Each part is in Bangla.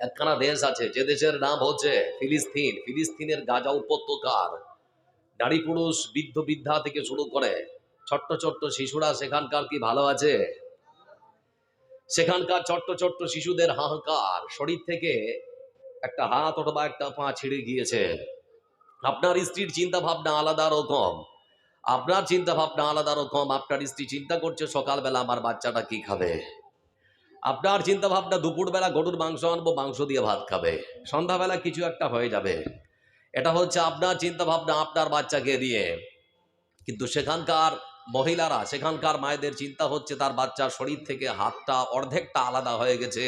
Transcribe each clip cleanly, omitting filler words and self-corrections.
একখানা দেশ আছে যে দেশের নাম হচ্ছে ফিলিস্তিন। ফিলিস্তিনের গাজা উপত্যকার নারী পুরুষ বৃদ্ধ বৃদ্ধা থেকে শুরু করে ছোট্ট ছোট্ট শিশুরা সেখানকার কি ভালো আছে? সেখানকার ছোট্ট ছোট্ট শিশুদের হাহাকার, শরীর থেকে একটা হাত অথবা একটা পা ছিঁড়ে গিয়েছে। আপনার স্ত্রীর চিন্তা ভাবনা আলাদা রকম, আপনার চিন্তা ভাবনা আলাদা রকম। আপনার স্ত্রী চিন্তা করছে সকালবেলা আমার বাচ্চাটা কি খাবে, আপনার চিন্তা ভাবনা দুপুরবেলা গরুর মাংস আনবো, মাংস দিয়ে ভাত খাবে, সন্ধ্যাবেলা কিছু একটা হয়ে যাবে। এটা হচ্ছে আপনার চিন্তা ভাবনা আপনার বাচ্চাকে দিয়ে। কিন্তু সেখানকার মহিলারা, সেখানকার মায়েদের চিন্তা হচ্ছে তার বাচ্চার শরীর থেকে হাতটা অর্ধেকটা আলাদা হয়ে গেছে।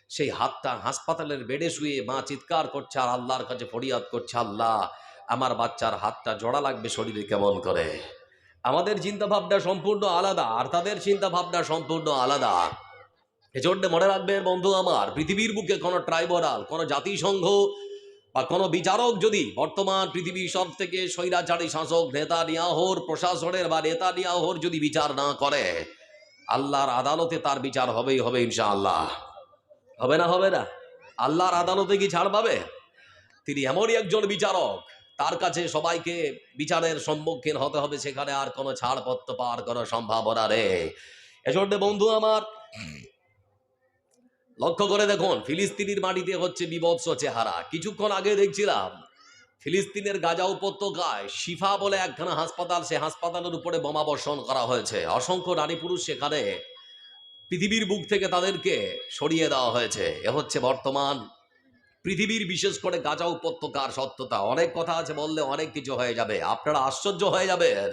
সেই হাতটা হাসপাতালের বেডে শুয়ে মা চিৎকার করছে আর আল্লাহর কাছে ফরিয়াদ করছে, আল্লাহ আমার বাচ্চার হাতটা জোড়া লাগবে শরীরে কেমন করে। আমাদের চিন্তা ভাবনা সম্পূর্ণ আলাদা আর তাদের চিন্তা ভাবনা সম্পূর্ণ আলাদা। এজন্য মনে রাখবেন বন্ধু আমার, পৃথিবীর বুকে কোনো ট্রাইব্যুনাল, কোনো জাতিসংঘ বা কোনো বিচারক যদি বর্তমান পৃথিবীর সব থেকে স্বৈরাচারী শাসক নেতানিয়াহুর প্রশাসনের বা নেতানিয়াহুর যদি বিচার না করে, আল্লাহর আদালতে তার বিচার হবেই হবে ইনশাআল্লাহ। হবে না? হবে না? আল্লাহর আদালতে কি ছাড় পাবে? তিনি এমনই একজন বিচারক, তার কাছে সবাইকে বিচারের সম্মুখীন হতে হবে, সেখানে আর কোনো ছাড়পত্র পাওয়ার কোনো সম্ভাবনা নেই। এজন্য বন্ধু আমার, লক্ষ্য করে দেখুন, ফিলিস্তিনির মাটিতে হচ্ছে বিভৎস চেহারা। কিছুক্ষণ আগে দেখছিলাম ফিলিস্তিনের গাজা উপত্যকায় শিফা বলে একখানা হাসপাতাল, সে হাসপাতালের উপরে বোমা বর্ষণ করা হয়েছে। অসংখ্য নারী পুরুষ সেখানে পৃথিবীর বুক থেকে তাদেরকে সরিয়ে দেওয়া হয়েছে। এ হচ্ছে বর্তমান পৃথিবীর, বিশেষ করে গাজা উপত্যকার সত্যতা। অনেক কথা আছে, বললে অনেক কিছু হয়ে যাবে, আপনারা আশ্চর্য হয়ে যাবেন।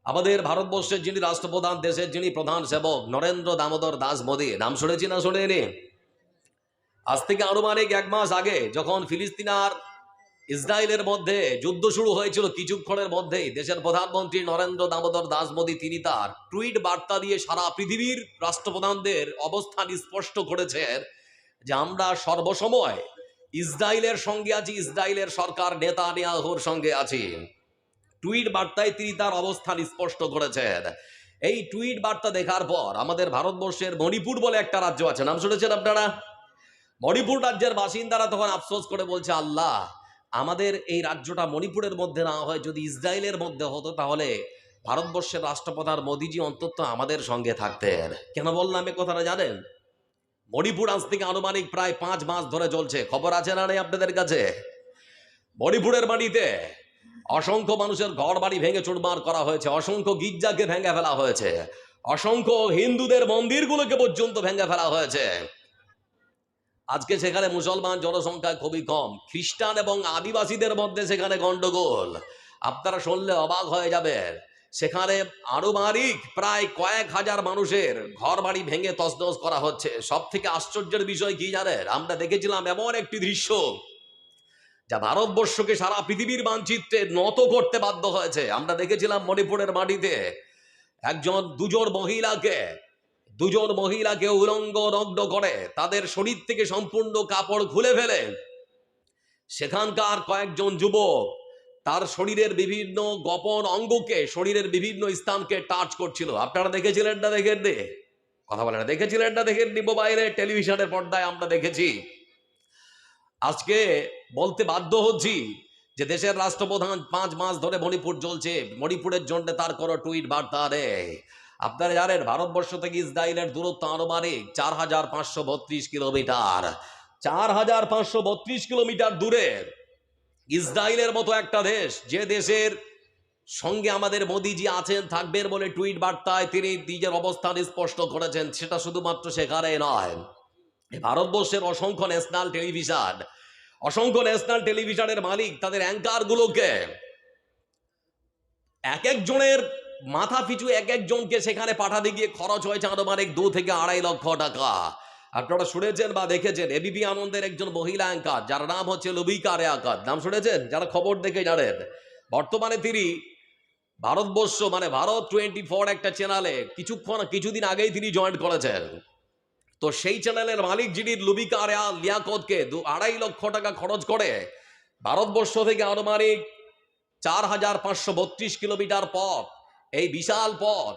আমাদের ভারতবর্ষের যিনি রাষ্ট্রপ্রধান, দেশের যিনি প্রধান সেবক নরেন্দ্র দামোদর দাস মোদী, নাম শুনেছি না শুনেনি? আজ থেকে আনুমানিক 1 মাস আগে যখন ফিলিস্তিন আর ইসরায়েলের মধ্যে যুদ্ধ শুরু হয়েছিল, কিছুক্ষণের মধ্যেই দেশের প্রধানমন্ত্রী নরেন্দ্র দামোদর দাস মোদী তিনি তার টুইট বার্তা দিয়ে সারা পৃথিবীর রাষ্ট্রপ্রধানদের অবস্থান স্পষ্ট করেছেন যে আমরা সর্বসময় ইসরায়েলের সঙ্গে আছি, ইসরায়েলের সরকার নেতানিয়াহুর সঙ্গে আছি। টুইট বার্তায় তিনি তার অবস্থান স্পষ্ট করেছেন। এই টুইট বার্তা দেখার পর আমাদের ভারতবর্ষের মণিপুর বলে একটা রাজ্য আছে, নাম শুনেছেন আপনারা? মণিপুর রাজ্যের বাসিন্দারা তখন আফসোস করে বলছে, আল্লাহ আমাদের এই রাজ্যটা মণিপুরের মধ্যে না হয় যদি ইসরায়েলের মধ্যে হতো, তাহলে ভারতবর্ষের রাষ্ট্রপ্রধান মোদীজি অন্তত আমাদের সঙ্গে থাকতেন। কেন বললাম এ কথাটা জানেন? মণিপুর আজ থেকে আনুমানিক প্রায় 5 মাস ধরে চলছে। খবর আছে না নেই আপনাদের কাছে? মণিপুরের মাটিতে অসংখ্য মানুষের ঘর বাড়ি ভেঙে চুরমার করা হয়েছে, অসংখ্য গির্জাকে ভেঙে ফেলা হয়েছে, অসংখ্য হিন্দুদের মন্দিরগুলোকে পর্যন্ত ভেঙে ফেলা হয়েছে। আজকে সেখানে মুসলমান জনসংখ্যা খুবই কম, খ্রিস্টান এবং আদিবাসীদের মধ্যে সেখানে গন্ডগোল। আপনারা শুনলে অবাক হয়ে যাবেন, সেখানে আনুমানিক প্রায় কয়েক হাজার মানুষের ঘর বাড়ি ভেঙে তছনছ করা হচ্ছে। সব থেকে আশ্চর্যের বিষয় কি জানেন? আমরা দেখেছিলাম এমন একটি দৃশ্য যা ভারতবর্ষকে সারা পৃথিবীর মানচিত্রে নত করতে বাধ্য হয়েছে। আমরা দেখেছিলাম মণিপুরের মাটিতে দুজন মহিলাকে উলঙ্গ নগ্ন করে তাদের শরীর থেকে সম্পূর্ণ কাপড় খুলে ফেলে সেখানকার কয়েকজন যুবক তার শরীরের বিভিন্ন গোপন অঙ্গকে, শরীরের বিভিন্ন স্থানকে টাচ করছিল। আপনারা দেখেছিলেন না দেখেননি? কথা বলেন, দেখেছিলেন না দেখেননি? মোবাইলে টেলিভিশনের পর্দায় আমরা দেখেছি। আজকে বলতে বাধ্য হচ্ছি যে দেশের রাষ্ট্রপ্রধান 5 মাস ধরে মণিপুর চলছে, মণিপুরের জন্য তার কোনো টুইট বার্তা নেই। আপনারা জানেন ভারতবর্ষ থেকে ইসরায়েলের দূরত্ব আনুমানিক 4532 কিলোমিটার। 4532 কিলোমিটার দূরে ইসরায়েলের মতো একটা দেশ, যে দেশের সঙ্গে আমাদের মোদীজি আছেন, থাকবেন বলে টুইট বার্তায় তিনি নিজের অবস্থান স্পষ্ট করেছেন। সেটা শুধুমাত্র সেখানে নয়, ভারতবর্ষের অসংখ্য ন্যাশনাল টেলিভিশনের মালিক তাদের অ্যাঙ্কারগুলোকে এক একজনের মাথা পিছু এক একজনকে সেখানে পাঠাতে গিয়ে খরচ হয়েছে আনুমানিক 2 থেকে 2.5 লক্ষ টাকা। আপনারা শুনেছেন বা দেখেছেন এবিপি আনন্দের একজন মহিলা অ্যাঙ্কার যার নাম হচ্ছে লুবিকা রেয়াকাত, নাম শুনেছেন? যারা খবর দেখে জানেন, বর্তমানে তিনি ভারতবর্ষ মানে ভারত 24 একটা চ্যানেলে কিছুদিন আগেই তিনি জয়েন করেছেন। তো সেই চ্যানেলের মালিক যিনি লুবিকা লিয়াকতকে 2.5 লক্ষ টাকা খরচ করে ভারতবর্ষ থেকে আনুমানিক 4532 কিলোমিটার পথ, এই বিশাল পথ,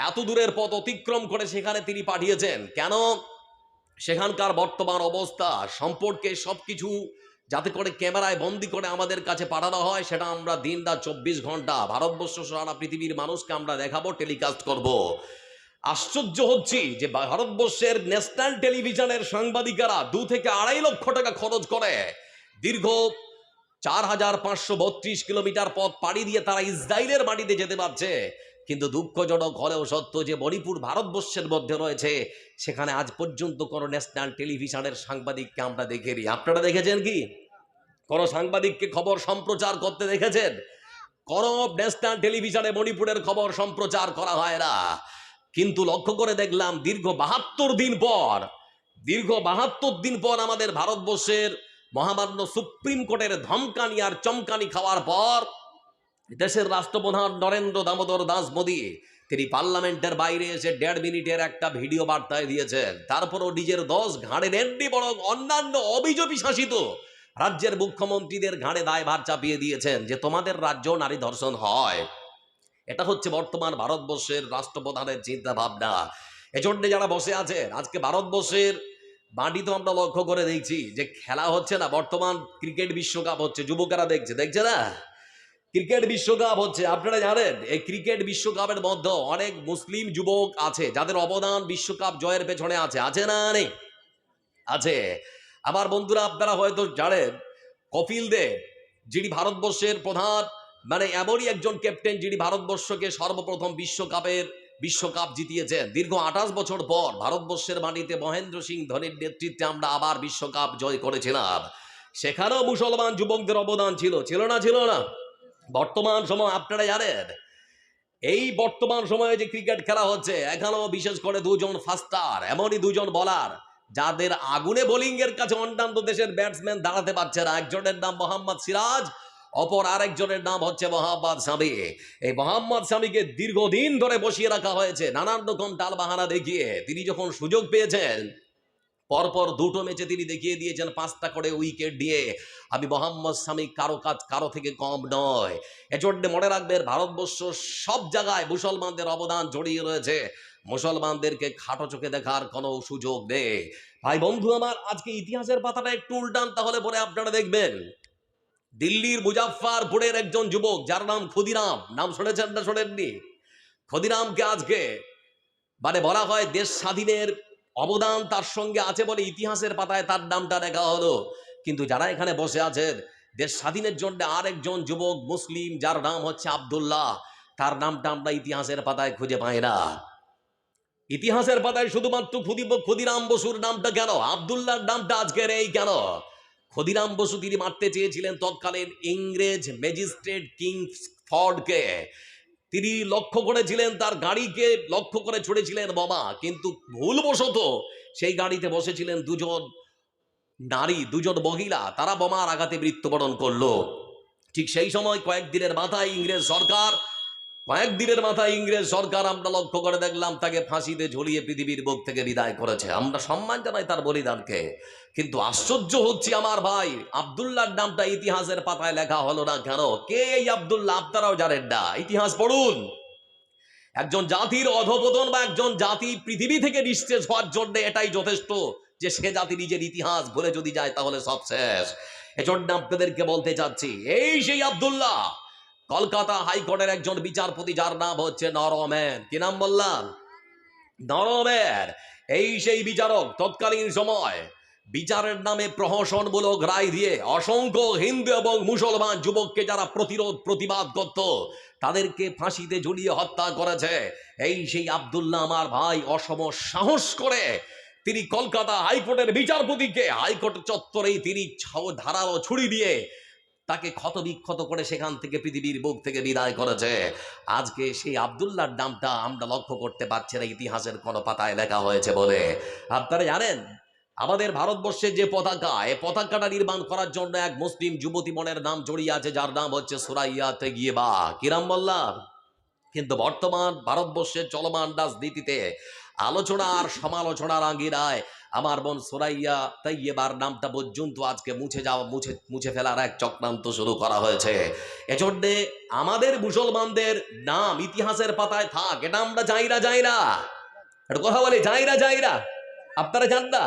এত দূরের পথ অতিক্রম করে সেখানে তিনি পাঠিয়েছেন। কেন? সেখানকার বর্তমান অবস্থা সম্পর্কে সবকিছু যাতে করে ক্যামেরায় বন্দি করে আমাদের কাছে পাঠানো হয়, সেটা আমরা দিন রাত 24 ঘন্টা ভারতবর্ষ সারা পৃথিবীর মানুষকে আমরা দেখাবো, টেলিকাস্ট করব। আশ্চর্য হচ্ছি যে ভারতবর্ষের ন্যাশনাল টেলিভিশনের সাংবাদিকেরা 2 থেকে 2.5 লক্ষ টাকা খরচ করে দীর্ঘ 4532 কিলোমিটার পথ পাড়ি দিয়ে তারা ইসরায়েলের মাটিতে যেতে পারছে। কিন্তু দুঃখজনক হলেও সত্য যে মণিপুর ভারতবর্ষের মধ্যে রয়েছে, সেখানে আজ পর্যন্ত কোনো ন্যাশনাল টেলিভিশনের সাংবাদিককে আমরা দেখিনি। আপনারা দেখেছেন কি কোনো সাংবাদিককে খবর সম্প্রচার করতে দেখেছেন? কোন ন্যাশনাল টেলিভিশনে মণিপুরের খবর সম্প্রচার করা হয় না। কিন্তু লক্ষ্য করে দেখলাম দীর্ঘ 72 দিন পর আমাদের ভারতবর্ষের মহামান্য সুপ্রিম কোর্টের ধমকানি আর চমকানি খাওয়ার পর দেশের রাষ্ট্রপ্রধান নরেন্দ্র দামোদর দাস মোদী তিনি পার্লামেন্টের বাইরে এসে 1.5 মিনিটের একটা ভিডিও বার্তায় দিয়েছেন। তারপরও নিজের দোষ ঘাড়ে নেননি, বরং অন্যান্য অভিযোগী শাসিত রাজ্যের মুখ্যমন্ত্রীদের ঘাড়ে দায়ভার চাপিয়ে দিয়েছেন যে তোমাদের রাজ্য নারী ধর্ষণ হয়। এটা হচ্ছে বর্তমান ভারতবর্ষের রাষ্ট্রপ্রধানের চিন্তা ভাবনা। এজন্য যারা বসে আছেন আজকে ভারতবর্ষের মাটি তো আমরা লক্ষ্য করে দেখছি যে খেলা হচ্ছে না, বর্তমান ক্রিকেট বিশ্বকাপ হচ্ছে, যুবকেরা দেখছে না, ক্রিকেট বিশ্বকাপ হচ্ছে। আপনারা জানেন এই ক্রিকেট বিশ্বকাপের মধ্যে অনেক মুসলিম যুবক আছে যাদের অবদান বিশ্বকাপ জয়ের পেছনে আছে না নেই? আছে। আমার বন্ধুরা আপনারা হয়তো জানেন কপিল দেব যিনি ভারতবর্ষের প্রধান, মানে এমনই একজন ক্যাপ্টেন যিনি ভারতবর্ষকে সর্বপ্রথম বিশ্বকাপ জিতিয়েছেন। দীর্ঘ 28 বছর পর ভারতবর্ষের মাটিতে মহেন্দ্র সিং ধোনির নেতৃত্বে আমরা আবার বিশ্বকাপ জয় করেছিলাম। সেখানেও মুসলমান যুবকদের অবদান ছিল না? বর্তমান সময় আপনারা জানেন এই বর্তমান সময়ে যে ক্রিকেট খেলা হচ্ছে এখানেও বিশেষ করে 2 জন ফাস্টার, এমনই 2 জন বোলার যাদের আগুনে বোলিং এর কাছে অন্যান্য দেশের ব্যাটসম্যান দাঁড়াতে পারছে না। একজনের নাম মোহাম্মদ সিরাজ, অপর আরেকজনের নাম হচ্ছে মোহাম্মদ শামি। এই মোহাম্মদ শামিকে দীর্ঘদিন ধরে বসিয়ে রাখা হয়েছে নানান রকম টালবাহানা দেখিয়ে। তিনি যখন সুযোগ পেয়েছেন পরপর 2টো ম্যাচে তিনি দেখিয়ে দিয়েছেন 5টা করে উইকেট দিয়ে আমি মোহাম্মদ শামি কারো থেকে কম নয়। এজন্য মনে রাখবেন ভারতবর্ষ সব জায়গায় মুসলমানদের অবদান জড়িয়ে রয়েছে, মুসলমানদেরকে খাটো চোখে দেখার কোনো সুযোগ নেই। ভাই বন্ধু আমার, আজকে ইতিহাসের পাতাটা একটু উল্টান, তাহলে পরে আপনারা দেখবেন দিল্লির মুজাফফরপুরের একজন যুবক যার নাম ক্ষুদিরাম, নাম শুনেছেন না শোনেননি? ক্ষুদিরামকে আজকে মানে বলা হয় দেশ স্বাধীনের অবদান তার সঙ্গে আছে বলে ইতিহাসের পাতায় তার নামটা লেখা হলো। কিন্তু যারা এখানে বসে আছেন দেশ স্বাধীনের জন্য আরেকজন যুবক মুসলিম যার নাম হচ্ছে আব্দুল্লাহ, তার নামটা আমরা ইতিহাসের পাতায় খুঁজে পাই না। ইতিহাসের পাতায় শুধুমাত্র ক্ষুদিরাম বসুর নামটা কেন, আব্দুল্লাহর নামটা আজকের এই কেন? ক্ষুদিরাম বসু তিনি মারতে চেয়েছিলেন তৎকালীন ইংরেজ ম্যাজিস্ট্রেট কিংসফোর্ডকে। তিনি লক্ষ্য করেছিলেন তার গাড়িকে লক্ষ্য করে ছুড়েছিলেন বোমা, কিন্তু ভুলবশত সেই গাড়িতে বসেছিলেন 2 জন নারী, 2 জন মহিলা, তারা বোমার আঘাতে মৃত্যুবরণ করলো। ঠিক সেই সময় কয়েকদিনের মাথায় ইংরেজ সরকার আমরা লক্ষ্য করে দেখলাম তাকে ফাঁসিতে ঝুলিয়ে পৃথিবীর বুক থেকে বিদায় করেছে। আমরা সম্মান জানাই তার বলিদানকে, কিন্তু আশ্চর্য হচ্ছে আমার ভাই আব্দুল্লাহর নামটা ইতিহাসের পাতায় লেখা হলো না কেন? কে এই আব্দুল্লাহ? আপনারাও জানেন না, ইতিহাস পড়ুন। একজন জাতির অধপতন বা একজন জাতি পৃথিবী থেকে নিঃশেষ হওয়ার জন্য এটাই যথেষ্ট যে সে জাতি নিজের ইতিহাস ভুলে যদি যায় তাহলে সব শেষ। এজন্য আপনাদেরকে বলতে চাচ্ছি এই সেই আব্দুল্লাহ কলকাতা হাইকোর্টের একজন বিচারপতি যার নাম হচ্ছে নরম্যান। কি নাম বললাম? নরম্যান। এই সেই বিচারক তৎকালীন সময় বিচারের নামে প্রহসনমূলক রায় দিয়ে অসংখ্য হিন্দু এবং মুসলমান যুবককে যারা প্রতিবাদ করত তাদেরকে ফাঁসিতে ঝুলিয়ে হত্যা করেছে। এই সেই আব্দুল্লাহ আমার ভাই অসম সাহস করে তিনি কলকাতা হাইকোর্টের বিচারপতিকে হাইকোর্ট চত্বরেই তিনি ধারালো ছুরি দিয়ে তাকে ক্ষতবিক্ষত করে সেখান থেকে পৃথিবীর বুক থেকে বিদায় করেছে। আজকে সেই আব্দুল্লাহর নামটা আমরা লক্ষ্য করতে পারছি না ইতিহাসের কোনো পাতায় লেখা হয়েছে বলে। আপনারা জানেন আমাদের ভারতবর্ষের যে পতাকা, এই পতাকাটা নির্মাণ করার জন্য এক মুসলিম যুবতী মনের নাম জড়িয়ে আছে যার নাম হচ্ছে সুরাইয়া তৈয়বা। কিরাম বললাম? কিন্তু বর্তমান ভারতবর্ষের চলমান রাজনীতিতে আলোচনা আর সমালোচনার আঙ্গিনায় আমার বোন সুরাইয়া তৈয়বার নামটা পর্যন্ত আজকে মুছে ফেলার এক চক্রান্ত শুরু করা হয়েছে। এজন্যে আমাদের মুসলমানদের নাম ইতিহাসের পাতায় থাক, এটা আমরা চাই না। একটা কথা বলি, চাই না। আপনারা জান না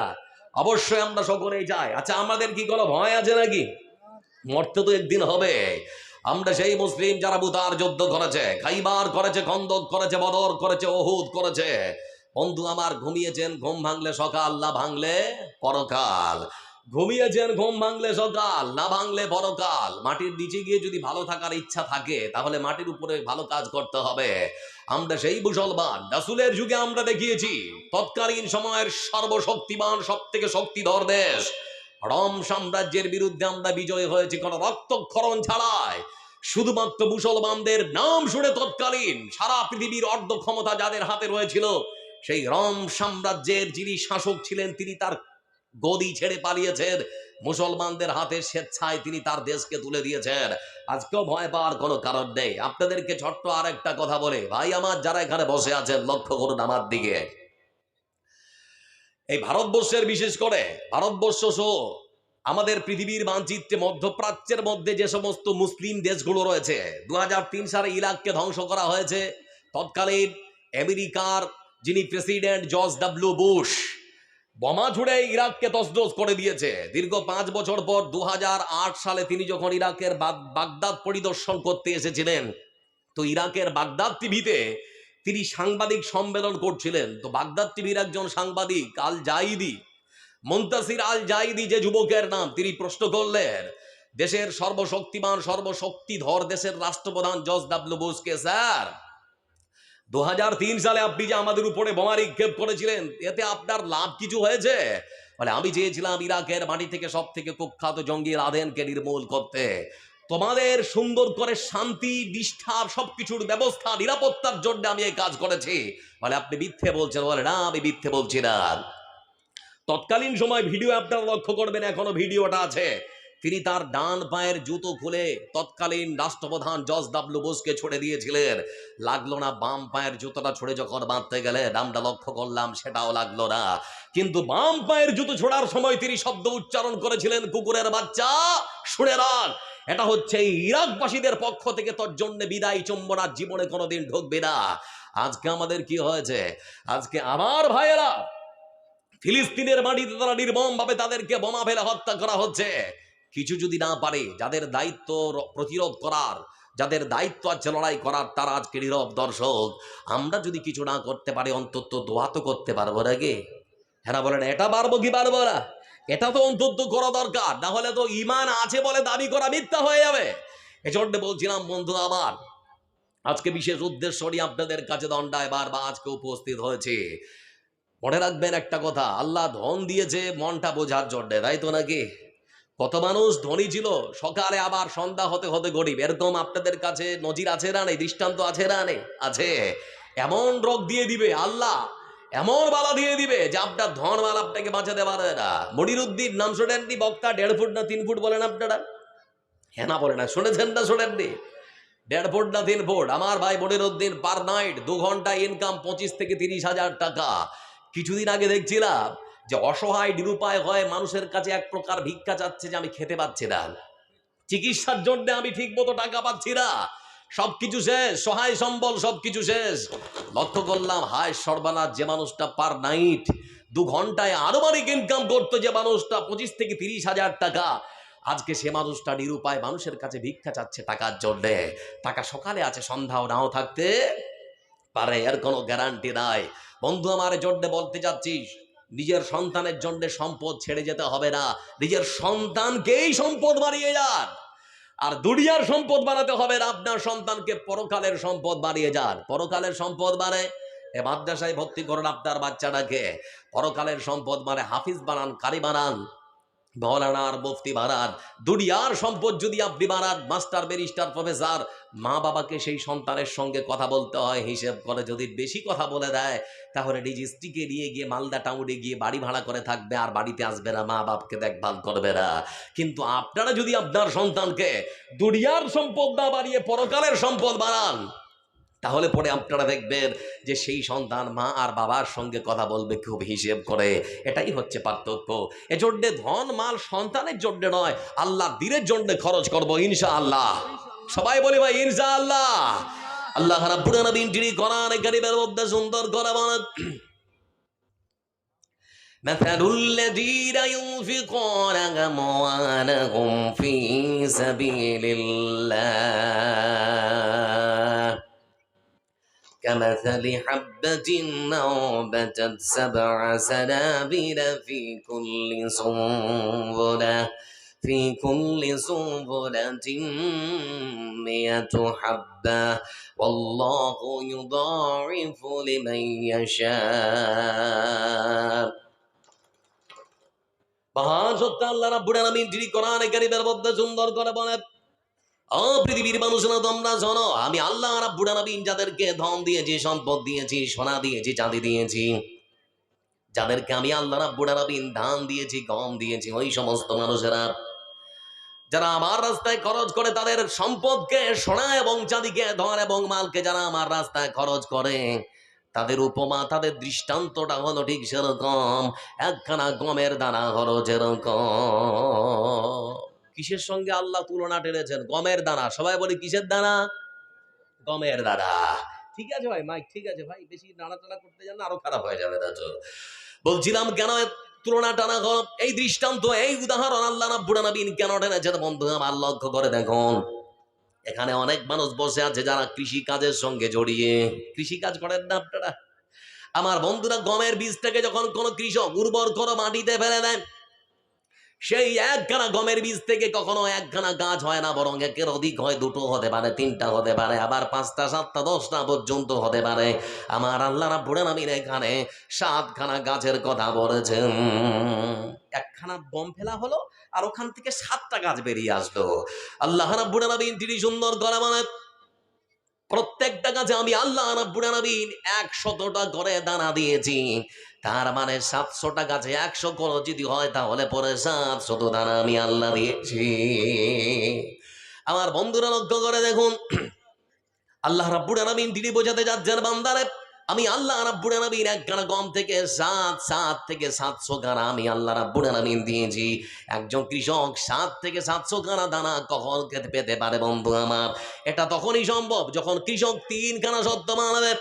অবশ্যই আমরা সকলেই চাই। আচ্ছা, আমাদের কি কোনো ভয় আছে নাকি? মরতে তো একদিন হবে। আমরা সেই মুসলিম যারা বুতার যুদ্ধ করেছে, খাইবার করেছে, খন্দক করেছে, বদর করেছে, ওহুদ করেছে। বন্ধু আমার, ঘুমিয়েছেন ঘুম ভাঙলে সকাল, না ভাঙলে পরকাল। ঘুমিয়েছেন ঘুম ভাঙলে সকাল, না ভাঙলে পরকাল। মাটির নিচে গিয়ে যদি ভালো থাকার ইচ্ছা থাকে, তাহলে মাটির উপরে ভালো কাজ করতে হবে। আমরা সেই মুসলমান, রাসূলের যুগে আমরা দেখিয়েছি তৎকালীন সময়ের সর্বশক্তিমান, সব থেকে শক্তিধর দেশ রোম সাম্রাজ্যের বিরুদ্ধে আমরা বিজয় হয়েছি কোন রক্তক্ষরণ ছাড়াই। শুধুমাত্র মুসলমানদের নাম শুনে তৎকালীন সারা পৃথিবীর অর্ধ ক্ষমতা যাদের হাতে রয়েছিল, সেই রোম সাম্রাজ্যের যিনি শাসক ছিলেন, তিনি তার গদি ছেড়ে পালিয়েছেন। মুসলমানদের হাতে স্বেচ্ছায় তিনি তার দেশকে তুলে দিয়েছেন। আজকেও ভয় পাওয়ার কোনো কারণ নেই। আপনাদেরকে ছোট্ট আর একটা কথা বলে, ভাই আমার যারা এখানে বসে আছেন, লক্ষ্য করুন আমার দিকে। এই ভারতবর্ষের, বিশেষ করে ভারতবর্ষ সহ আমাদের পৃথিবীর মানচিত্রে মধ্যপ্রাচ্যের মধ্যে যে সমস্ত মুসলিম দেশগুলো রয়েছে, 2003 সালে ইরাককে ধ্বংস করা হয়েছে। তৎকালীন আমেরিকার যিনি প্রেসিডেন্ট জর্জ ডব্লিউ বুশ বোমা ছুড়ে ইরাককে তছনছ করে দিয়েছে। দীর্ঘ 5 বছর পর 2008 সালে তিনি যখন ইরাকের বাগদাদ পরিদর্শন করতে এসেছিলেন, তো ইরাকের বাগদাদ টিভিতে তিনি সাংবাদিক সম্মেলন করছিলেন। তো বাগদাদ টিভির একজন সাংবাদিক আল জাইদি, মুনতাসির আল জাইদি যে যুবকের নাম, তিনি প্রশ্ন করলেন দেশের সর্বশক্তিমান, সর্বশক্তিধর দেশের রাষ্ট্রপ্রধান জর্জ ডব্লিউ বুশকে, স্যার 2003 সালে আপনি যে আমাদের উপরে বোমা নিক্ষেপ করেছিলেন, এতে আপনার লাভ কিছু হয়েছে? বলে, আমি চেয়েছিলাম ইরাকের মাটি থেকে সব থেকে কুখ্যাত জঙ্গি লাদেনকে নির্মূল করতে। তোমাদের সুন্দর করে শান্তি, নিষ্ঠা, সবকিছুর ব্যবস্থা, নিরাপত্তার জন্য আমি এই কাজ করেছি। বলে, আপনি মিথ্যে বলছেন। বলে, না, আমি মিথ্যে বলছি না। তৎকালীন সময় ভিডিও আপনারা লক্ষ্য করবেন, এখনো ভিডিওটা আছে। তিনি তার ডান পায়ের জুতো খুলে তৎকালীন রাষ্ট্রপ্রধান জর্জ ডব্লিউ বুশকে ছুড়ে দিয়েছিলেন। লাগলো না। বাম পায়ের জুতোটা ছুড়ে যখন বাঁধতে গেলে, নামটা লক্ষ্য করলাম, সেটাও লাগলো না। কিন্তু বাম পায়ের জুতো ছোড়ার সময় তিনি শব্দ উচ্চারণ করেছিলেন, কুকুরের বাচ্চা, শুনে রাখ, এটা হচ্ছে ইরাকবাসীদের পক্ষ থেকে তোর জন্য বিদায় চুম্বনা, জীবনে কোনোদিন ঢুকবে না। আজকে আমাদের কি হয়েছে? আজকে আমার ভাইয়েরা ফিলিস্তিনের মাটিতে তারা নির্মম ভাবে তাদেরকে বোমা ফেলে হত্যা করা হচ্ছে। কিছু যদি না পারে, যাদের দায়িত্ব প্রতিরোধ করার, যাদের দায়িত্ব আছে লড়াই করার, তারা আজকে নীরব দর্শক। আমরা যদি কিছু না করতে পারি, অন্তত দোয়া তো করতে পারবো নাকি? হ্যাঁ বলেন, এটা পারবো কি পারবো না? এটা তো অন্তত করা দরকার, না হলে তো ঈমান আছে বলে দাবি করা মিথ্যা হয়ে যাবে। এজন্য বলছিলাম বন্ধু আমার, আজকে বিশেষ উদ্দেশ্য নিয়ে আপনাদের কাছে দণ্ডায় বা আজকে উপস্থিত হয়েছে। মনে রাখবেন একটা কথা, আল্লাহ ধন দিয়েছে মনটা বোঝার জন্য, তাই তো নাকি? কত মানুষ ধনী ছিল, সকালে আবার সন্ধ্যা হতে হতে গরিব। এরকম আপনাদের কাছে নজির আছে না নেই? দৃষ্টান্ত আছে না নেই? আছে। এমন রোগ দিয়ে দিবে আল্লাহ, এমন বালা দিয়ে দিবে যে আপনার ধন মাল আপনাকে বাঁচাতে পারে না। মনিরুদ্দিন নাম শোনেননি? বক্তা, 1.5 ফুট না 3 ফুট বলেন আপনারা? হ্যাঁ না বলে না? শুনেছেন না শোনেননি? 1.5 ফুট না 3 ফুট? আমার ভাই মনিরুদ্দিন পার নাইট 2 ঘন্টা ইনকাম 25 থেকে 30 হাজার টাকা। কিছুদিন আগে দেখছিলাম যে অসহায় নিরুপায় হয় মানুষের কাছে এক প্রকার ভিক্ষা চাচ্ছে, যে আমি খেতে পাচ্ছি না, চিকিৎসার জন্য আমি ঠিক মতো টাকা পাচ্ছি না, সবকিছু শেষ, সহায় সম্বল সবকিছু শেষ। লক্ষ্য করলাম, হায় সর্বনাশ, যে মানুষটা পার নাইট 2 ঘন্টায় আনুমানিক ইনকাম করতো, যে মানুষটা 25 থেকে 30 হাজার টাকা, আজকে সে মানুষটা নিরুপায় মানুষের কাছে ভিক্ষা চাচ্ছে টাকার জন্যে। টাকা সকালে আছে, সন্ধ্যাও নাও থাকতে পারে, এর কোনো গ্যারান্টি নাই। বন্ধু আমার, জন্য বলতে চাচ্ছিস, নিজের সন্তানের জন্য সম্পদ ছেড়ে যেতে হবে না, নিজের সন্তানকেই সম্পদ বানিয়ে যান। আর দুনিয়ার সম্পদ বানাতে হবে না, আপনার সন্তানকে পরকালের সম্পদ বানিয়ে যান। পরকালের সম্পদ মানে মাদ্রাসায় ভর্তি করেন আপনার বাচ্চাটাকে, পরকালের সম্পদ মানে হাফিজ বানান, কারি বানান, মৌলানা আর মুফতি বানান। দুনিয়ার সম্পদ যদি আপনি বানান, মাস্টার, ব্যারিস্টার, প্রফেসর, মা বাবাকে সেই সন্তানের সঙ্গে কথা বলতে হয় হিসেব করে। যদি বেশি কথা বলে দেয়, তাহলে নিজ স্ত্রীকে নিয়ে গিয়ে মালদা টাউনে গিয়ে বাড়ি ভাড়া করে থাকবে, আর বাড়িতে আসবে না, মা বাপকে দেখভাল করবে না। কিন্তু আপনারা যদি আপনার সন্তানকে দুনিয়ার সম্পদ না বানিয়ে পরকালের সম্পদ বানান, তাহলে পরে আপনারা দেখবেন যে সেই সন্তান মা আর বাবার সঙ্গে কথা বলবে খুব হিসেব করে। এটাই হচ্ছে পার্থক্য। এজন্য ধন মাল সন্তানের জন্য নয়, আল্লাহ দ্বীনের জন্য খরচ করবো ইনশাআল্লাহ। সবাই বলি ভাই ইনশাআল্লাহ। আল্লাহ রাব্বুল আলামিন যিনি কোরআনে কারীমের মধ্যে সুন্দর করে বলেন, مثل الذين ينفقون أموالهم في سبيل الله كمثل حبة أنبتت 7 سنابل في كل سنبلة 100 حبة والله يضاعف لمن يشاء মহান সত্য আল্লাহ রাব্বুল আলামিন যিনি কোরআনে কারীমের মধ্যে সুন্দর করে বলেন, ও পৃথিবীর মানুষরা তোমরা শোনো, আমি আল্লাহ রাব্বুল আলামিন যাদেরকে ধন দিয়েছি, সম্পদ দিয়েছি, সোনা দিয়েছি, চাঁদি দিয়েছি, যাদেরকে আমি আল্লাহ রাব্বুল আলামিন ধান দিয়েছি, গম দিয়েছি, ওই সমস্ত মানুষেরা যারা আমার রাস্তায় খরচ করে, তাদের সম্পদকে, সোনা এবং চাঁদিকে, ধন এবং মালকে যারা আমার রাস্তায় খরচ করে, তাদের উপমা, তাদের দৃষ্টান্তটা হলো ঠিক সেরকম একখানা গমের দানা হলো যেরকম। কিসের সঙ্গে আল্লাহ তুলনা টেনেছেন? গমের দানা। সবাই বলে কিসের দানা? গমের দানা। ঠিক আছে ভাই, মাইক ঠিক আছে ভাই, বেশি নাড়াচাড়া করতে যান না, আরো খারাপ হয়ে যাবে। বলছিলাম কেন তুলনা টানা হল, এই দৃষ্টান্ত, এই উদাহরণ আল্লাহ রাব্বুল আলামিন কেন টেনেছেন বন্ধু আমার? লক্ষ্য করে দেখুন, এখানে অনেক মানুষ বসে আছে যারা কৃষি কাজের সঙ্গে জড়িয়ে। কৃষি কাজ করেন না আপনারা? আমার বন্ধুরা, গমের বীজটাকে যখন কোনো কৃষক উর্বর করে মাটিতে ফেলে দেন, সেই একখানা গমের বীজ থেকে কখনো একখানা গাছ হয় না, বরং একের অধিক হয়, 2টো হতে পারে, 3টা হতে পারে, আবার 5টা, 7টা, 10টা পর্যন্ত হতে পারে। আমার আল্লাহ রাব্বুল আলামিন এখানে 7খানা গাছের কথা বলেছেন। একখানা গম ফেলা হলো আর ওখান থেকে 7টা গাছ বেরিয়ে আসলো। আল্লাহ রাব্বুল আলামিন তিনি সুন্দর করে বলেন, প্রত্যেকটা গাছে আমি আল্লাহ রাব্বুল আলামিন 100টা করে দানা দিয়েছি। তার মানে 700টা গাছে 100 করে যদি হয়, তাহলে পরে 700 দানা আমি আল্লাহ দিয়েছি। আমার বন্ধুরা লক্ষ্য করে দেখুন, আল্লাহ রাব্বুল আলামিন তিনি বোঝাতে যাচ্ছেন বান্দারে, আমি আল্লাহ রাব্বুল আলামিন একখানা গম থেকে 7 থেকে 700 খানা আমি আল্লাহ রাব্বুল আলামিন দিয়েছি। একজন কৃষক 7 থেকে 700 খানা দানা কখন খেতে পেতে পারে বন্ধু আমার? এটা তখনই সম্ভব যখন কৃষক 3খানা শর্ত মানবে।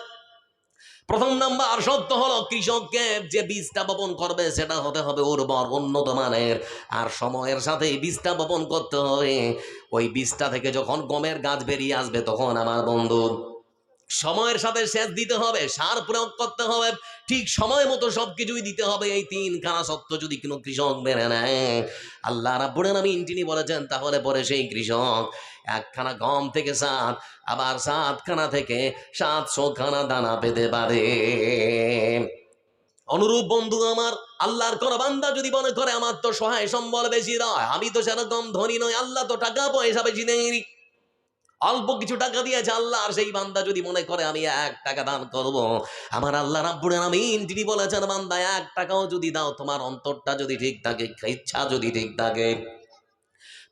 প্রথম নাম্বার শর্ত হলো, কৃষককে যে বীজটা বপন করবে সেটা হতে হবে উর্বর, উন্নত মানের, আর সময়ের সাথে এই বীজটা বপন করতে হবে। ওই বীজটা থেকে যখন গমের গাছ বেরিয়ে আসবে, তখন আমার বন্ধু সময়ের সাথে সেচ দিতে হবে, সার প্রয়োগ করতে হবে, ঠিক সময় মতো সবকিছুই দিতে হবে। এই 3খানা সত্য যদি কোনো কৃষক মেনে নেয়, আল্লাহ রাব্বুল আলামিন তিনি বলেছেন, তাহলে পরে সেই কৃষক একখানা গম থেকে 7, আবার 7খানা থেকে 700 খানা দানা পেতে পারে। অনুরূপ বন্ধু আমার, আল্লাহর কোন বান্দা যদি মনে করে আমার তো সহায় সম্বল বেশি নয়, আমি তো সেরকম ধনী নই, আল্লাহ তো টাকা পয়সা বেশি নেই, অল্প কিছু টাকা দিয়েছে আল্লাহ, আর সেই বান্দা যদি মনে করে আমি 1 টাকা দান করব, আমার আল্লাহ রাব্বুল আলামিন তিনি বলেছেন, বান্দা 1 টাকাও যদি দাও, তোমার অন্তরটা যদি ঠিক থাকে, ইচ্ছা যদি ঠিক থাকে,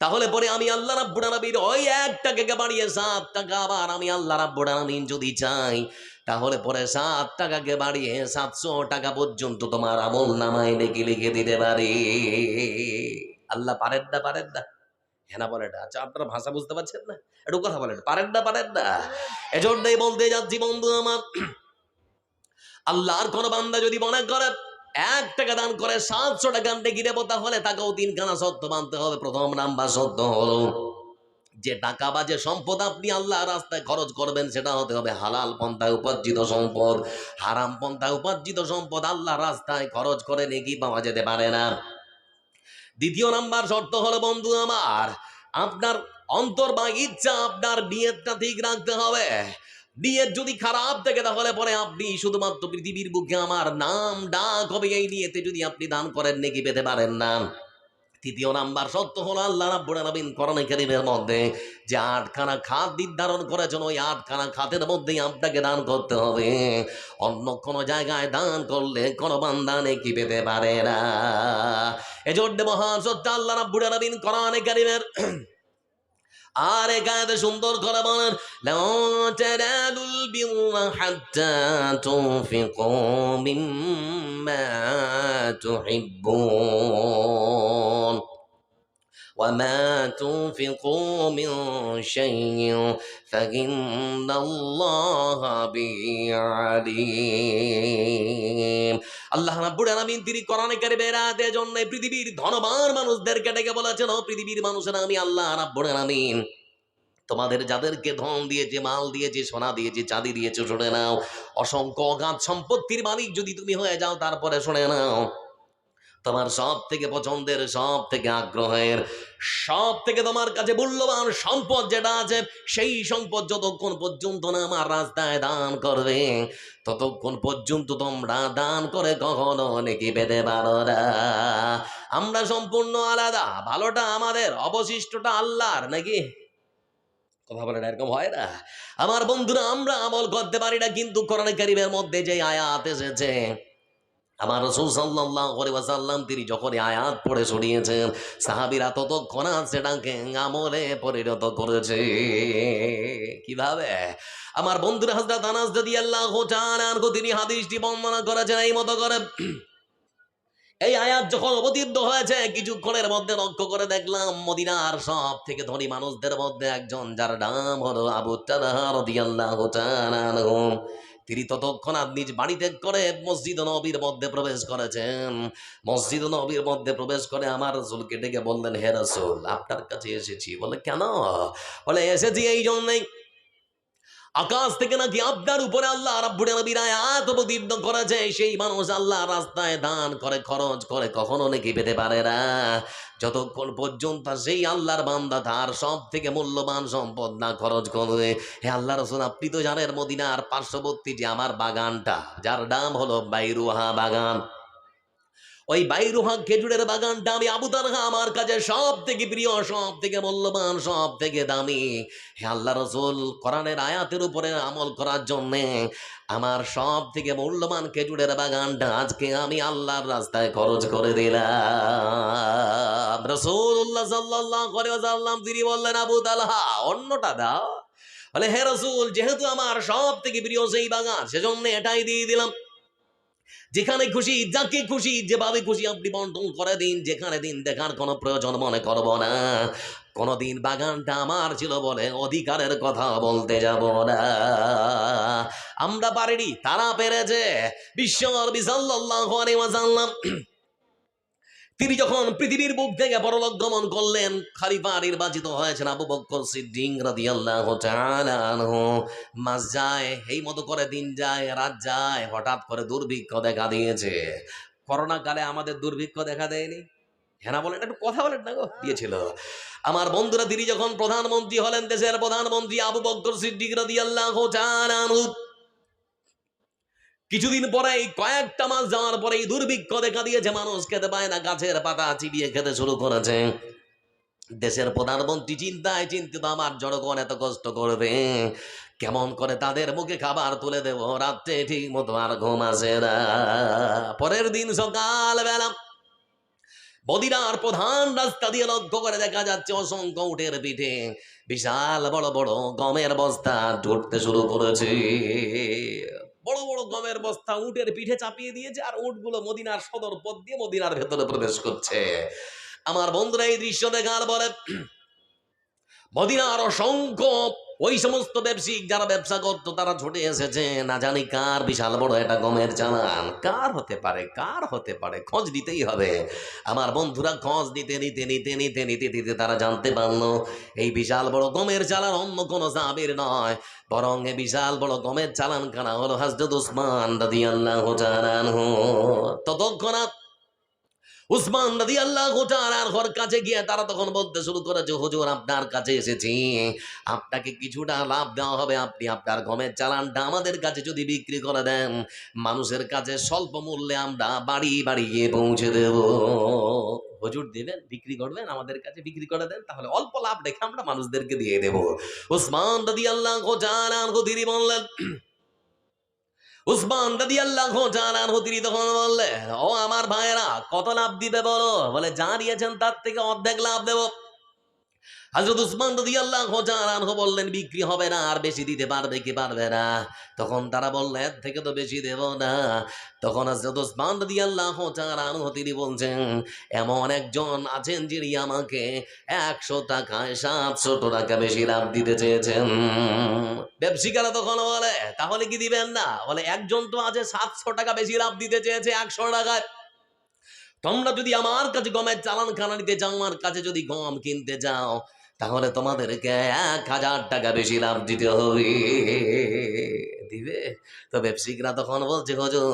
তাহলে পরে আমি আল্লাহ রাব্বুল আলামিন ওই 1 টাকাকে বাড়িয়ে 7 টাকা, আবার আমি আল্লাহ রাব্বুল আলামিন যদি চাই, তাহলে পরে 7 টাকাকে বাড়িয়ে 700 টাকা পর্যন্ত তোমার আমল নামায় নেকি লিখে দিতে পারি। আল্লাহ পারেন না? পারেন না? হ্যাঁ না বলেন না? আচ্ছা, আপনারা ভাষা বুঝতে পারছেন না? একটু কথা বলেন, পারেন না? পারেন না? এজন্যই বলতে যাচ্ছি বন্ধু আমার, আল্লাহর কোন বান্দা যদি মনে করে 1 টাকা দান করে 700 টাকা নেকি দেবো, তাহলে তাকেও 3খানা শর্ত মানতে হবে। প্রথম নাম্বার শর্ত হলো, যে টাকা বা যে সম্পদ আপনি আল্লাহ রাস্তায় খরচ করবেন, সেটা হতে হবে হালাল পন্থায় উপার্জিত সম্পদ। হারাম পন্থায় উপার্জিত সম্পদ আল্লাহ রাস্তায় খরচ করে নেকি পাওয়া যেতে পারে না। দ্বিতীয় নাম্বার শর্ত হলো বন্ধু আমার, আপনার অন্তর বা ইচ্ছা, আপনার নিয়তটা ঠিক রাখতে হবে। নিয়ত যদি খারাপ থাকে, তাহলে পরে আপনি শুধুমাত্র পৃথিবীর বুকে আমার নাম ডাক হবে, এই নিয়তে যদি আপনি দান করেন নেকি পেতে পারেন না। তৃতীয় নাম্বার সত্য হলো, আল্লাহ রাব্বুল আলামিন কোরআনে কারীমের মধ্যে যে 8খানা খাত নির্ধারণ করেছেন, ওই 8খানা খাতের মধ্যেই আপনাকে দান করতে হবে। অন্য কোনো জায়গায় দান করলে কোনো বান্দা নেকি পেতে পারে না। এজন্য মহান সত্য আল্লাহ রাব্বুল আলামিন কোরআনে কারীমের আর এখানে সুন্দর করে বলেন, লা তানালুল বিররা হাত্তা তুনফিকু মিম্মা তুহিব্বুন وما تنفقوا من شيء فإن الله به عليم। আল্লাহ রাব্বুল আলামিন তিনি কোরআনে কারিমের আয়াতের জন্য পৃথিবীর ধনবান মানুষদেরকে ডেকে বলেছেন, ও পৃথিবীর মানুষেরা, আমি আল্লাহ রাব্বুল আলামিন তোমাদের যাদেরকে ধন দিয়েছে, মাল দিয়েছে, সোনা দিয়েছে, চাঁদি দিয়েছে, শুনে নাও। অসংখ্য অগাধ সম্পত্তির মালিক যদি তুমি হয়ে যাও, তারপরে শুনে নাও, তোমার সব থেকে পছন্দের, সব থেকে আগ্রহের, সব থেকে তোমার কাছে মূল্যবান সম্পদ যেটা আছে, সেই সম্পদ যতক্ষণ পর্যন্ত না আমার রাস্তায় দান করবে, ততক্ষণ পর্যন্ত তোমরা দান করে কখনো নেকি পেতে পারো না। আমরা সম্পূর্ণ আলাদা, ভালোটা আমাদের, অবশিষ্টটা আল্লাহর, নাকি? কথা বলে না, এরকম হয় না আমার বন্ধুরা? আমরা আমল করতে পারি না, কিন্তু কোরআন কারীমের মধ্যে যে আয়াত এসেছে, আমার রাসূল সাল্লাল্লাহু আলাইহি ওয়াসাল্লাম তিনি যখন আয়াত পড়ে শুনিয়েছেন, সাহাবীরা ততক্ষণ সেটাকে আমলে পরিণত করেছে। কিভাবে? আমার বন্ধুরা, হযরত আনাস রাদিয়াল্লাহু তাআলা আনহু তিনি হাদিসটি বর্ণনা করেছেন এই মতো করে। এই আয়াত যখন অবতীর্ণ হয়েছে, কিছুক্ষণের মধ্যে লক্ষ্য করে দেখলাম মদিনার সব থেকে ধনী মানুষদের মধ্যে একজন, যার নাম হলো আবু তালহা রাদিয়াল্লাহু তাআলা আনহু, তিনি তৎক্ষণাৎ নিজ বাড়ি ত্যাগ করে মসজিদ নববীর মধ্যে প্রবেশ করেছেন। মসজিদ নববীর মধ্যে প্রবেশ করে আমার রাসূলকে ডেকে বললেন, হে রাসূল, আপনার কাছে এসেছি। বলে, কেন? বলে, এসেছি এই জন্যই, আকাশ থেকে নাকি আপনার উপরে আল্লাহ রাব্বুল আলামিন আয়াত অবতীর্ণ করেছে, সেই মানুষ আল্লাহ রাস্তায় দান করে, খরচ করে, কখনো নাকি পেতে পারে না, যতক্ষণ পর্যন্ত সেই আল্লাহর বান্দা তার সব থেকে মূল্যবান সম্পদ না খরচ করবে। হে আল্লাহ রাসূল, আপনি তো জানেন মদিনার পার্শ্ববর্তী যে আমার বাগানটা, যার নাম হলো বাইরুহা বাগান, ওই বাইরুহা খেজুরের বাগানটা আমি আবু তালহা আমার কাছে সব থেকে প্রিয়, সব থেকে মূল্যবান, সব থেকে দামি। হে আল্লাহ রাসূল, কোরআনের আয়াতের উপরে আমল করার জন্য আমার সব থেকে মূল্যবান খেজুরের বাগানটা আজকে আমি আল্লাহর রাস্তায় খরচ করে দিলাম। রাসূলুল্লাহ সাল্লাল্লাহু আলাইহি ওয়াসাল্লাম তিনি বললেন, আবু তালহা, অন্যটা দাও। বলে, হে রাসূল, যেহেতু আমার সব থেকে প্রিয় সেই বাগান, সেজন্য এটাই দিয়ে দিলাম। যেখানে খুশি, যাকে খুশি, যেভাবে খুশি আপনি বন্টন করে দিন, যেখানে দিন দেখার কোনো প্রয়োজন মনে করব না। কোনদিন বাগানটা আমার ছিল বলে অধিকারের কথা বলতে যাব না। আমরা পারিনি, তারা পেরেছে। বিশ্বনবী সাল্লাল্লাহু আলাইহি ওয়াসাল্লাম তিনি যখন পৃথিবীর বুক থেকে পরলোক গমন করলেন, খলিফা নির্বাচিত হয়েছেন আবু বকর সিদ্দিক রাদিয়াল্লাহু তাআলা আনহু। মাস যায়, এই মতো করে দিন যায়, রাত যায়, হঠাৎ করে দুর্ভিক্ষ দেখা দিয়েছে। করোনা কালে আমাদের দুর্ভিক্ষ দেখা দেয়নি? হ্যাঁ না বলেন, একটু কথা বলেন না গো। দিয়েছিল। আমার বন্ধুরা, তিনি যখন প্রধানমন্ত্রী হলেন, দেশের প্রধানমন্ত্রী আবু বকর সিদ্দিক রাদিয়াল্লাহু তাআলা আনহু, কিছুদিন পরে, কয়েকটা মাস যাওয়ার পরে দুর্ভিক্ষ দেখা দিয়েছে, মানুষ খেতে পায় না, গাছের পাতা চিবিয়ে খেতে শুরু করেছে। দেশের প্রধানমন্ত্রী চিন্তায় চিন্তিত, আমার জনগণ এত কষ্ট করবে, কেমন করে তাদের মুখে খাবার তুলে দেব, রাত্রে ঠিক মতো আর ঘুম আসে না। পরের দিন সকালবেলা মদিনার প্রধান রাস্তা দিয়ে লক্ষ্য করে দেখা যাচ্ছে অসংখ্য উটের পিঠে বিশাল বড় বড় গমের বস্তা ঢুকতে শুরু করেছে। বড় বড় গমের বস্তা উটের পিঠে চাপিয়ে দিয়েছে, আর উটগুলো মদিনার সদর পথ দিয়ে মদিনার ভেতরে প্রবেশ করছে। আমার বন্ধুরা এই দৃশ্য দেখার পরে মদিনার অসংখ্য ওই সমস্ত ব্যবসায়িক যারা ব্যবসা করতো, তারা ছুটে এসেছে। না জানি কার বিশাল বড় একটা গমের চালান, কার হতে পারে, কার হতে পারে, খোঁজ দিতেই হবে। আমার বন্ধুরা খোঁজ নিতে নিতে নিতে নিতে নিতে নিতে তারা জানতে পারলো এই বিশাল বড় গমের চালান অন্য কোনো সাহাবীর নয়, বরং এই বিশাল বড় গমের চালান খানা হলো হযরত উসমান রাদিয়াল্লাহু তাআলা আনহু। ততক্ষণাৎ উসমান রাদিয়াল্লাহু তাআলার কাছে গিয়ে তারা তখন বলতে শুরু করেছে, হুজুর, আপনার কাছে এসেছি, আপনাকে কিছুটা লাভ দেওয়া হবে, আপনি আপনার গমের চালানটা আমাদের কাছে যদি বিক্রি করে দেন, মানুষের কাছে স্বল্প মূল্যে আমরা বাড়ি বাড়ি গিয়ে পৌঁছে দেব। হুজুর দিবেন, বিক্রি করবেন, আমাদের কাছে বিক্রি করে দেন, তাহলে অল্প লাভ রেখে আমরা মানুষদেরকে দিয়ে দেব। উসমান রাদিয়াল্লাহু তাআলা তিনি বললেন, উসমান রাদিয়াল্লাহু তাআলা তিনি তখন বললেন, ও আমার ভাইয়েরা, কত লাভ দিবে বলো? বলে, যা দিয়েছেন তার থেকে অর্ধেক লাভ দেব। হযরত উসমান রাদিয়াল্লাহু তাআলা আনহু বললেন, বিক্রি হবে না, আর বেশি দিতে পারবে কি পারবে না? তখন তারা বলল, এর থেকে তো বেশি দেব না। তখন হযরত উসমান রাদিয়াল্লাহু তাআলা আনহু তিনি বলছেন, এমন একজন আছেন যিনি আমাকে ১০০ টাকায় ৭০০ টাকা বেশি লাভ দিতে চেয়েছেন। ব্যবসায়ীরা তখন বলে, তাহলে কি দিবেন না? বলে, একজন তো আছে ৭০০ টাকা বেশি লাভ দিতে চেয়েছে ১০০ টাকায়। তোমরা যদি আমার কাছে গমের চালান খানা নিতে যাও, আমার কাছে যদি গম কিনতে যাও, তাহলে তোমাদেরকে ১,০০০ টাকা বেশি লাভ দিতে হবে। দিবে? তো ব্যবসায়িকরা তখন বলছে, হুজুর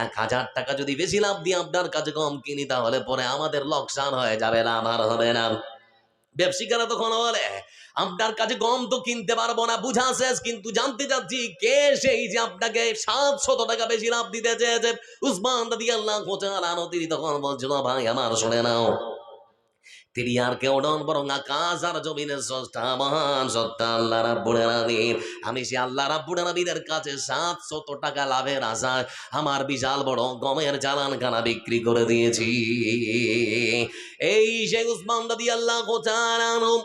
১,০০০ টাকা যদি বেশি লাভ দিয়ে আপনার কাছে গম কিনি, তাহলে পরে আমাদের লোকসান হয়ে যাবে, না আমার হবে না। ব্যবসায়িকরা তখন বলে, আপনার কাছে গম তো কিনতে পারবো না, বুঝা শেষ, কিন্তু জানতে চাচ্ছি কে সেই যে আপনাকে ৭০০ টাকা বেশি লাভ দিতে চেয়েছে। উসমান রাদিয়াল্লাহু তাআলা আনহু তিনি তখন বলছিল, ভাই আমার শুনে নাও, তিনি আর কেউ নন, বরং আকাশ আর জমিনের স্রষ্টা, মহান সত্তা আল্লাহ রাব্বুল আলামিন। আমি সে আল্লাহ রাব্বুল আলামিনের কাছে ৭০০ টাকা লাভের আশায় আমার বিশাল বড় গমের চালানখানা বিক্রি করে দিয়েছি। এই সেই উসমান রাদিয়াল্লাহু তাআলা আনহু,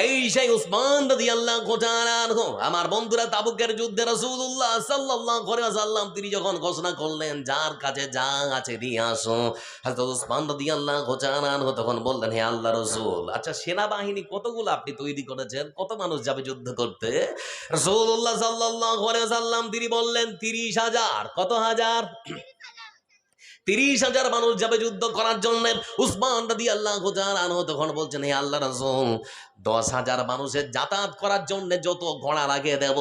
এই সেই উসমান রাদিয়াল্লাহু তাআলা আনহু। আমার বন্ধুরা, তাবুকের যুদ্ধে রাসূলুল্লাহ সাল্লাল্লাহু আলাইহি ওয়াসাল্লাম তিনি যখন ঘোষণা করলেন, যার কাছে যা আছে নিয়ে আসো, হযরত উসমান রাদিয়াল্লাহু তাআলা আনহু তখন বললেন, হে আল্লাহর রাসূল, আচ্ছা সেনাবাহিনী কতগুলো আপনি তৈরি করেছেন? কত মানুষ যাবে যুদ্ধ করতে? রাসূলুল্লাহ সাল্লাল্লাহু আলাইহি ওয়াসাল্লাম তিনি বললেন, ৩০,০০০। কত হাজার? ৩০,০০০ মানুষ যাবে যুদ্ধ করার জন্য। উসমান রাদিয়াল্লাহু তাআলা আনহু তখন বলছেন, হে আল্লাহর রাসূল, ১০,০০০ মানুষের যাতায়াত করার জন্য যত ঘোড়া লাগিয়ে দেব,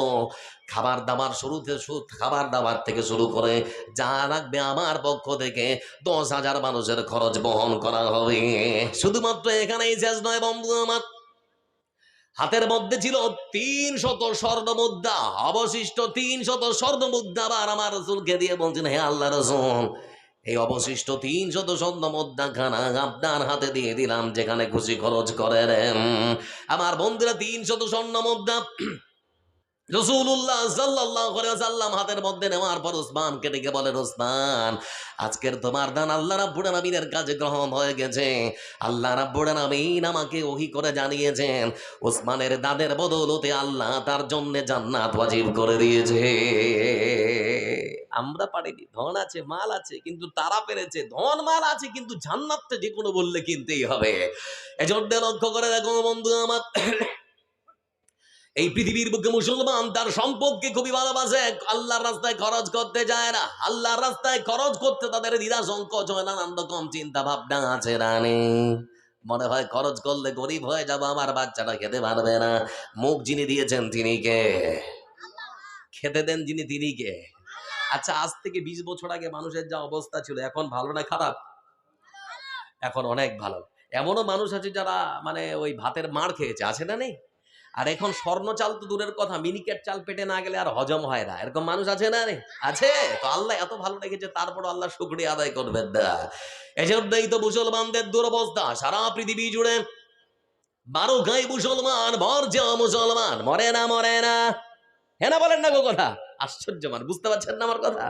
খাবার দাবার থেকে শুরু করে যা লাগবে আমার পক্ষ থেকে ১০,০০০ মানুষের খরচ বহন করা হবে। শুধুমাত্র এখানেই শেষ নয় বন্ধু আমার, হাতের মধ্যে ছিল ৩০০ স্বর্ণ মুদ্রা, অবশিষ্ট ৩০০ স্বর্ণ মুদ্রা আবার আমার রাসূলকে দিয়ে বলছেন, হে আল্লাহর রাসূল, এই অবশিষ্ট ৩০০ স্বর্ণ মুদ্রাখানা আপনার হাতে দিয়ে দিলাম, যেখানে খুশি খরচ করেন। আমার বন্ধুরা, ৩০০ স্বর্ণ মুদ্রা রাসূলুল্লাহ সাল্লাল্লাহু আলাইহি ওয়াসাল্লাম হাতের মধ্যে নেওয়ার পর উসমানকে ডেকে বলেন, উসমান, আজকের তোমার দান আল্লাহ রাব্বুল আলামিনের কাছে গ্রহণ হয়ে গেছে। আল্লাহ রাব্বুল আলামিন আমাকে ওহী করে জানিয়েছেন, উসমানের দানের বদৌলতে আল্লাহ তার জন্য জান্নাত ওয়াজিব করে দিয়েছে। আমরা পারিনি, ধন আছে মাল আছে, কিন্তু তারা পেরেছে, ধন মাল আছে কিন্তু জান্নাতটা যে কোনো বললে কিনতেই হবে। এজন্য লক্ষ্য করে দেখো বন্ধু আমার, এই পৃথিবীর বুকে মুসলমান তার সম্পদকে খুবই ভালোবাসে, আল্লাহর রাস্তায় খরচ করতে যায় না। আল্লাহর রাস্তায় খরচ করতে তাদের দ্বিধা সংকোচ হয়, নানান রকম চিন্তা ভাবনা আছে রানে। মনে হয় খরচ করলে গরিব হয়ে যাব, আমার বাচ্চাটা খেতে পারবে না। মুখ যিনি দিয়েছেন তিনি কে? খেতে দেন যিনি তিনি কে? আচ্ছা, আজ থেকে ২০ বছর আগে মানুষের যা অবস্থা ছিল, এখন ভালো না খারাপ? এখন অনেক ভালো। এমনও মানুষ আছে যারা মানে ওই ভাতের মাড় খেয়েছে, আছে না নেই? আর এখন স্বর্ণ চাল তো দূরের কথা, মিনিকেট চাল পেটে না গেলে আর হজম হয় না, এরকম মানুষ আছে না রে? আছে। তো আল্লাহ এত ভালো রেখেছে, তারপর আল্লাহ শুকরিয়া আদায় করবেন না। এজন্যই তো মুসলমানদের দুরবস্থা সারা পৃথিবী জুড়ে। ১২ গাই মুসলমান, মর যাও মুসলমান, মরে না মরে না। হ্যাঁ না বলেন না গো কথা? আশ্চর্য, মানে বুঝতে পারছেন না আমার কথা?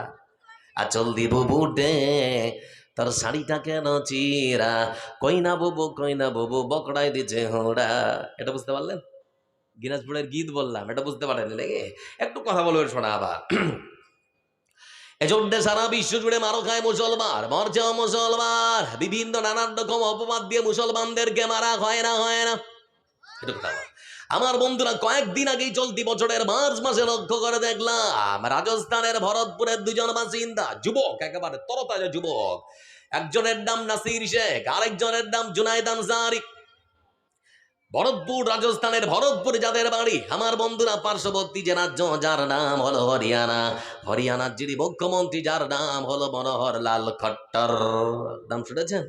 আচল দিব বুটে তার শাড়িটা কেন চিরা, কইনা বুবু বকড়াই দিছে হোড়া। এটা বুঝতে পারলেন? গিনাসপুরের গীত বললাম, এটা বুঝতে পারেনি নাকি? একটু কথা বলবেন, শোনা আবার। এজন্য সারা বিশ্ব জুড়ে মারো খায় মুসলমান, মরছে মুসলমান, বিভিন্ন নানান রকম অপবাদ দিয়ে মুসলমানদেরকে মারা হয় না, হয় না? এটা কথা বল। আমার বন্ধুরা, কয়েকদিন আগেই চলতি বছরের মার্চ মাসে লক্ষ্য করে দেখলাম রাজস্থানের ভরতপুরের দুজন বাসিন্দা, যুবক, একেবারে তরতাজা যুবক। একজনের নাম নাসির শেখ, আরেকজনের নাম জুনায়েদ আনসারী। ভরতপুর, রাজস্থানের ভরতপুর যাদের বাড়ি, আমার বন্ধুরা পার্শ্ববর্তী যে রাজ্য, যার নাম হলো হরিয়ানা। হরিয়ানার যিনি মুখ্যমন্ত্রী, যার নাম হলো মনোহর লাল খট্টর। নাম শুনেছেন?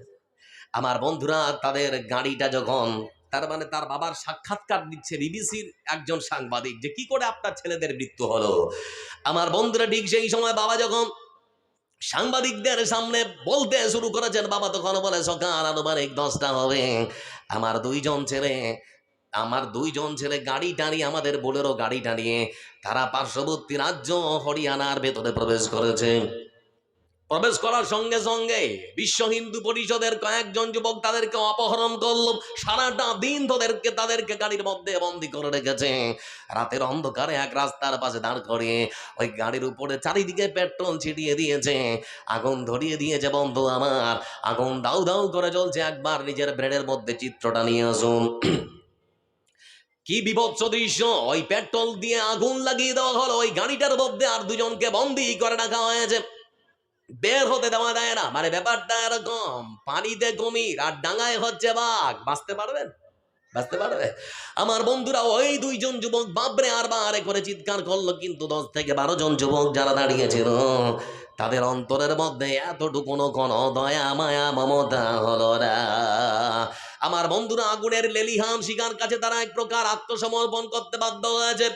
আমার বন্ধুরা, তাদের গাড়িটা যখন, তার মানে তার বাবার সাক্ষাৎকার দিচ্ছে বিবিসির একজন সাংবাদিক, যে কি করে আপনার ছেলেদের মৃত্যু হলো। আমার বন্ধুরা, ঠিক সেই সময় বাবা যখন সাংবাদিকদের সামনে বলতে শুরু করেছেন, বাবা তখন বলে, সকাল আনুমানিক 10টা হবে, আমার দুইজন ছেলে গাড়ি টানিয়ে, আমাদের বোলেরো গাড়ি টানিয়ে তারা পার্শ্ববর্তী রাজ্য হরিয়ানার ভেতরে প্রবেশ করেছে। প্রবেশ করার সঙ্গে সঙ্গে বিশ্ব হিন্দু পরিষদের কয়েকজন যুবক তাদেরকে অপহরণ করলো। সারাটা দিন তাদেরকে গাড়ির মধ্যে বন্দি করে রেখেছে। রাতের অন্ধকারে এক রাস্তার পাশে দাঁড় করিয়ে ওই গাড়ির উপরে চারিদিকে পেট্রোল ছিটিয়ে দিয়েছে, আগুন ধরিয়ে দিয়েছে। বন্ধু আমার, আগুন দাউ দাউ করে জ্বলছে। একবার নিজের ব্রেনের মধ্যে চিত্রটা নিয়ে আসুন। কি বিভৎস দৃশ্য! ওই পেট্রোল দিয়ে আগুন লাগিয়ে দেওয়া হলো ওই গাড়িটার মধ্যে, আর দুজনকে বন্দি করে রাখা হয়েছে, বের হতে দেওয়া যায় না। মানে ব্যাপারটা এরকম, পানিতে কুমির আর ডাঙায় হচ্ছে বাঘ। বাঁচতে পারবেন? বাঁচতে পারবে? আমার বন্ধুরা, ওই দুইজন যুবক বাবরে আর বারে করে চিৎকার করলো, কিন্তু 10 থেকে 12 জন যুবক যারা দাঁড়িয়েছিল তাদের অন্তরের মধ্যে এতটুকুনো কোনো দয়া মায়া মমতা হলো না। আমার বন্ধুরা, আগুনের লেলিহান শিকার কাছে তারা এক প্রকার আত্মসমর্পণ করতে বাধ্য হয়েছে।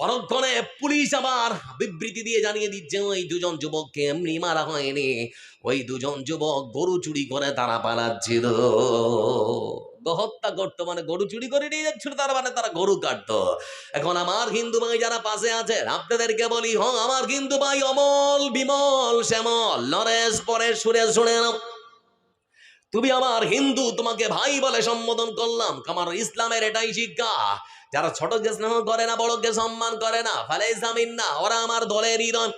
পরক্ষণে পুলিশ আবার বিবৃতি দিয়ে জানিয়ে দিচ্ছে ওই দুজন যুবককে এমনি মারা হয়নি, ওই দুজন যুবক গরু চুরি করে তারা পালাচ্ছিল। হত্যা করতো মানে গরু চুরি করে নিয়ে যাচ্ছিল, তার মানে তারা গরু কাটতো। এখন আমার হিন্দু ভাই যারা পাশে আছে আপনাদেরকে বলি, আমার হিন্দু ভাই অমল, বিমল, শ্যামল, নরেশ, পরেশ, সুরেশ, শুনে নাও। তুমি আমার হিন্দু, তোমাকে ভাই বলে সম্বোধন করলাম। আমার ইসলামের এটাই শিক্ষা, যারা ছোটকে স্নেহ করে না, বড়কে সম্মান করে না, ফালাইসা মিন্না, ওরা আমার দলেরই নয়।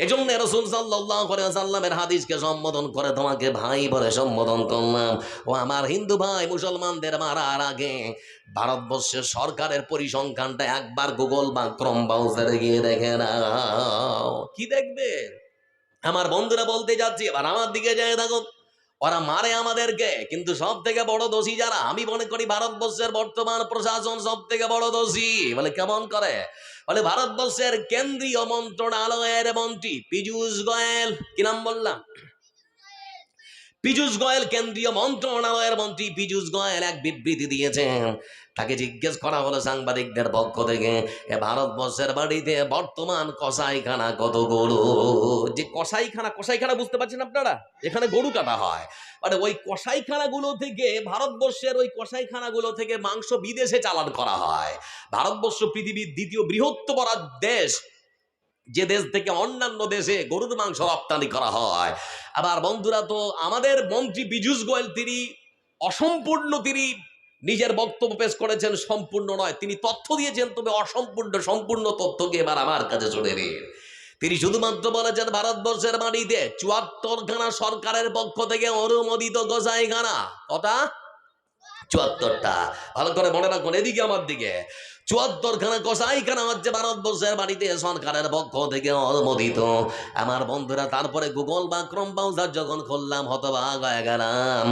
এজন্য রাসূল সাল্লাল্লাহু আলাইহি ওয়াসাল্লামের হাদিসকে সম্বোধন করে তোমাকে ভাই বলে সম্বোধন করলাম। ও আমার হিন্দু ভাই, মুসলমানদের মারার আগে ভারতবর্ষের সরকারের পরিসংখ্যানটা একবার গুগল বা ক্রোম ব্রাউজারে গিয়ে দেখে নাও। কি দেখবে? আমার বন্ধুরা বলতে যাচ্ছি, এবার আমার দিকে যায় দেখো। ওরা মারে আমাদেরকে, কিন্তু সব থেকে বড় দোষী যারা, আমি মনে করি ভারতবর্ষের বর্তমান প্রশাসন সব থেকে বড় দোষী। বলে কেমন করে? বলে ভারতবর্ষের কেন্দ্রীয় মন্ত্রণালয়ের মন্ত্রী পীযূষ গোয়েল। কি নাম বললাম? পীযূষ গোয়েল, কেন্দ্রীয় মন্ত্রণালয়ের মন্ত্রী পীযূষ গোয়েল এক বিবৃতি দিয়েছেন। তাকে জিজ্ঞেস করা হলো সাংবাদিকদের পক্ষ থেকে, এ ভারতবর্ষের বাড়িতে বর্তমান কসাইখানা কতগুলো? যে কসাইখানা বুঝতে পারছেন আপনারা? এখানে গরু কাটা হয়। মানে ওই কসাইখানাগুলো থেকে, ভারতবর্ষের ওই কসাইখানাগুলো থেকে মাংস বিদেশে চালান করা হয়। ভারতবর্ষ পৃথিবীর দ্বিতীয় বৃহত্তম দেশ, যে দেশ থেকে অন্যান্য দেশে গরুর মাংস রপ্তানি করা হয়। আবার বন্ধুরা, তো আমাদের মন্ত্রী পীযূষ গোয়েল তিনি অসম্পূর্ণ, তিনি নিজের বক্তব্য পেশ করেছেন, সম্পূর্ণ নয়। তিনি তথ্য দিয়েছেন, তবে অসম্পূর্ণ। সম্পূর্ণ তথ্যকে এবার আমার কাছে শুনে নিন। তিনি শুধুমাত্র বলেছেন ভারতবর্ষের মাটিতে 74খানা সরকারের পক্ষ থেকে অনুমোদিত কসাইখানা। কটা? 74টা। ভালো করে মনে রাখুন, এদিকে আমার দিকে। 74খানা কসাইখানা হচ্ছে ভারতবর্ষের বাড়িতে সরকারের পক্ষ থেকে অনুমোদিত। আমার বন্ধুরা, তারপরে গুগল বা ক্রোম ব্রাউজার যখন খুললাম, হতবাক হয়ে গেলাম।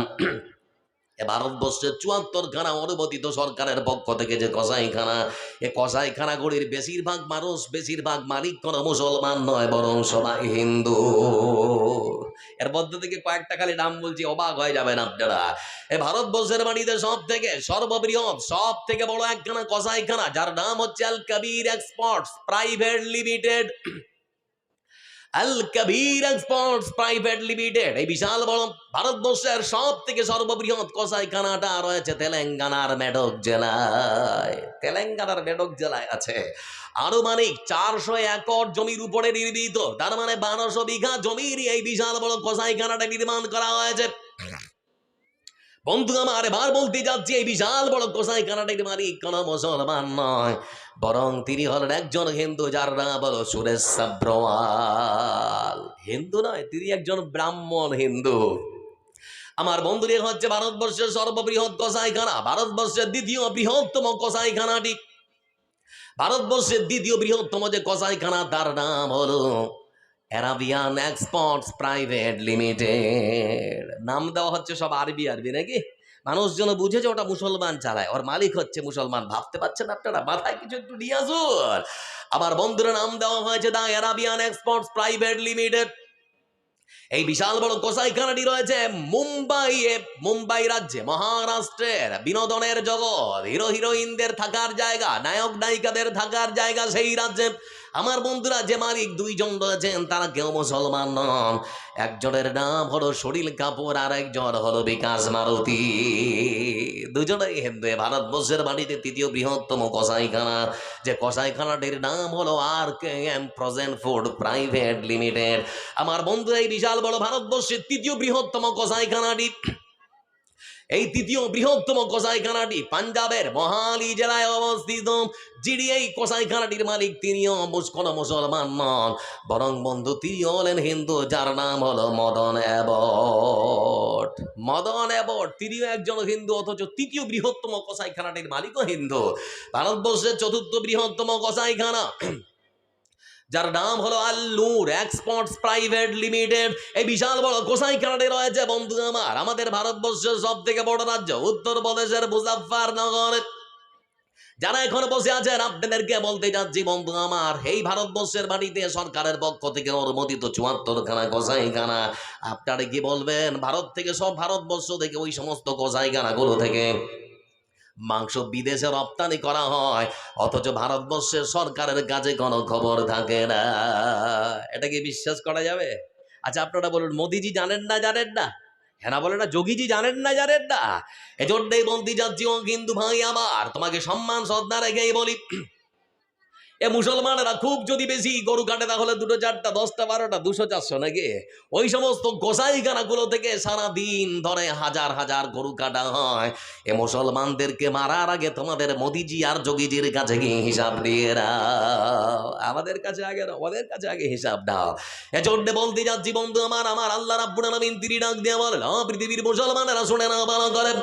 ভারতবর্ষের 74খানা অনুমোদিত সরকারের পক্ষ থেকে যে কসাইখানা, এ কসাইখানাগুলির বেশিরভাগ মানুষ, বেশিরভাগ মালিক কোনো মুসলমান নয়, বরং সবাই হিন্দু। এর মধ্যে থেকে কয়েকটা খালি নাম বলছি, অবাক হয়ে যাবেন আপনারা। এই ভারতবর্ষের মাটিতে সব থেকে সর্ববৃহৎ, সব থেকে বড় একখানা কসাইখানা, যার নাম হচ্ছে আল কবির এক্সপোর্টস প্রাইভেট লিমিটেড। আল কবির এক্সপোর্টস প্রাইভেট লিমিটেড, এই বিশাল বড় ভারতবর্ষের সব থেকে সর্ববৃহৎ কসাইখানাটা রয়েছে তেলেঙ্গানার মেডক জেলায়। তেলেঙ্গানার মেডক জেলায় আছে। আনুমানিক 400 একর জমির উপরে নির্মিত, তার মানে 1200 বিঘা জমির এই বিশাল বড় কসাইখানাটা নির্মাণ করা হয়েছে। বন্ধু আমার, এবার বলতে যাচ্ছি, এই বিশাল বড় কসাইখানাটির মালিক কোন মুসলমান নয়, বরং তিনি হলেন একজন হিন্দু, যার নাম হলো সুরেশ সাব্রওয়াল। হিন্দু নয়, তিনি একজন ব্রাহ্মণ হিন্দু। আমার বন্ধুরা, হচ্ছে ভারতবর্ষের সর্ববৃহৎ কসাইখানা, ভারতবর্ষের দ্বিতীয় বৃহত্তম কসাইখানাটি। ভারতবর্ষের দ্বিতীয় বৃহত্তম যে কসাইখানা, তার নাম হলো আরাবিয়ান এক্সপোর্টস প্রাইভেট লিমিটেড। নাম দেওয়া হচ্ছে সব আরবি আরবি, নাকি? মানুষজন বুঝে যে ওটা মুসলমান চালায়, ওর মালিক হচ্ছে মুসলমান। ভাবতে পারছেন আপনারা? মাথায় কিছু একটু নিয়ে আসুন। আবার বন্ধুরা, নাম দেওয়া হয়েছে দা আরাবিয়ান এক্সপোর্টস প্রাইভেট লিমিটেড। এই বিশাল বড় কসাইখানাটি রয়েছে মুম্বাই রাজ্যে, মহারাষ্ট্রের বিনোদনের জগৎ, হিরো হিরোইনদের থাকার জায়গা, নায়ক নায়িকাদের থাকার জায়গা সেই রাজ্যে। আমার বন্ধুরা, যে মালিক দুইজন রয়েছেন, তারা কেউ মুসলমান নন। একজনের নাম হলো সলিল কাপুর, আর একজন হলো বিকাশ মারুতি। দুজনেই হিন্দু। ভারতবর্ষের মাটিতে তৃতীয় বৃহত্তম কসাইখানা, যে কসাইখানাটির নাম হলো RKM frozen food private limited. আমার বন্ধু, এই বিশাল বড় ভারতবর্ষের তৃতীয় বৃহত্তম কসাইখানাটি, এই তৃতীয় বৃহত্তম কসাইখানাটি পাঞ্জাবের মোহালি জেলায় অবস্থিত। যিনি এই কসাইখানাটির মালিক, তিনিও কোনো মুসলমান নন, বরং বন্ধু তিনি হলেন হিন্দু, যার নাম হলো মদন অ্যাবট। মদন অ্যাবট তিনিও একজন হিন্দু, অথচ তৃতীয় বৃহত্তম কসাইখানাটির মালিকও হিন্দু। ভারতবর্ষের চতুর্থ বৃহত্তম কসাইখানা, যার নাম হলো আল নূর এক্সপোর্টস প্রাইভেট লিমিটেড, এই বিশাল বড় কসাইখানাটি রয়েছে বন্ধু আমার আমাদের ভারতবর্ষের সব থেকে বড় রাজ্য উত্তরপ্রদেশের মুজাফফরনগর। যারা এখন বসে আছেন, আপনাদেরকে বলতে যাচ্ছি বন্ধু আমার, এই ভারতবর্ষের মাটিতে সরকারের পক্ষ থেকে অনুমোদিত 74খানা কসাইখানা। আপনারা কি বলবেন, ভারত থেকে, সব ভারতবর্ষ থেকে ওই সমস্ত কসাইখানাগুলো থেকে মাংস বিদেশে রপ্তানি করা হয়, অথচ ভারতবর্ষের সরকারের কাছে কোনো খবর থাকে না। এটা কি বিশ্বাস করা যাবে? আচ্ছা আপনারা বলুন, মোদিজি জানেন না? জানেন না? হ্যাঁ বলে না, যোগীজি জানেন না? জানেন না? এজন্যই বলতে যাচ্ছি ও কিন্তু ভাই আমার, তোমাকে সম্মান শ্রদ্ধা রেখেই বলি, এ মুসলমানেরা খুব যদি বেশি গরু কাটে তাহলে 2, 4, 10, 12, 200, 400 নাকি? ওই সমস্ত গোসাইখানাগুলো থেকে সারা দিন ধরে হাজার হাজার গরু কাটা হয়। এ মুসলমানদেরকে মারার আগে তোমাদের মোদিজি আর যোগীজির কাছে গিয়ে হিসাব দিয়ে নাও। আমাদের কাছে আগে না, ওদের কাছে আগে হিসাব দাও। এজন্য বলতে যাচ্ছি বন্ধু আমার আল্লাহ রাব্বুল আলামিন তিনি ডাক দিয়ে বলেন, পৃথিবীর মুসলমানেরা শুনে না, ভালো করে,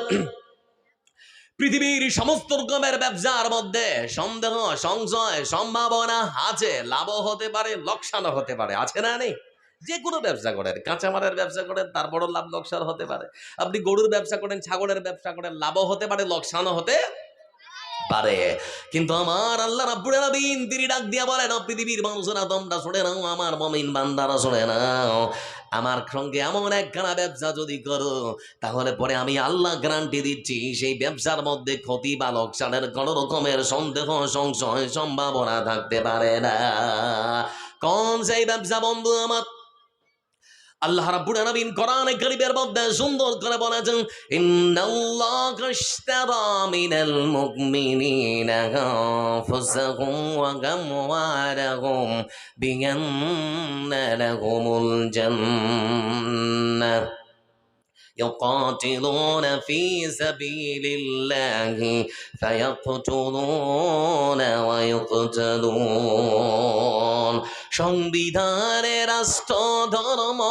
পৃথিবীর সমস্ত রকমের ব্যবসার মধ্যে সন্দেহ, সংশয়, সম্ভাবনা আছে। লাভও হতে পারে, লোকসানও হতে পারে, আছে না? নেই? যে কোনো ব্যবসা করেন, কাঁচামালের ব্যবসা করেন, তারপরও লাভ লোকসান হতে পারে। আপনি গরুর ব্যবসা করেন, ছাগলের ব্যবসা করেন, লাভও হতে পারে, লোকসানও হতে পারে। কিন্তু আমার আল্লাহ রাব্বুল আলামিন তিনি ডাক দিয়া বলেন, পৃথিবীর মানুষেরা তোমরা শুনে নাও, আমার মুমিন বান্দারা শুনে নাও, আমার সঙ্গে এমন একখানা ব্যবসা যদি করো, তাহলে পরে আমি আল্লাহ গ্যারান্টি দিচ্ছি সেই ব্যবসার মধ্যে ক্ষতি বা লোকসানের কোনো রকমের সন্দেহ, সংশয়, সম্ভাবনা থাকতে পারে না। কোন সেই ব্যবসা বন্ধু আমার? আল্লাহ রাব্বুল আলামিন কোরআনে কারীমের মধ্যে সুন্দর করে বলেছেন, ইন্নাল্লাহা ইশতারা মিনাল মুমিনিনা আনফুসাহুম ওয়া আমওয়ালাহুম বিআন্না লাহুমুল জান্নাহ يقاتلون في سبيل الله فيقتلون ويقتلون। সংবিধানে রাষ্ট্র ধর্ম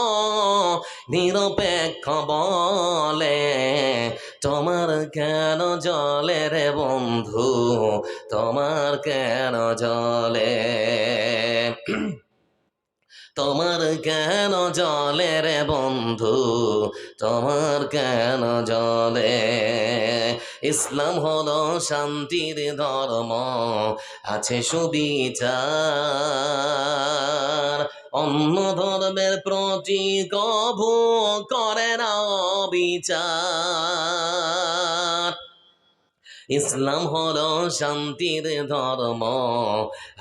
নিরপেক্ষ বলে, তোমার কেন জলে রে বন্ধু, তোমার কেন জলে, তোমার কেন জলে রে বন্ধু, তোমার কেন জলে। ইসলাম হলো শান্তির ধর্ম, আছে সুবিচার, অন্য ধর্মের প্রতি কভু করে না বিচার। ইসলাম হলো শান্তির ধর্ম,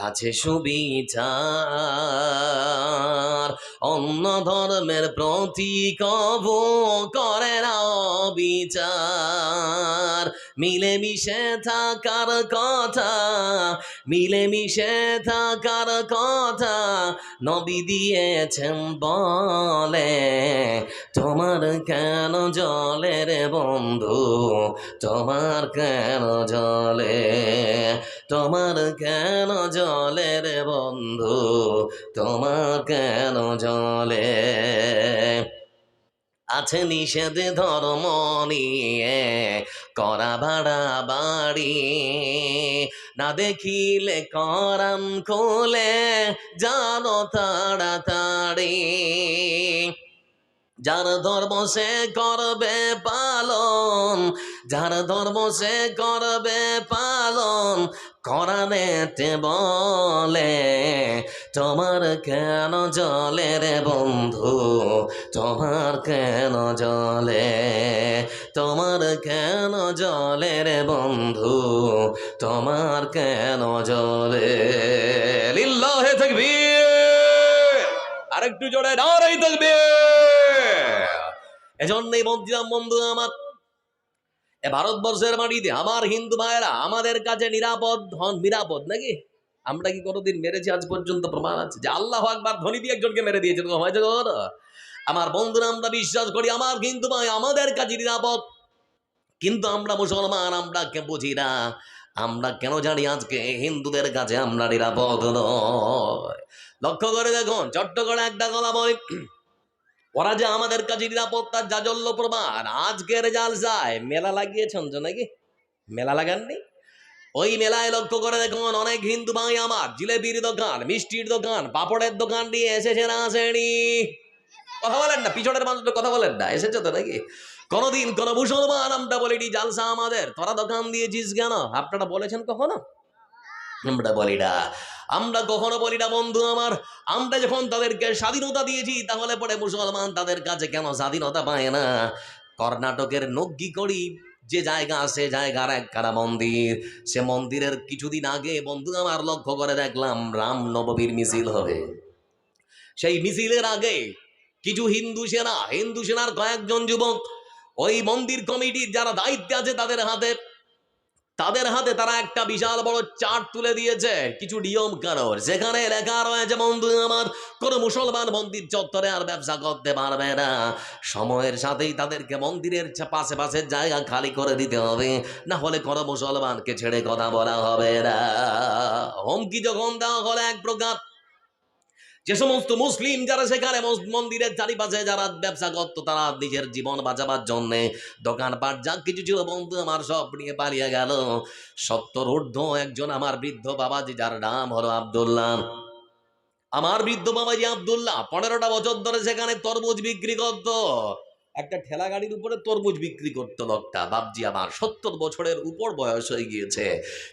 আছে সুবিচার, অন্য ধর্মের প্রতি কভু করে না বিচার। মিলেমিশে থাকার কথা, মিলেমিশে থাকার কথা নবী দিয়েছেন বলে, তোমার কেন জলে রে বন্ধু, তোমার কেন জলে, তোমার কেন জলে রে বন্ধু, তোমার কেন জলে। আছে নিষেধ ধর্ম নিয়ে করা ভাড়া বাড়ি, না দেখিলে কোরআন খুলে জানো তাড়াতাড়ি। যার ধর্ম সে করবে পালন, যার ধর্ম সে করবে পালন, কোরআনেতে বলে, তোমার কেন জলে রে বন্ধু, তোমার কেন জলে, তোমার কেন জলে রে বন্ধু, তোমার কেন জলে। লিল্লাহে তাকবীর, আরেকটু জোরে নারায়ে তাকবীর। এজন্যই বলছিলাম বন্ধু আমার, এ ভারতবর্ষের মাটিতে আমার হিন্দু ভাইয়েরা আমাদের কাছে নিরাপদ হন, নিরাপদ নাকি? আমরা কি কোনোদিন মেরেছি আজ পর্যন্ত? প্রমাণ আছে যে আল্লাহ আকবার ধ্বনি দিয়ে একজনকে মেরে দিয়েছে, হয়েছে কখনো? আমার বন্ধুরা, আমরা বিশ্বাস করি আমার হিন্দু ভাই আমাদের কাছে নিরাপদ, কিন্তু আমরা মুসলমান, আমরা কে বুঝি না, আমরা কেন জানি আজকে হিন্দুদের কাছে আমরা নিরাপদ নয়। লক্ষ্য করে দেখুন, চট্ট করে একটা গলা বলি, ওরা যে আমাদের কাছে নিরাপত্তার জাজল্য প্রমাণ। আজকের জালসায় মেলা লাগিয়েছেন তো নাকি? মেলা লাগাননি? ওই মেলায় লক্ষ্য করে দেখুন, অনেক হিন্দু ভাই আমার জিলেবির দোকান, মিষ্টির দোকান, পাপড়ের দোকান দিয়ে এসেছে না আসেনি? কথা বলেন না, পিছনের মানুষটা কথা বলেন না, এসেছে তো নাকি? কোনদিন কোন মুসলমান আমরা বলিনি জালসা আমাদের, তোরা দোকান দিয়েছিস কেন? আপনারা বলেছেন কখনো? আমরা বলি না, আমরা কখনো বলি না বন্ধু আমার। আমরা যখন তাদেরকে স্বাধীনতা দিয়েছি, তাহলে পরে মুসলমান তাদের কাছে কেন স্বাধীনতা পায় না? কর্ণাটকের নগ্গিকড়ি যে জায়গা আছে, জায়গার একখানা মন্দির, সে মন্দিরের কিছুদিন আগে বন্ধু আমার লক্ষ্য করে দেখলাম রাম নবমীর মিছিল হবে। সেই মিছিলের আগে কিছু হিন্দু সেনার কয়েকজন যুবক ওই মন্দির কমিটির যারা দায়িত্বে আছে তাদের হাতে তারা একটা বিশাল বড় চার্ট তুলে দিয়েছে কিছু নিয়ম কানুন। সেখানে লেখা রয়েছে বন্ধু আমার, কোন মুসলমান মন্দির চত্বরে আর ব্যবসা করতে পারবে না। সময়ের সাথেই তাদেরকে মন্দিরের পাশে পাশের জায়গা খালি করে দিতে হবে, না হলে কোনো মুসলমানকে ছেড়ে কথা বলা হবে না। হুমকি যখন দেওয়া হলে এক প্রকার, যে সমস্ত মুসলিম যারা সেখানে মন্দিরের চারিপাশে যারা ব্যবসা করতো, তারা নিজের জীবন বাঁচাবার জন্যে দোকানপাট যা কিছু ছিল বন্ধু আমার সব নিয়ে পালিয়ে গেল। 70 ঊর্ধ্ব একজন আমার বৃদ্ধ বাবাজি, যার নাম হলো আব্দুল্লাহ, আমার বৃদ্ধ বাবাজি আব্দুল্লাহ 15টা বছর ধরে সেখানে তরমুজ বিক্রি করত। একটা ঠেলা গাড়ির উপরে তরমুজ বিক্রি করতো লোকটা। বাবজি আমার 70 বছরের উপর বয়স হয়ে গিয়েছে।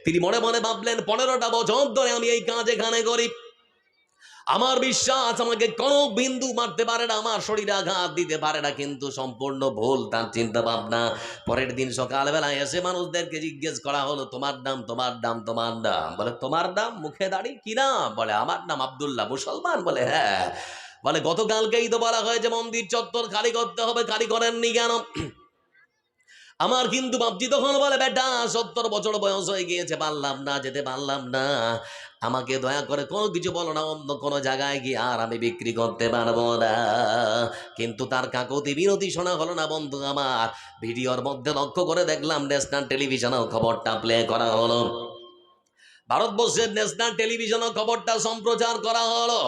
তিনি মনে মনে ভাবলেন, 15টা বছর ধরে আমি এই কাজ এখানে করি, আমার বিশ্বাস আমাকে কোনো বিন্দু মারতে পারে না, আমার শরীরে আঘাত দিতে পারে না। কিন্তু সম্পূর্ণ ভুল তার চিন্তা ভাবনা। পরের দিন সকালবেলায় এসে মানুষদেরকে জিজ্ঞেস করা হলো, তোমার নাম, তোমার নাম, তোমার নাম? বলে তোমার নাম, মুখে দাঁড়ি, কি নাম? বলে আমার নাম আব্দুল্লাহ। মুসলমান? বলে হ্যাঁ। বলে গতকালকেই তো বলা হয়েছে মন্দির চত্বর খালি করতে হবে, খালি করেননি কেন? আমার কিন্তু বাপজি তখন বলে, বেটা 70 বছর বয়স হয়ে গিয়েছে, পারলাম না, যেতে পারলাম না, আমাকে দয়া করে কোনো কিছু বলো না, অন্য কোনো জায়গায় গিয়ে আর আমি বিক্রি করতে পারবো না। কিন্তু তার কাকুতি বিনতি শোনা হলো না বন্ধু আমার। ভিডিওর মধ্যে লক্ষ্য করে দেখলাম ন্যাশনাল টেলিভিশনেও খবরটা প্লে করা হলো, ভারতবর্ষের ন্যাশনাল টেলিভিশনও খবরটা সম্প্রচার করা হলো।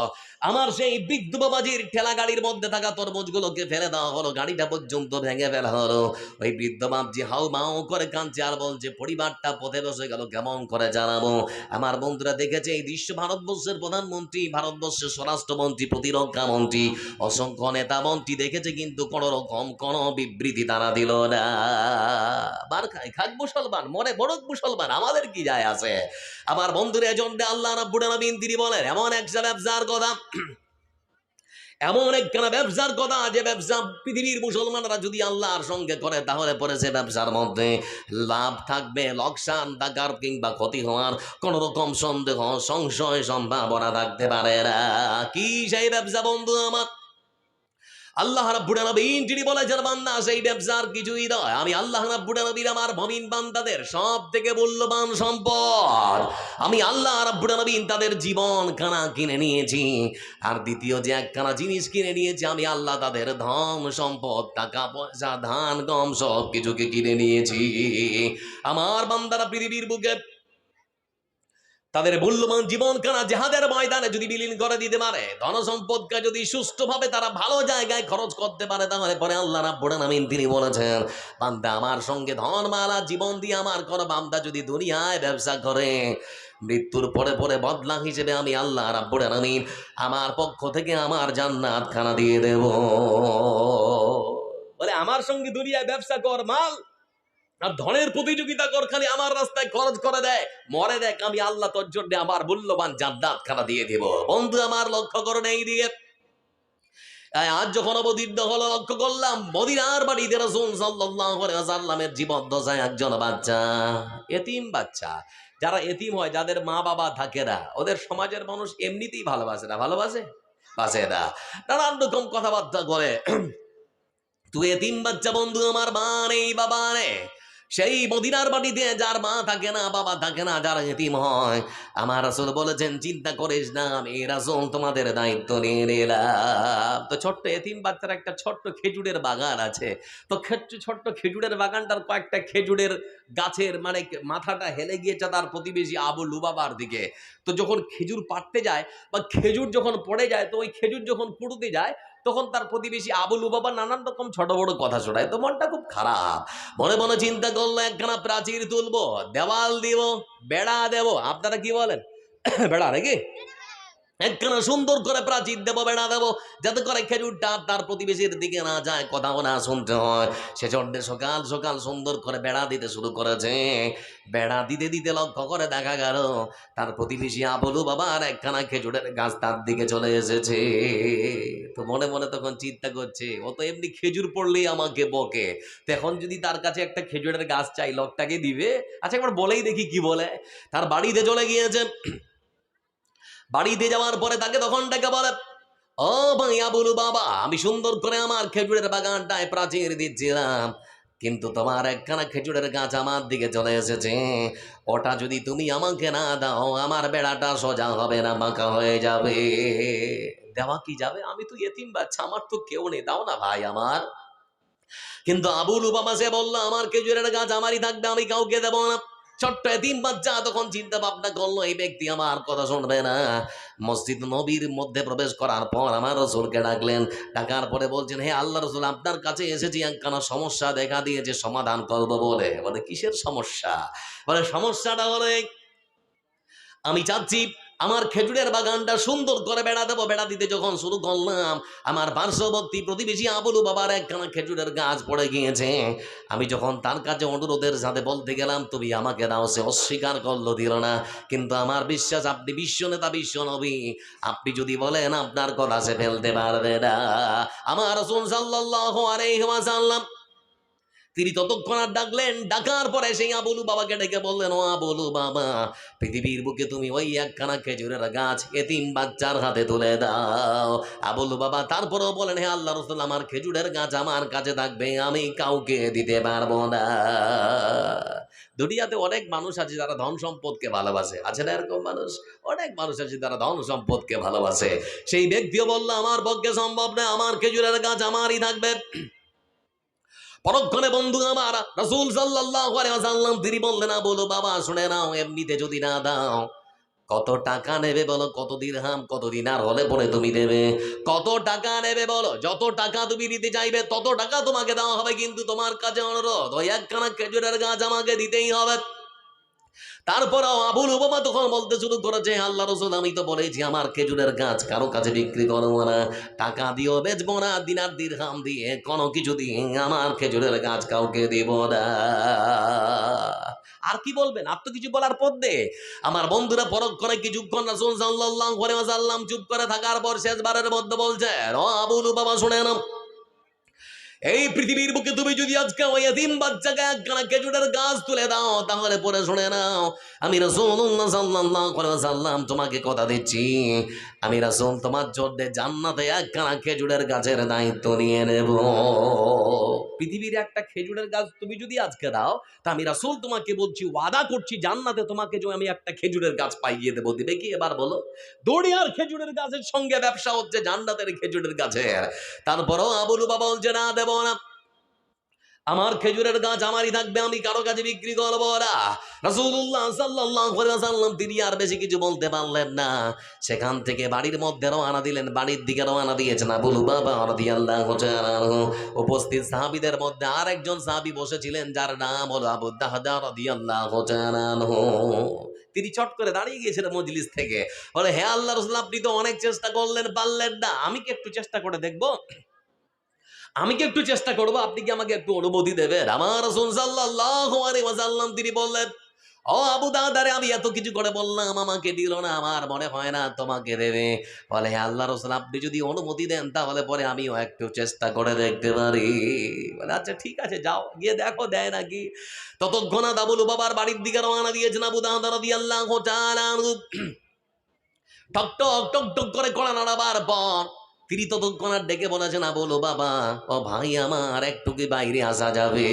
আমার সেই বৃদ্ধ বাবাজির ঠেলা গাড়ির মধ্যে থাকা তরমুজগুলোকে ফেলে দেওয়া হলো, গাড়িটা পর্যন্ত ভেঙে ফেলা হলো। ওই বৃদ্ধ বাবজি হাউ মাউ করে কাঁদছে আর বলছে, পরিবারটা পথে বসে গেল, কেমন করে জানাবো? আমার বন্ধুরা দেখেছে এই দৃশ্য, ভারতবর্ষের প্রধানমন্ত্রী, ভারতবর্ষের স্বরাষ্ট্রমন্ত্রী, প্রতিরক্ষা মন্ত্রী, অসংখ্য নেতা মন্ত্রী দেখেছে, কিন্তু কোন রকম কোন বিবৃতি তারা দিল না। বার খাই খাক মুসলমান, মনে বড় মুসলমান, আমাদের কি যায় আসে? আমার বন্ধুরা, এজন্য আল্লাহ রাব্বুল আলামিন তিনি বলেন, এমন একটা ব্যবসার কথা, এমন একখানা ব্যবসার কথা, যে ব্যবসা পৃথিবীর মুসলমানরা যদি আল্লাহর সঙ্গে করে, তাহলে পরে সে ব্যবসার মধ্যে লাভ থাকবে, লোকসান থাকার কিংবা ক্ষতি হওয়ার কোন রকম সন্দেহ সংশয় সম্ভাবনা থাকতে পারে না। কি সেই ব্যবসা বন্ধু আমার? আল্লাহ রাব্বুল আলামিন যিনি বলেছেন, বান্দা সেই ব্যবসার কিছুই নয়, আমি আল্লাহ রাব্বুল আলামিন আমার মুমিন বান্দাদের সবথেকে মূল্যবান সম্পদ, আমি আল্লাহ রাব্বুল আলামিন তাদের জীবন খানা কিনে নিয়েছি। আর দ্বিতীয় যে একখানা জিনিস কিনে নিয়েছি, আমি আল্লাহ তাদের ধন সম্পদ, টাকা পয়সা, ধান গম সব কিছুকে কিনে নিয়েছি। আমার বান্দারা পৃথিবীর বুকে তাদের মূল্যবান জীবনখানা জিহাদের ময়দানে যদি বিলীন করে দিতে পারে, ধন সম্পদকে যদি সুষ্ঠুভাবে তারা ভালো জায়গায় খরচ করতে পারে, তাহলে পরে আল্লাহ রাব্বুল আলামিন তিনি বলেছেন, বান্দা আমার সঙ্গে ধনমালা জীবন দিয়ে আমার কোন বান্দা যদি দুনিয়ায় ব্যবসা করে, মৃত্যুর পরে পরে বদলা হিসেবে আমি আল্লাহ রাব্বুল আলামিন আমার পক্ষ থেকে আমার জান্নাত খানা দিয়ে দেব। বলে আমার সঙ্গে দুনিয়ায় ব্যবসা কর, মাল আর ধনের প্রতিযোগিতা কর, খালি আমার রাস্তায় খরচ করে দেয়, মরে দেখ, আমি আল্লাহ তোর জন্য আমার মূল্যবান জান্নাত খানা দিয়ে দিব। বন্ধু আমার লক্ষ্য করুন, এই দিকে আজ যখন অবতীর্ণ হলো, লক্ষ্য করলাম মদিনার বাড়িতে রাসূল সাল্লাল্লাহু আলাইহি ওয়াসাল্লামের জীবন দশায় একজন বাচ্চা, এতিম বাচ্চা। যারা এতিম হয়, যাদের মা বাবা থাকে না, ওদের সমাজের মানুষ এমনিতেই ভালোবাসে না, বাসে না, নানান রকম কথাবার্তা করে। তুই এতিম বাচ্চা বন্ধু আমার, মা নেই বাবা নেই, সেই মদিনার বাড়িতে যার মা থাকে না, বাবা থাকে না, যারা এতিম হয়, আমার রাসূল বলেছেন চিন্তা করিস না, আমি রাসূল তোমাদের দায়িত্ব নিয়ে নিলাম। তো ছোট্ট এতিম বাচ্চার একটা ছোট্ট খেজুরের বাগান আছে। তো ছোট্ট খেজুরের বাগানটার কয়েকটা খেজুরের গাছের মানে মাথাটা হেলে গিয়েছে তার প্রতিবেশী আবু লুবাবার দিকে। তো যখন খেজুর পাড়তে যায় বা খেজুর যখন পড়ে যায়, তো ওই খেজুর যখন কুড়ুতে যায়, তখন তার প্রতিবেশী আবু লুবাবা নানান রকম ছোট বড় কথা শোনায়। তো মনটা খুব খারাপ, মনে মনে চিন্তা করলো একখানা প্রাচীর তুলবো, দেওয়াল দিব, বেড়া দেব। আপনারা কি বলেন? বেড়া নাকি? একখানা সুন্দর করে প্রাচীর দেবো, বেড়া দেবো, যাতে করে খেজুরটা তার প্রতিবেশীর দিকে না যায়, কথাও না শুনতে হয়। সে চন্ডে সকাল সকাল সুন্দর করে বেড়া দিতে শুরু করেছে। বেড়া দিতে দিতে লক্ষ্য করে দেখা গেল তার প্রতিবেশী আবলু বাবার একখানা খেজুরের গাছ তার দিকে চলে এসেছে। তো মনে মনে তখন চিন্তা করছে, ও তো এমনি খেজুর পড়লেই আমাকে বকে, তো এখন যদি তার কাছে একটা খেজুরের গাছ চাই, লোকটাকে দিবে? আচ্ছা একবার বলেই দেখি কি বলে। তার বাড়িতে চলে গিয়েছে। বাড়িতে যাওয়ার পরে তাকে তখন ডেকে বলে, ও ভাই আবুলু বাবা, আমি সুন্দর করে আমার খেজুরের বাগানটায় প্রাচীর দিচ্ছিলাম, কিন্তু তোমার একখানা খেজুরের গাছ আমার দিকে চলে এসেছে। ওটা যদি তুমি আমাকে না দাও, আমার বেড়াটা সোজা হবে না, বাঁকা হয়ে যাবে। দেওয়া কি যাবে? আমি তো এতিম বাচ্চা, আমার তো কেউ নেই, দাও না ভাই আমার। কিন্তু আবুল বাবা সে বললো, আমার খেজুরের গাছ আমারই থাকবে, আমি কাউকে দেবো না। ছোট্ট এতিম বাচ্চা তখন চিন্তা ভাবনা করলো, এই ব্যক্তি আমার কথা শুনবে না। মসজিদ নবীর মধ্যে প্রবেশ করার পর আমার রাসূলকে ডাকলেন। ডাকার পরে বলছেন, হে আল্লাহ রাসূল, আপনার কাছে এসেছি, একখানা সমস্যা দেখা দিয়েছে, সমাধান করবো বলে। বলে কিসের সমস্যা? বলে সমস্যাটা হলো আমি চাচ্ছি আমার খেজুরের বাগানটা সুন্দর করে বেড়া দেবো। বেড়া দিতে যখন শুরু করলাম, আমার পার্শ্ববর্তী প্রতিবেশী আবুলু বাবার একখানা খেজুরের গাছ পড়ে গিয়েছে। আমি যখন তার কাছে অনুরোধের সাথে বলতে গেলাম তুমি আমাকে দাও, সে অস্বীকার করলো, দিল না। কিন্তু আমার বিশ্বাস আপনি বিশ্ব নেতা, বিশ্ব নবী, আপনি যদি বলেন আপনার কথা সে ফেলতে পারবে না। আমার রাসূল সাল্লাল্লাহু আলাইহি ওয়াসাল্লাম তিনি ততক্ষণ ডাকলেন। ডাকার পরে সেই আবুলু বাবাকে ডেকে বললেন, ও আবুলু বাবা, পৃথিবীর বুকে তুমি ওই একখানা খেজুরের গাছ এতিম বাচ্চার হাতে তুলে দাও। আবুলু বাবা তারপরেও বলেন, হে আল্লাহ রাসূল, আমার খেজুরের গাছ আমার কাছে থাকবে, আমি কাউকে দিতে পারবো না। দুনিয়াতে অনেক মানুষ আছে যারা ধন সম্পদকে ভালোবাসে, আছে না এরকম মানুষ? অনেক মানুষ আছে যারা ধন সম্পদকে ভালোবাসে। সেই ব্যক্তিও বলল, আমার পক্ষে সম্ভব না, আমার খেজুরের গাছ আমারই থাকবে। পরক্ষণে বন্ধু আমার রাসূল সাল্লাল্লাহু আলাইহি ওয়াসাল্লাম তিনি বললেন, না বলো বাবা, শুনে নাও, এমনিতে যদি না দাও, কত টাকা নেবে বলো? কত দিরহাম, কত দিনার হলে পরে তুমি দেবে? কত টাকা নেবে বলো? যত টাকা তুমি নিতে চাইবে তত টাকা তোমাকে দেওয়া হবে, কিন্তু তোমার কাছে অনুরোধ, ওই একখানা খেজুরের গাছ আমাকে দিতেই হবে। তারপরেও আবুল ওবামা তখন বলতে শুরু করেছে, আল্লাহ রাসূল, আমি তো বলেছি আমার খেজুরের গাছ কারো কাছে বিক্রি করবো না, টাকা দিয়েও বেচবো না, দিনার দিরহাম দিয়ে কোনো কিছু দিয়ে আমার খেজুরের গাছ কাউকে দিব না। আর কি বলবেন? আর তো কিছু বলার পথে আমার বন্ধুরা পরক্ষণে কিছুক্ষণ রাসূল সাল্লাল্লাহু আলাইহি ওয়াসাল্লাম চুপ করে থাকার পর শেষবারের মধ্যে বলছে, ও আবুল ওবামা, শুনে নাও, এই পৃথিবীর বুকে তুমি যদি আজকে ওই এতিম বাচ্চাকে একখানা খেজুরের গাছ তুলে দাও, তাহলে পরে শুনে নাও, আমি রাসূলুল্লাহ সাল্লাল্লাহু আলাইহি ওয়াসাল্লাম তোমাকে কথা দিচ্ছি, আমি রাসূল তোমার জন্য জান্নাতে একখানা খেজুরের গাছের দায়িত্ব নিয়ে নেব। পৃথিবীর একটা খেজুরের গাছ তুমি যদি আজকে দাও, তা আমি রাসূল তোমাকে বলছি, ওয়াদা করছি, জান্নাতে তোমাকে যে আমি একটা খেজুরের গাছ পাইয়ে দেবো। দিবে কি এবার বলো? দড়িয়ার খেজুরের গাছের সঙ্গে ব্যবসা হচ্ছে জান্নাতের খেজুরের গাছের। তারপরও আবুল বাবা বলছে, না দেব না, আমার খেজুরের গাছ আমারই থাকবে, আমি কারো কাছে বিক্রি করবো না। রাসূলুল্লাহ সাল্লাল্লাহু আলাইহি ওয়াসাল্লাম তিনি আর বেশি কিছু বলতে পারলেন না। সেখান থেকে বাড়ির মধ্যে রওনা দিলেন, বাড়ির দিকে রওনা দিয়েছেন আবু লুবাবা রাদিয়াল্লাহু তাআলা আনহু। উপস্থিত সাহাবীদের মধ্যে আরেকজন সাহাবী বসেছিলেন, যার নাম হলো আবু দাহদা রাদিয়াল্লাহু তাআলা আনহু। তিনি চট করে দাঁড়িয়ে গিয়েছিলেন মজলিস থেকে, বলে, হে আল্লাহর রাসূল, আপনি তো অনেক চেষ্টা করলেন, পারলেন না, আমি কি একটু চেষ্টা করে দেখবো? আমি কি একটু চেষ্টা করবো? আপনি কি আমাকে একটু অনুমতি দেবেন? আমার রাসূল সাল্লাল্লাহু আলাইহি ওয়াসাল্লাম তিনি বললেন, ও আবু দাদারে, আমি এত কিছু করে বললাম, আমাকে দিল না, আমার মনে হয় না তোমাকে দেবে। বলে, হে আল্লাহ রাসূল, আপনি যদি অনুমতি দেন তাহলে পরে আমিও একটু চেষ্টা করে দেখতে পারি। বলে, আচ্ছা ঠিক আছে, যাও গিয়ে দেখো দেয় নাকি। ততক্ষণ আবুল বাবার বাড়ির দিকে রওনা দিয়েছেন আবু দাদা রাদিয়াল্লাহু তাআলা আনহু। টক টক টক টক করে কড়া নাড়াবার পর স্ত্রী ততক্ষণ আর ডেকে বলেছে না, বলো বাবা, ও ভাই আমার, একটু কি বাইরে আসা যাবে?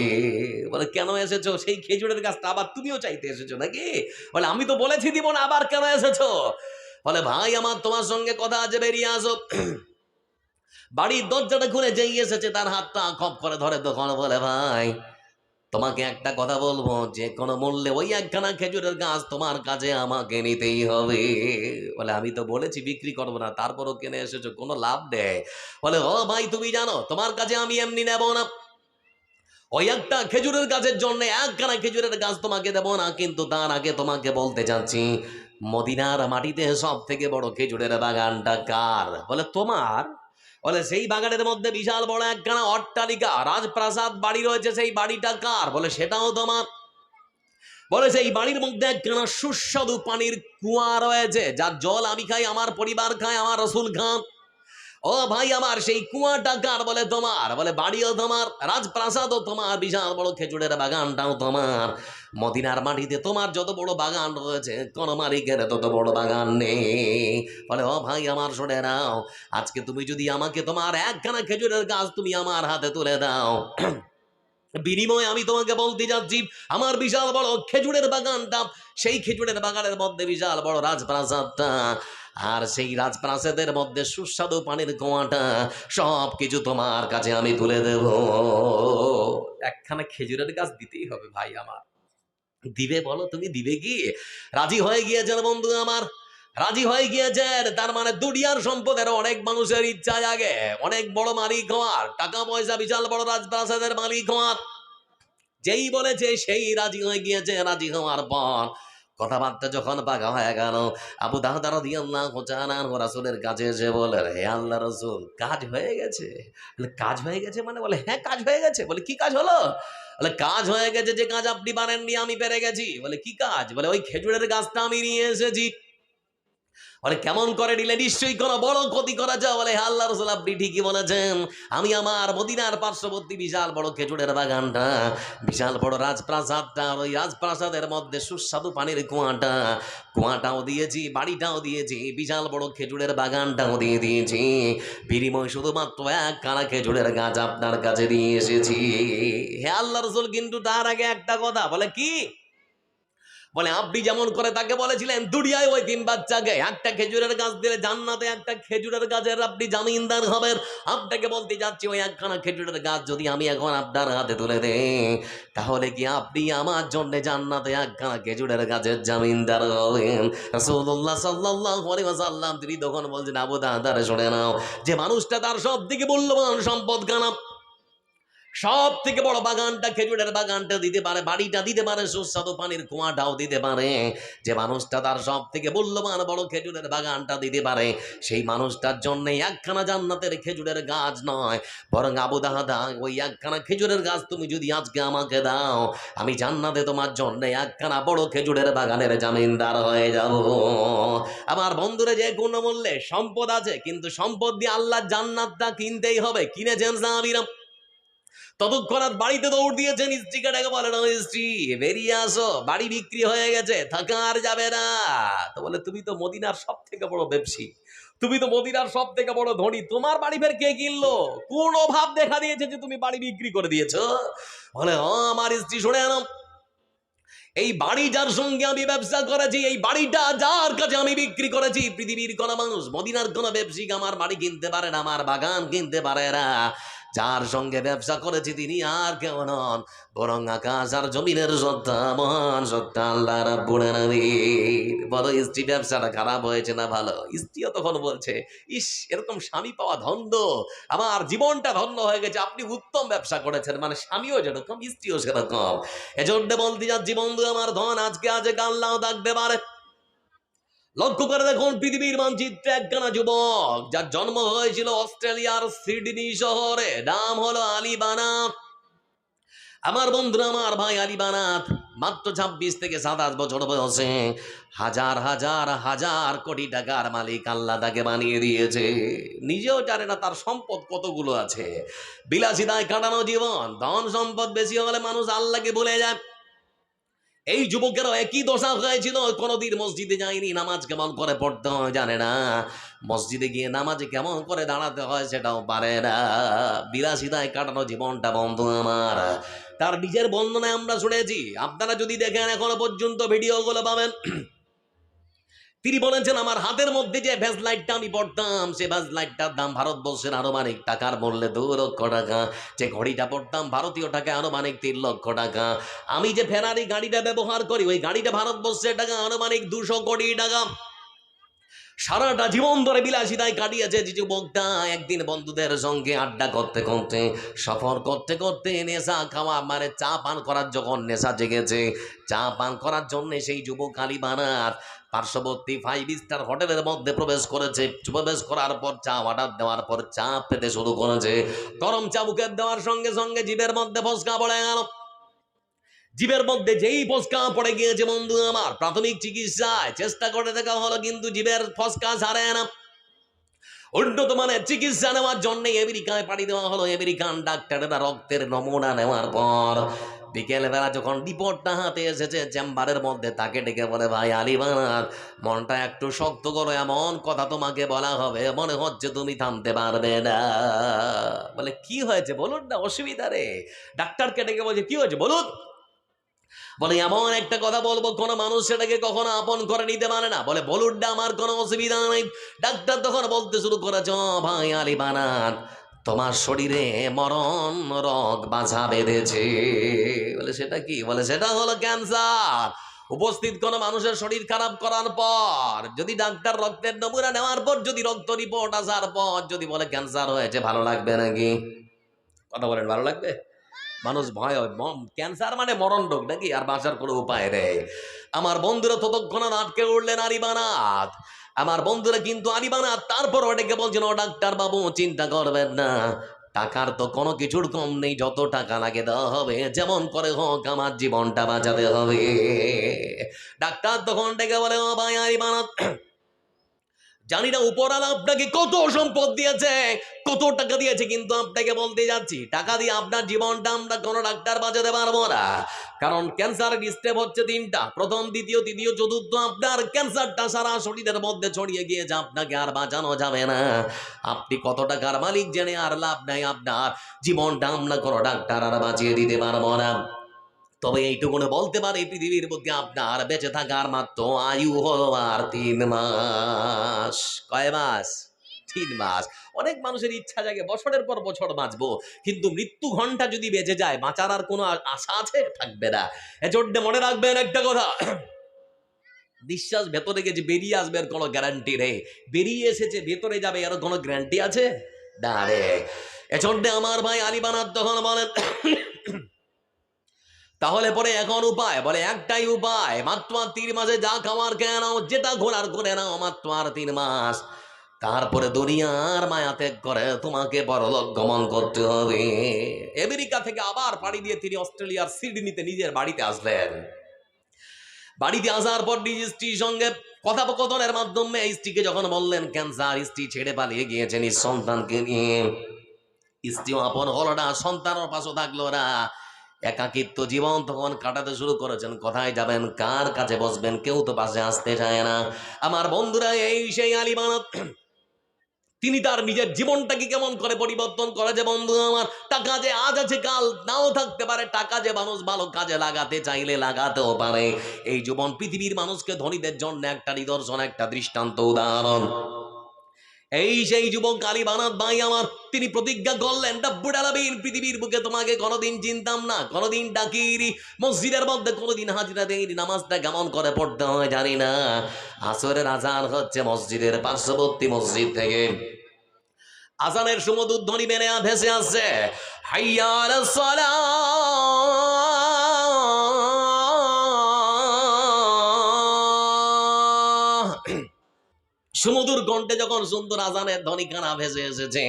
বলে কেন এসেছো? সেই খেজুরের গাছটা আবার তুমিও চাইতে এসেছো নাকি? বলে আমি তো বলেছি দিব না, আবার কেন এসেছো? বলে ভাই আমার, তোমার সঙ্গে কথা আছে, বেরিয়ে আসো। বাড়ির দরজাটা খুলে যেই এসেছে তার হাতটা খপ করে ধরে, তখন বলে ভাই তোমাকে একটা কথা বলবো, যে কোনো মূল্যে ওই একখানা খেজুরের গাছ তোমার কাছে আমাকে নিতেই হবে। বলে আমি তো বলেছি বিক্রি করবো না, তারপরও কিনে এসেছো, কোনো লাভ নেই। বলে ও ভাই, তুমি জানো তোমার কাছে আমি এমনি নেব না, ওই একটা খেজুরের গাছের জন্য একখানা খেজুরের গাছ তোমাকে দেবো না, কিন্তু তার আগে তোমাকে বলতে চাচ্ছি, মদিনার মাটিতে সব থেকে বড় খেজুরের বাগানটা কার? বলে তোমার। বলে সেই বাগানের মধ্যে বিশাল বড় একখানা অট্টালিকা, রাজপ্রাসাদ বাড়ি রয়েছে, সেই বাড়িটা কার? বলে সেটাও তোমার। বলে সেই বাড়ির মধ্যে একখানা সুস্বাদু পানির কুয়া রয়েছে, যার জল আমি খাই, আমার পরিবার খায়, আমার রসুল খান। ও ভাই আমার, সেই কুয়াটা কার? বলে তোমার। বলে বাড়িও তোমার, রাজপ্রাসাদও তোমার, বিশাল বড় খেজুরের বাগানটাও তোমার। মদিনার মাটিতে তোমার যত বড় বাগান রয়েছে, কোন মালিকের তত বড় বাগান নেই। বলে ও ভাই আমার, শুনে নাও, আজকে তুমি যদি আমাকে তোমার একখানা খেজুরের গাছ তুমি আমার হাতে তুলে দাও, বিনিময়ে আমি তোমাকে বলতে যাচ্ছি, আমার বিশাল বড় খেজুরের বাগানটা, সেই খেজুরের বাগানের মধ্যে বিশাল বড় রাজপ্রাসাদটা, আর সেই রাজপ্রাসাদের মধ্যে সুস্বাদু পানির কুয়াটা, সব কিছু তোমার কাছে আমি তুলে দেব। একখানা খেজুরের গাছ দিতেই হবে ভাই আমার। দিবে? বলো তুমি দিবে কি? রাজি হয়ে গিয়েছেন বন্ধু আমার, রাজি হয়ে গিয়েছেন। তার মানে দুনিয়ার সম্পদের অনেক মানুষের ইচ্ছা জাগে অনেক বড় মালিক হওয়ার, টাকা পয়সা বিশাল বড় রাজপ্রাসাদের মালিক হওয়ার। যেই বলেছে সেই রাজি হয়ে গিয়েছে। রাজি হওয়ার পর কথাবার্তা যখন পাকা হয়ে গেল, আবু দাহদা রাদিয়াল্লাহু তাআলা আনহু রাসূলের কাছে এসে বলে, হে আল্লাহ রাসূল, কাজ হয়ে গেছে। বলে কাজ হয়ে গেছে মানে? বলে হ্যাঁ, কাজ হয়ে গেছে। বলে কি কাজ হলো? বলে কাজ হয়ে গেছে, যে কাজ আপনি পারেননি আমি পেরে গেছি। বলে কি কাজ? বলে ওই খেজুরের গাছটা আমি নিয়ে এসেছি। বলে কেমন করে নিলে? নিশ্চয়ই কোনো বড় ক্ষতি করা যায়। বলে হ্যাঁ আল্লাহ রাসূল, আপনি ঠিকই বলেছেন, আমি আমার মদিনার পার্শ্ববর্তী বিশাল বড় খেজুরের বাগানটা, বিশাল বড় রাজপ্রাসাদটা, আর ওই রাজপ্রাসাদের মধ্যে সুস্বাদু পানির কুয়াটা, কুয়াটাও দিয়েছি, বাড়িটাও দিয়েছি, বিশাল বড় খেজুরের বাগানটাও দিয়ে দিয়েছি, বিনিময় শুধুমাত্র এক কানা খেজুরের গাছ আপনার কাছে দিয়ে এসেছি। হে আল্লাহ রাসূল, কিন্তু তার আগে একটা কথা। বলে কি? বলে আপনি যেমন করে তাকে বলেছিলেন দুনিয়ায় ওই তিন বাচ্চাকে একটা খেজুরের গাছ দিলে জান্নাতে একটা খেজুরের গাছের আপনি জামিনদার হবেন, আপনাকে বলতে যাচ্ছি, ওই একখানা খেজুরের গাছ যদি আমি এখন আপনার হাতে তুলে দেই, তাহলে কি আপনি আমার জন্য জান্নাতে একখানা খেজুরের গাছের জামিনদার হবেন? রাসূলুল্লাহ সাল্লাল্লাহু আলাইহি ওয়াসাল্লাম তিনি তখন বলছেন, আবু দাহদা, শুনে নাও, যে মানুষটা তার সব থেকে মূল্যবান সম্পদ খানা, সব থেকে বড় বাগানটা, খেজুরের বাগানটা দিতে পারে, বাড়িটা দিতে পারে, সুস্বাদু পানির কুয়াটাও দিতে পারে, যে মানুষটা তার সব থেকে মূল্যবান বড় খেজুরের বাগানটা দিতে পারে, সেই মানুষটার জন্য একখানা জান্নাতের খেজুরের গাছ নয়, বরং আবু দাহদা, ওই একখানা খেজুরের গাছ তুমি যদি আজকে আমাকে দাও, আমি জান্নাতে তোমার জন্য একখানা বড় খেজুরের বাগানের জামিনদার হয়ে যাব। আমার বন্ধুরা, যে কোনো মূল্যে সম্পদ আছে, কিন্তু সম্পদ দিয়ে আল্লাহর জান্নাতটা কিনতেই হবে। কিনেছেন সাহাবীরা। ততক্ষণ আর বাড়িতে দৌড় দিয়েছেন, স্ত্রীকে ডেকে বলেন, ও স্ত্রী, বেরিয়ে আসো, বাড়ি বিক্রি হয়ে গেছে, থাকা আর যাবে না। তো বলে, তুমি তো মদিনার সব থেকে বড় ব্যবসায়ী, তুমি তো মদিনার সব থেকে বড় ধনী, তোমার বাড়ি ফের কে কিনলো? কোন অভাব দেখা দিয়েছে যে তুমি বাড়ি বিক্রি করে দিয়েছো? বলে ও আমার স্ত্রী, শুনে আনো, এই বাড়ি যার সঙ্গে আমি ব্যবসা করেছি, এই বাড়িটা যার কাছে আমি বিক্রি করেছি, পৃথিবীর কোন মানুষ, মদিনার কোন ব্যবসায়িক আমার বাড়ি কিনতে পারে না, আমার বাগান কিনতে পারে না। যার সঙ্গে ব্যবসা করেছি তিনি আর কেউ নন, বরং আকাশ আর জমিনের সত্তা, মহান সত্তা আল্লাহ রাব্বুল আলামিন। বলো স্ত্রী, ব্যবসাটা খারাপ হয়েছে না ভালো? স্ত্রীও তখন বলছে, ইস, এরকম স্বামী পাওয়া ধন্য, আমার জীবনটা ধন্য হয়ে গেছে, আপনি উত্তম ব্যবসা করেছেন। মানে স্বামীও যেরকম, স্ত্রীও সেরকম। এজন্য বলতে যাচ্ছি বন্ধু আমার, ধন আজকে আছে, কাল নাও থাকতে পারে। লক্ষ্য করে দেখুন পৃথিবীর মানচিত্রে একখানা যুবক, যার জন্ম হয়েছিল অস্ট্রেলিয়ার সিডনি শহরে, নাম হলো আলী বানাত। আমার বন্ধুরা, আমার ভাই আলী বানাত মাত্র 26 থেকে 27 বছর বয়সে হাজার হাজার হাজার কোটি টাকার মালিক আল্লাহ তাকে বানিয়ে দিয়েছে। নিজেও জানে না তার সম্পদ কতগুলো আছে। বিলাসিতায় কাটানো জীবন, ধন সম্পদ বেশি হলে মানুষ আল্লাহকে ভুলে যায়। এই যুবকেরও একই দশা হয়েছিল, কোনোদিন মসজিদে যায়নি, নামাজ কেমন করে পড়তে হয় জানে না, মসজিদে গিয়ে নামাজে কেমন করে দাঁড়াতে হয় সেটাও পারে না, বিলাসিতায় কাটানো জীবনটা বন্ধু আমার। তার নিজের বর্ণনায় আমরা শুনেছি, আপনারা যদি দেখেন এখনো পর্যন্ত ভিডিওগুলো পাবেন। তিনি বলেছেন, আমার হাতের মধ্যে যে ভেজ লাইটটা আমি পড়তাম, সে ভেজ লাইটটার দাম ভারতবর্ষের আনুমানিক টাকার মূল্যে 2 লক্ষ টাকা। যে ঘড়িটা পড়তাম ভারতীয় টাকা আনুমানিক 3 লক্ষ টাকা। আমি যে ফেরারি গাড়িটা ব্যবহার করি, ওই গাড়িটা ভারতবর্ষের টাকা আনুমানিক 200 কোটি টাকা। সারাটা জীবন ধরে বিলাসিতায় কাটিয়েছে যে যুবকটা। একদিন বন্ধুদের সঙ্গে আড্ডা করতে করতে, সফর করতে করতে, নেশা খাওয়া মানে চা পান করার যখন নেশা জেগেছে, চা পান করার জন্য সেই যুবক আলিবানার পার্শ্ববর্তী 5 স্টার হোটেলের মধ্যে প্রবেশ করেছে। প্রবেশ করার পর চা অর্ডার দেওয়ার পর চা পেতে শুরু করেছে। গরম চা মুখে দেওয়ার সঙ্গে সঙ্গে জিভের মধ্যে ফসকা পড়ে গেল। জীবের মধ্যে যেই ফসকা পড়ে গিয়েছে বন্ধু আমার, প্রাথমিক চিকিৎসায় চেষ্টা করে দেখা হলো কিন্তু জীবের ফসকা সারে না। উন্নত মানের চিকিৎসা নেওয়ার জন্য আমেরিকায় পাড়ি দেওয়া হলো। আমেরিকান ডাক্তারেরা রক্তের নমুনা নেওয়ার পর বিকেল বেলা যখন রিপোর্টটা হাতে এসেছে চেম্বারের মধ্যে, তাকে ডেকে বলে, ভাই আলিবানার, মনটা একটু শক্ত করো, এমন কথা তোমাকে বলা হবে মনে হচ্ছে তুমি থামতে পারবে না। বলে কি হয়েছে বলুন না, অসুবিধা রে। ডাক্তারকে ডেকে বলছে কি হয়েছে বলুন। বলে এমন একটা কথা বলবো কোন মানুষ সেটাকে কখনো আপন করে নিতে পারে না। বলে বলুন না, আমার কোনো অসুবিধা নেই। ডাক্তার তখন বলতে শুরু করেছ, ভাই আলিবানার, তোমার শরীরে মরণ রোগ বাঁধা বেঁধেছে। বলে সেটা কি? বলে সেটা হলো ক্যান্সার। উপস্থিত কোন মানুষের শরীর খারাপ করার পর যদি ডাক্তার রক্তের নমুনা নেওয়ার পর যদি রক্ত রিপোর্ট আসার পর যদি বলে ক্যান্সার হয়েছে, ভালো লাগবে নাকি? কথা বলেন, ভালো লাগবে? মানুষ ভয় হয়, ক্যান্সার মানে মরণ রোগ নাকি, আর বাঁচার কোনো উপায় নেই। আমার বন্ধুরা ততক্ষণ আটকে উঠলেন আলিবানাত। আমার বন্ধুরা কিন্তু আলিবানাত তারপর ওটাকে বলছেন, ও ডাক্তার বাবু চিন্তা করবেন না, টাকার তো কোনো কিছুর কম নেই, যত টাকা লাগে দেওয়া হবে, যেমন করে হোক আমার জীবনটা বাঁচাতে হবে। ডাক্তার তখন ডেকে বলে, ও ভাই আলিবানাত, জানি না উপরওয়ালা আপনাকে কত সম্পদ দিয়েছে, কত টাকা দিয়েছে, কিন্তু আপনাকে বলতে যাচ্ছি, টাকা দিয়ে আপনার জীবনটা আমরা কোনো ডাক্তার বাঁচাতে পারবো না। কারণ ক্যান্সারের স্টেপ হচ্ছে 3টা, প্রথম, দ্বিতীয়, তৃতীয়, চতুর্থ। আপনার ক্যান্সারটা সারা শরীরের মধ্যে ছড়িয়ে গিয়েছে, আপনাকে আর বাঁচানো যাবে না। আপনি কত টাকার মালিক জেনে আর লাভ নাই, আপনার জীবনটা আমরা কোনো ডাক্তার আর বাঁচিয়ে দিতে পারবো না। তবে এইটুকুনে বলতে পারে, পৃথিবীর বুকে আপনার বেঁচে থাকার মাত্র আয়ু হলো আর 3 মাস। কয় মাস? 3 মাস। অনেক মানুষের ইচ্ছা জাগে বছরের পর বছর বাঁচবো, কিন্তু মৃত্যু ঘন্টা যদি বেঁচে যায়, বাঁচার আর কোনো আশা আছে? থাকবে না। এজন্য মনে রাখবেন একটা কথা, নিঃশ্বাস ভেতরে গেছে বেরিয়ে আসবে এর কোনো গ্যারান্টি নেই, বেরিয়ে এসেছে ভেতরে যাবে এর কোনো গ্যারান্টি আছে না রে। এজন্য আমার ভাই আলিবানাত তখন বলেন, তাহলে পরে এখন উপায়? বলে একটাই উপায়, মাত্র 3 মাসে যা খাওয়ার খেয়ে নাও, যেটা ঘোরার করে নাও, মাত্র 3 মাস। তারপরে দুনিয়ার মায়া ত্যাগ করে তোমাকে পরলোক গমন করতে হবে। আমেরিকা থেকে আবার পাড়ি দিয়ে তিনি অস্ট্রেলিয়ার সিডনিতে নিজের বাড়িতে আসলেন। বাড়িতে আসার পর নিজ স্ত্রীর সঙ্গে কথোপকথনের মাধ্যমে স্ত্রীকে যখন বললেন ক্যান্সার, স্ত্রী ছেড়ে পালিয়ে গিয়েছেন সন্তানকে নিয়ে। স্ত্রীও আপন হলো না, সন্তানের পাশে থাকলো না, একাকিত্ব জীবন তখন কাটাতে শুরু করেছেন। কোথায় যাবেন, কার কাছে বসবেন, কেউ তো পাশে আসতে চায় না। আমার বন্ধুরা, এই সেই আলিবানাত, তিনি তার নিজের জীবনটাকে কেমন করে পরিবর্তন করেছে বন্ধু আমার। টাকা যে আজ আছে কাল নাও থাকতে পারে, টাকা যে মানুষ ভালো কাজে লাগাতে চাইলে লাগাতেও পারে। এই জীবন পৃথিবীর মানুষকে ধনীদের জন্য একটা নিদর্শন, একটা দৃষ্টান্ত, উদাহরণ। এই সেই যুবক আলিবানাত ভাই আমার, তিনি প্রতিজ্ঞা করলেন, রব্বুল আলামিন, পৃথিবীর বুকে তোমাকে কোনোদিন চিনতাম না, কোনোদিন ডাকিনি, মসজিদের মধ্যে কোনোদিন হাজিরা দেইনি, নামাজটা কেমন করে পড়তে হয় জানি না। আসরের আজান হচ্ছে মসজিদের পার্শ্ববর্তী মসজিদ থেকে, আজানের সুমধুর ধ্বনি বেড়ে ভেসে আসছে, হাইয়া আলাস সালাহ। সুমধুর কণ্ঠে যখন সুন্দর আজানের ধ্বনি কানা ভেসে এসেছে,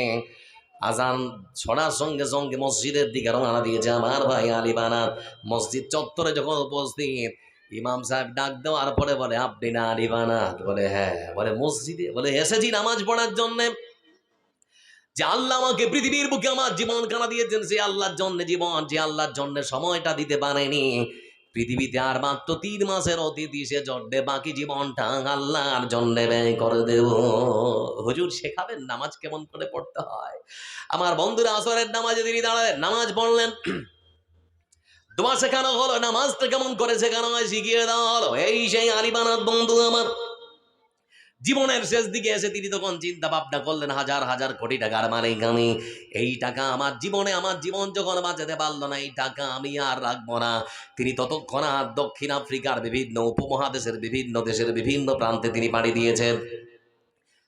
আজান ছড়ার সঙ্গে সঙ্গে মসজিদের দিকে রওনা দিয়েছে আমার ভাই আলিবানাত। মসজিদ চত্বরে যখন উপস্থিত, ইমাম সাহেব ডাক দেওয়ার পরে বলে, আপনি না আলিবানাত? বলে হ্যাঁ। বলে মসজিদে? বলে এসেছি নামাজ পড়ার জন্যে। যে আল্লাহ আমাকে পৃথিবীর বুকে আমার জীবন কানা দিয়েছেন, সে আল্লাহর জন্য জীবন, যে আল্লাহর জন্য সময়টা দিতে পারেনি, পৃথিবীতে আর মাত্র 3 মাসের অতিথি সে জন্যে বাকি জীবনটা আল্লাহর জন্য ব্যয় করে দেব। হুজুর শেখাবেন নামাজ কেমন করে পড়তে হয়। আমার বন্ধুরা আসরের নামাজে তিনি দাঁড়ালেন, নামাজ পড়লেন, দোয়া শেখানো হলো, নামাজটা কেমন করে শেখানো হয় শিখিয়ে দেওয়া হলো। এই সেই আলী বানাত বন্ধু আমার জীবনের শেষ দিকে এসে তিনি তখন চিন্তা ভাবনা করলেন, হাজার হাজার কোটি টাকার মালিক আমি, এই টাকা আমার জীবনে আমার জীবন যখন বাঁচাতে পারলো না, এই টাকা আমি আর রাখবো না। তিনি ততক্ষণ দক্ষিণ আফ্রিকার বিভিন্ন উপমহাদেশের বিভিন্ন দেশের বিভিন্ন প্রান্তে তিনি পাড়ি দিয়েছেন।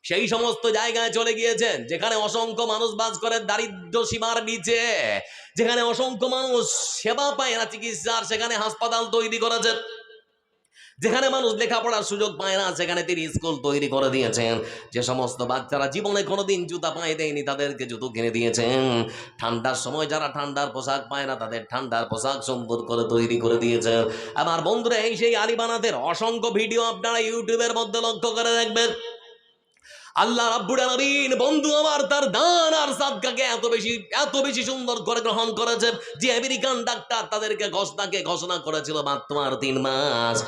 সেই সমস্ত জায়গায় চলে গিয়েছেন যেখানে অসংখ্য মানুষ বাস করে দারিদ্র সীমার নিচে, যেখানে অসংখ্য মানুষ সেবা পায় না চিকিৎসার, সেখানে হাসপাতাল তৈরি করেছেন। যেখানে মানুষ লেখাপড়ার সুযোগ পায় না সেখানে তিনি স্কুল তৈরি করে দিয়েছেন। যে সমস্ত বাচ্চারা জীবনে কোনোদিন জুতা পায়ে দেয়নি তাদেরকে জুতো কিনে দিয়েছেন। ঠান্ডার সময় যারা ঠান্ডার পোশাক পায় না তাদের ঠান্ডার পোশাক সুন্দর করে তৈরি করে দিয়েছেন। আমার বন্ধুরা এই সেই আলী বানাতের অসংখ্য ভিডিও আপনারা ইউটিউবের মধ্যে লক্ষ্য করে দেখবেন। আল্লাহ রাব্বুল আলামিন বন্ধু আমার তার দান আর সাদকাকে এত বেশি সুন্দর করে গ্রহণ করেছে যে আমেরিকান ডাক্তার তাদেরকে ঘোষণা করেছিল মাত্র আর 3 মাস।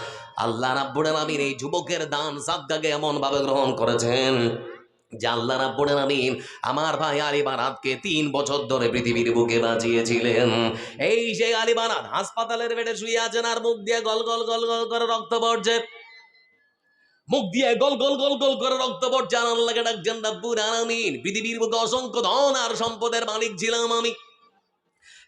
আল্লাহ রাব্বুল আলামিন এই যুবকের দান সাদকাকে এমন ভাবে গ্রহণ করেছেন যে আল্লাহ রাব্বুল আলামিন আমার ভাই আলী বানাতকে 3 বছর ধরে পৃথিবীর বুকে বাঁচিয়েছিলেন। এই সেই আলী বানাত হাসপাতালের বেডে শুয়ে আছেন আর মুখ দিয়ে গল গল গল গল করে রক্ত পড়ছে, মুখ দিয়ে গল গল গল গল করে রক্ত পড়ছে। আল্লাহকে ডাকছেন রব্বুল আলামিন, পৃথিবীর বুকে অসংখ্য ধন আর সম্পদের মালিক ছিলাম আমি,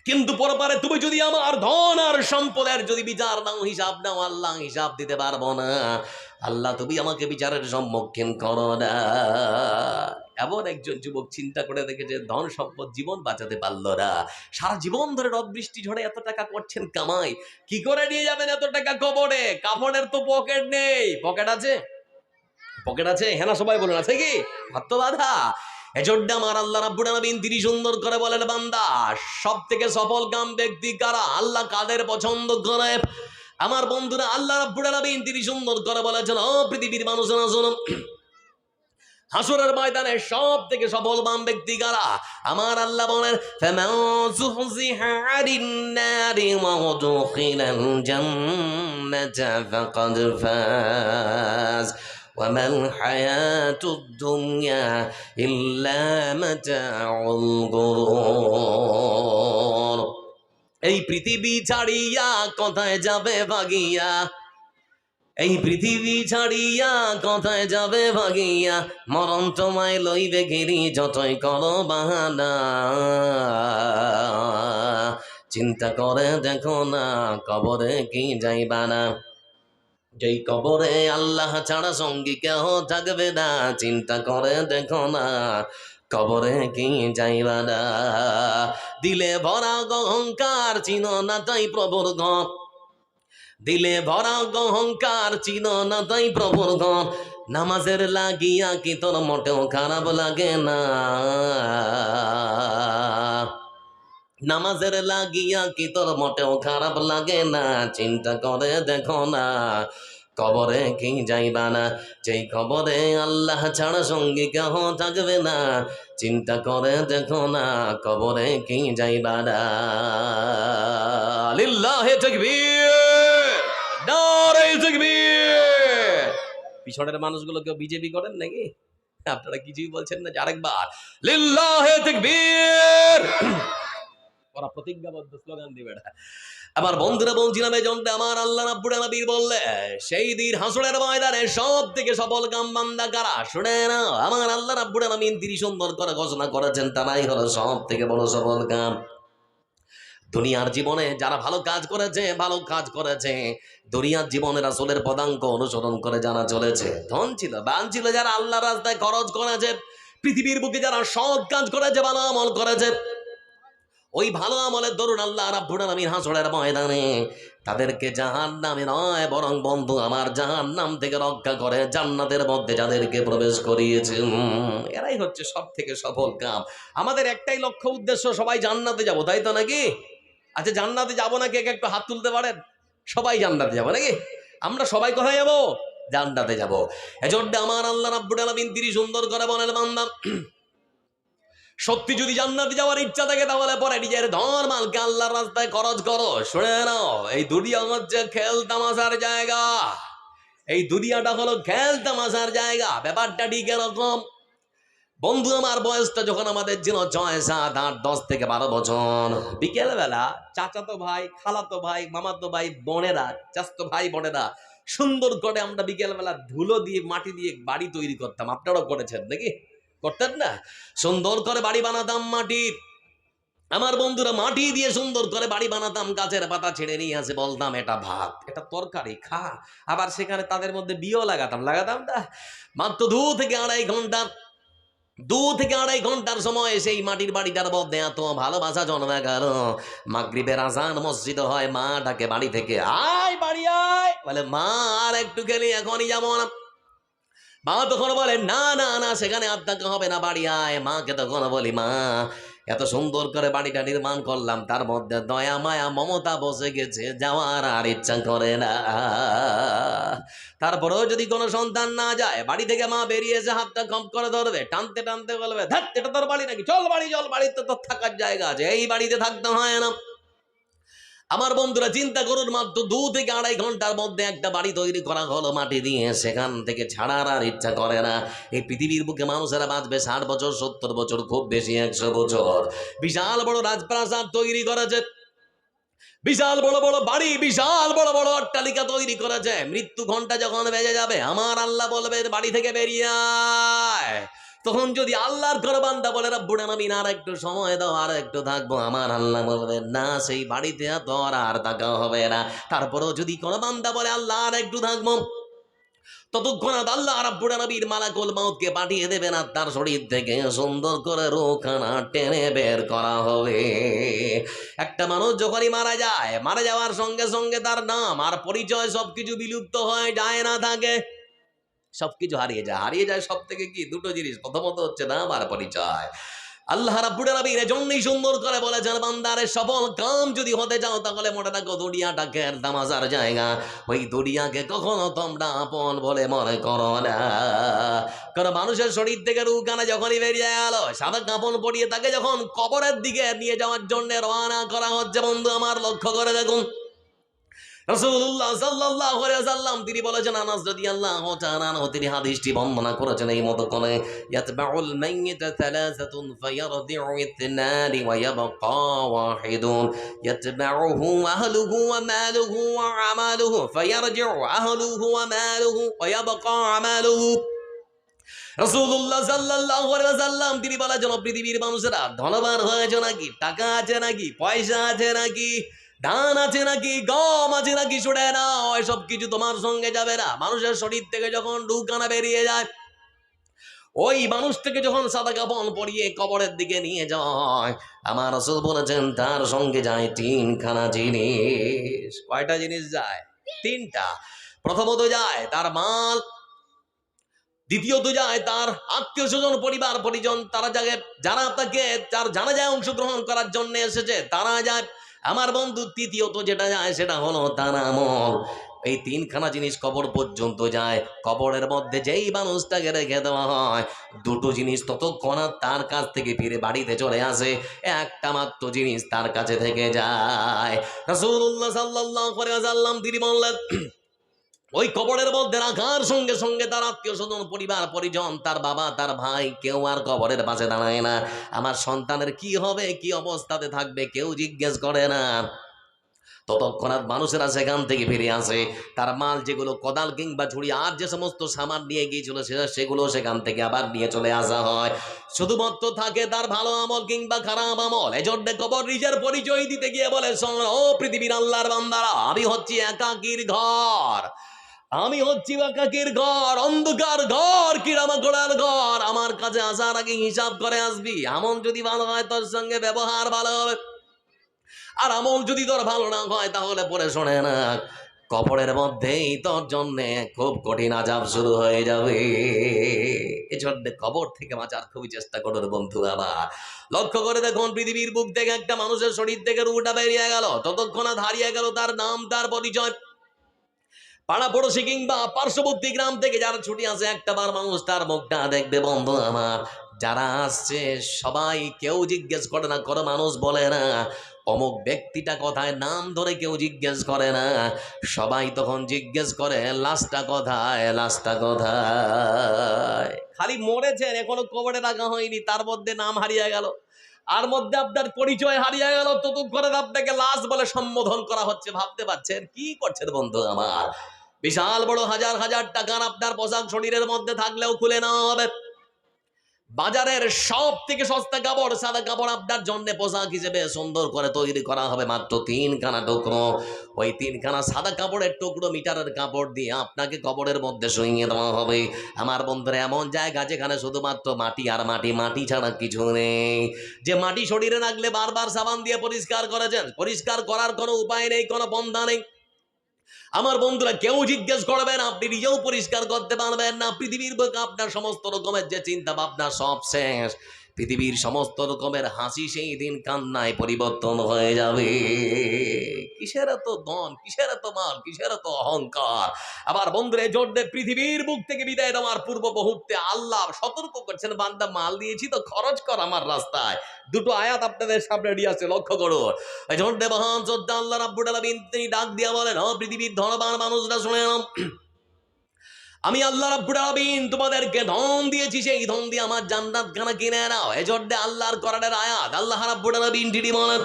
কিন্তু পরপারে তুমি যদি আমার ধন আর সম্পদের যদি বিচার নাও, হিসাব নাও, আল্লাহ হিসাব দিতে পারবো না। আল্লাহ তুমি আমাকে বিচারের সম্মুখীন করো না। এমন একজন যুবক চিন্তা করে দেখেছে ধন সম্পদ জীবন বাঁচাতে পারলো না, সারা জীবন ধরে রদ বৃষ্টি ঝড়ে এত টাকা করছেন কামাই, কি করে নিয়ে যাবেন এত টাকা কবরে? কাফনের তো পকেট নেই। পকেট আছে? পকেট আছে? হ্যাঁ না সবাই বলেন আছে কি? হাত তো বাঁধা। এজন্য আমার আল্লাহ রাব্বুল আলামিন তিনি সুন্দর করে বলেন, বান্দা সব থেকে সফল কাম ব্যক্তি কারা, আল্লাহ কাদের পছন্দ করে? আমার বন্ধুরা আল্লাহ রাব্বুল আলামিন তিনি সুন্দর করে বলেছেন, ও পৃথিবীর মানুষেরা শোনো, হাসরের ময়দানে সব থেকে সফল বাম ব্যক্তি কারা? আমার আল্লাহ বলেন, ফামান যুহজিহা আনিন নারি ওয়া উদখিলাল জান্নাতা ফাকাদ ফাজ ওয়া মাল হায়াতুদ দুনিয়া ইল্লা মাতাউল গুরুর। এই পৃথিবী ছাড়িয়া কোথায় যাবে ভাগিয়া, এই পৃথিবী ছাড়িয়া কোথায় যাবে ভাগিয়া, মরণ তোমায় লইবে ঘিরি যতই করো বাহানা। চিন্তা করে দেখো না কবরে কি যাইবা না, যেই কবরে আল্লাহ ছাড়া সঙ্গী কেহ থাকবে না। চিন্তা করে দেখো না কবরে কি যাইবা না। দিলে ভরা অহংকার চিনো না তাই প্রভুর ঘর, দিলে ভরা অহংকার চিনো না তাই প্রভুর ঘর। নামাজের লাগিয়া কি তোর মোটেও খারাপ লাগে না, নামাজের লাগিয়া কি তোর মোটেও খারাপ লাগে না। চিন্তা করে দেখো না কবরে কি যাইবা না, যেই কবরে আল্লাহ ছাড়া সঙ্গী কেহ থাকবে না। চিন্তা করে দেখো না কবরে কি যাইবা না। লিল্লাহে তাকবীর, নারে তাকবীর। পিছনের মানুষগুলো কেউ বিজেপি করেন নাকি? আপনারা কিছুই বলছেন না। আরেকবার লিল্লাহে তাকবীর। ওরা প্রতিজ্ঞাবদ্ধ স্লোগান দিবে না। আমার বন্ধুরা বলছিলাম এই জন্য আমার আল্লাহ রাব্বুল আলামিন বললে সেই দিন হাসরের ময়দানে সব থেকে সফল কাম বান্দা কারা? শুনে না, আমার আল্লাহ রাব্বুল আলামিন তিনি সুন্দর করে ঘোষণা করেছেন তারাই হলো সব থেকে বড় সফল কাম। দুনিয়ার জীবনে যারা ভালো কাজ করেছে দুনিয়ার জীবনে রাসূলের পদাঙ্ক অনুসরণ করে যারা চলেছে, ধন ছিল বান ছিল যারা আল্লাহর রাস্তায় খরচ করেছে, পৃথিবীর বুকে যারা সৎ কাজ করেছে, ভালো আমল করেছে, ওই ভালো আমলের দরুন আল্লাহ রাব্বুল আলামিন হাসরের ময়দানে তাদেরকে জাহান্নামে নয় বরং বন্ধু আমার জাহান্নাম থেকে রক্ষা করে জান্নাতের মধ্যে যাদেরকে প্রবেশ করিয়েছেন, এরাই হচ্ছে সব থেকে সফল কাম। আমাদের একটাই লক্ষ্য উদ্দেশ্য, সবাই জান্নাতে যাব, তাই তো নাকি? আচ্ছা জান্নাতে যাবো নাকি একটু হাত তুলতে পারেন? সবাই জান্নাতে যাবো নাকি? আমরা সবাই কোথায় যাবো? জান্নাতে যাব। এজন্য আমার আল্লাহ রাব্বুল আলামিন তিনি সুন্দর করে বলেন, বান্দা সত্যি যদি জান্নাতে যাওয়ার ইচ্ছা থাকে তাহলে পরে নিজের ধন মালকে আল্লাহর রাস্তায় খরচ করো। শুনে নাও, এই দুনিয়া হচ্ছে খেল তামাশার জায়গা। এই দুনিয়াটা হলো খেল তামাশার জায়গা। ব্যাপারটা ঠিক এরকম। বন্ধু আমার, বয়সটা যখন আমাদের ছিল 6, 7, 8, 10 থেকে 12 বছর, বিকেলবেলা চাচাতো ভাই, খালাতো ভাই, মামাতো ভাই, বোনেরা, চাচাতো ভাই বোনেরা সুন্দর করে আমরা বিকেলবেলা ধুলো দিয়ে মাটি দিয়ে বাড়ি তৈরি করতাম। আপনারাও করেছেন নাকি? করতেন না? সুন্দর করে বাড়ি বানাতাম মাটির। আমার বন্ধুরা মাটি দিয়ে সুন্দর করে বাড়ি বানাতাম, গাছের পাতা ছেড়ে নিয়ে আসে, বলতাম এটা ভাত, এটা তরকারি, খা। আবার সেখানে তাদের মধ্যে বিয়েও লাগাতাম না। মাত্র 2 থেকে আড়াই ঘন্টার সময় সেই মাটির বাড়িটার মধ্যে এত ভালোবাসা জন্মে গেল। মাগরিবের আজান মসজিদ হয়, মা ডাকে বাড়ি থেকে, আয় বাড়ি আয়। বলে মা আর একটু খেলি, এখনই যাবো না। মা তখন বলে না না না, সেখানে আর থাকতে হবে না, বাড়ি আয়। মাকে তখন বলি, মা এত সুন্দর করে বাড়িটা নির্মাণ করলাম, তার মধ্যে দয়া মায়া মমতা বসে গেছে, যাওয়ার আর ইচ্ছা করে না। তারপরেও যদি কোনো সন্তান না যায়, বাড়ি থেকে মা বেরিয়ে এসে হাতটা কম করে ধরবে, টানতে টানতে বলবে, ধ্যাৎ এটা তোর বাড়ি নাকি, চল বাড়ি চল, বাড়িতে তোর থাকার জায়গা আছে, এই বাড়িতে থাকতে হয় না। আমার বন্ধুরা চিন্তা করুন, মাত্র 2 থেকে আড়াই ঘন্টার মধ্যে একটা বাড়ি তৈরি করা হলো মাটি দিয়ে, সেখান থেকে ছাড়ার আর ইচ্ছা করে না। এই পৃথিবীর বুকে মানুষেরা বাঁচবে 60 বছর, 70 বছর, খুব বেশি 100 বছর। বিশাল বড় রাজপ্রাসাদ তৈরি করেছে, বিশাল বড় বড় বাড়ি, বিশাল বড় বড় অট্টালিকা তৈরি করেছে। মৃত্যু ঘন্টা যখন বেজে যাবে, আমার আল্লাহ বলবে বাড়ি থেকে বেরিয়ে আয়। তখন যদি আল্লাহর ঘর বান্দা বলে রব্বুল আলামিন আর একটু সময় দাও, আর একটু থাকবো, আমার আল্লাহ বলবে না, সেই বাড়িতে তোর আর থাকা হবে না। তারপরেও যদি কোনো বান্দা বলে আল্লাহ আর একটু থাকবো, ততক্ষণাৎ আল্লাহ রাব্বুল আলামিন মালাকুল মাউতকে পাঠিয়ে দেবেন, আর তার শরীর থেকে সুন্দর করে রূহখানা টেনে বের করা হবে। একটা মানুষ যখনই মারা যায়, মারা যাওয়ার সঙ্গে সঙ্গে তার নাম আর পরিচয় সবকিছু বিলুপ্ত হয়ে যায়, না থাকে, সবকিছু হারিয়ে যায়। সব থেকে কি দুটো জিনিস, প্রথমত হচ্ছে নাম আর পরিচয়। আল্লাহ রাব্বুল আলামিন এজন্যই সুন্দর করে বলেছেন, বান্দারে সফল কাম যদি হতে চাও, তাহলে মনে রাখো দুনিয়াটা খের তামাশার জায়গা। ওই দুনিয়াকে কখনো তোমরা আপন বলে মনে করো না। কারণ মানুষের শরীর থেকে রূহখানা যখনই বেরিয়ে গেল, সাদা কাপড় পরিয়ে তাকে যখন কবরের দিকে নিয়ে যাওয়ার জন্য রওনা করা হচ্ছে, বন্ধু আমার লক্ষ্য করে দেখুন, রাসূলুল্লাহ সাল্লাল্লাহু আলাইহি ওয়াসাল্লাম তিনি বলেছেন, আনাস রাদিয়াল্লাহু তাআলা আনহু তিনি হাদিসটি বর্ণনা করেছেন এই মত করে, ইয়াতবাউল মাইয়িতা থালাসাতুন ফায়ারদিউ ইথনানি ওয়া ইয়াবকা ওয়াহিদুন, ইয়াতবাউহু আহলুহু ওয়া মালুহু ওয়া আমালুহু, ফায়ারজিউ আহলুহু ওয়া মালুহু ওয়া ইয়াবকা আমালুহু। রাসূলুল্লাহ সাল্লাল্লাহু আলাইহি ওয়াসাল্লাম তিনি বলেছেন, পৃথিবীর মানুষেরা ধনবান হয়েছে নাকি, টাকা আছে নাকি, পয়সা আছে নাকি, ধান আছে নাকি, গম আছে নাকি, শুনে নাও, এসব কিছু তোমার সঙ্গে যাবে না। মানুষের শরীর থেকে যখন রূহখানা বেরিয়ে যায়, ওই মানুষ থেকে যখন সাদা কাপড় পরিয়ে কবরের দিকে নিয়ে যায়, আমার রাসূল বলেছেন তার সঙ্গে যায় 3খানা জিনিস। কয়টা জিনিস যায়? 3টা। প্রথমত যায় তার মাল, দ্বিতীয়ত যায় তার আত্মীয় স্বজন, পরিবার পরিজন, তারা যারা তাকে তার জানাজায় অংশগ্রহণ করার জন্য এসেছে, তারা যায়। আমার বন্ধু তৃতীয়ত যেটা যায় সেটা হলো তার আমল। এই 3খানা জিনিস কবর পর্যন্ত যায়। কবরের মধ্যে যেই মানুষটাকে রেখে দেওয়া হয়, দুটো জিনিস ততক্ষণ তার কাছ থেকে ফিরে বাড়িতে চলে আসে, একটা মাত্র জিনিস তার কাছে থেকে যায়। রাসূলুল্লাহ সাল্লাল্লাহু আলাইহি ওয়াসাল্লাম তিনি বললেন, ওই কবরের মধ্যে রাখার সঙ্গে সঙ্গে তার আত্মীয় স্বজন, পরিবার পরিজন, তার বাবা, তার ভাই, কেউ আর কবরের পাশে দাঁড়ায় না। আমার সন্তানের কি হবে, কি অবস্থাতে থাকবে, কেউ জিজ্ঞেস করে না। ততক্ষণাৎ মানুষেরা সেখান থেকে ফিরে আসে, তার মাল যেগুলো কোদাল কিংবা ঝুড়ি আর যে সমস্ত সামান নিয়ে গিয়েছিল সেগুলো সেখান থেকে আবার নিয়ে চলে আসা হয়। শুধুমাত্র থাকে তার ভালো আমল কিংবা খারাপ আমল। এজন্য কবর নিজের পরিচয় দিতে গিয়ে বলে, ও পৃথিবীর আল্লাহর বান্দারা, আমি হচ্ছি একাকীর ঘর, আমি হচ্ছি একাকীর ঘর, অন্ধকার ঘর, কিরামাকড়ার ঘর। আমার কাছে আসার আগে হিসাব করে আসবি। আমল যদি ভালো হয় তোর সঙ্গে ব্যবহার ভালো হবে, আর আমল যদি তোর ভালো না হয় তাহলে পরে শোনে না, কবরের মধ্যেই তোর জন্য খুব কঠিন আযাব শুরু হয়ে যাবে। এজন্য কবর থেকে বাঁচার খুবই চেষ্টা করো বন্ধু। আবার লক্ষ্য করে দেখুন, পৃথিবীর বুক থেকে একটা মানুষের শরীর থেকে রূহটা বেরিয়ে গেল, ততক্ষণাৎ হারিয়ে গেল তার নাম, তার পরিচয়। পাড়া পড়োশি কিংবা পার্শ্ববর্তী গ্রাম থেকে যারা ছুটি আসে, একটা বার মানুষ তার মুখটা দেখবে বন্ধু আমার, যারা আসছে সবাই কেউ জিজ্ঞেস করে না, কোনো মানুষ বলে না অমুক ব্যক্তিটা কোথায়, নাম ধরে কেউ জিজ্ঞেস করে না। সবাই তখন জিজ্ঞেস করে লাশটা কোথায়, লাশটা কোথায়। খালি মরেছেন, এখনো কবরে রাখা হয়নি, তার মধ্যে নাম হারিয়ে গেল, আর মধ্যে আপনার পরিচয় হারিয়ে গেল, ততক্ষণে আপনাকে লাশ বলে সম্বোধন করা হচ্ছে। ভাবতে পারছেন কি করছেন বন্ধু আমার? বিশাল বড় হাজার হাজার টাকার আপনার পোশাক শরীরের মধ্যে থাকলেও খুলে নেওয়া হবে। বাজারের সব থেকে সস্তা কাপড়, সাদা কাপড় আপনার জন্য পোশাক হিসেবে সুন্দর করে তৈরি করা হবে, মাত্র 3খানা টুকরো। ওই 3খানা সাদা কাপড়ের টুকরো মিটারের কাপড় দিয়ে আপনাকে কবরের মধ্যে শুইয়ে দেওয়া হবে। আমার বন্ধুরা, এমন জায়গা যেখানে শুধুমাত্র মাটি আর মাটি, মাটি ছাড়া কিছু নেই। যে মাটি শরীরে রাখলে বারবার সাবান দিয়ে পরিষ্কার করেছেন, পরিষ্কার করার কোনো উপায় নেই, কোনো পন্থা নেই। আমার বন্ধুরা, কেউ জিজ্ঞেস করবেন, আপনি নিজেও পরিষ্কার করতে পারবেন না। পৃথিবীর বুকে আপনার সমস্ত রকমের যে চিন্তা ভাবনা সব শেষ। পৃথিবীর সমস্ত রকমের হাসি সেই দিন কান্নায় পরিবর্তন হয়ে যাবে। কিসের এত ধন, কিসের এত মান, কিসের এত অহংকার? আবার বন্ধুরা, জোরে পৃথিবীর বুক থেকে বিদায় দেওয়ার পূর্ব মুহূর্তে আল্লাহ সতর্ক করছেন, বান্দা মাল দিয়েছি তো খরচ কর আমার রাস্তায়। দুটো আয়াত আপনাদের সামনে রেডি আছে, লক্ষ্য করুন। জোরে মহান শ্রদ্ধা আল্লাহ রাব্বুল আলামিন তিনি ডাক দিয়া বলেন, ও পৃথিবীর ধনবান মানুষরা শুনে নাও, আমি আল্লাহ রাব্বুল আলামিন তোমাদেরকে ধন দিয়েছি, সেই ধন দিয়ে আমার জান্নাত খানা কিনে নাও। এজন্য আল্লাহর কোরআনের আয়াত, আল্লাহ রাব্বুল আলামিন তিনি বলেন,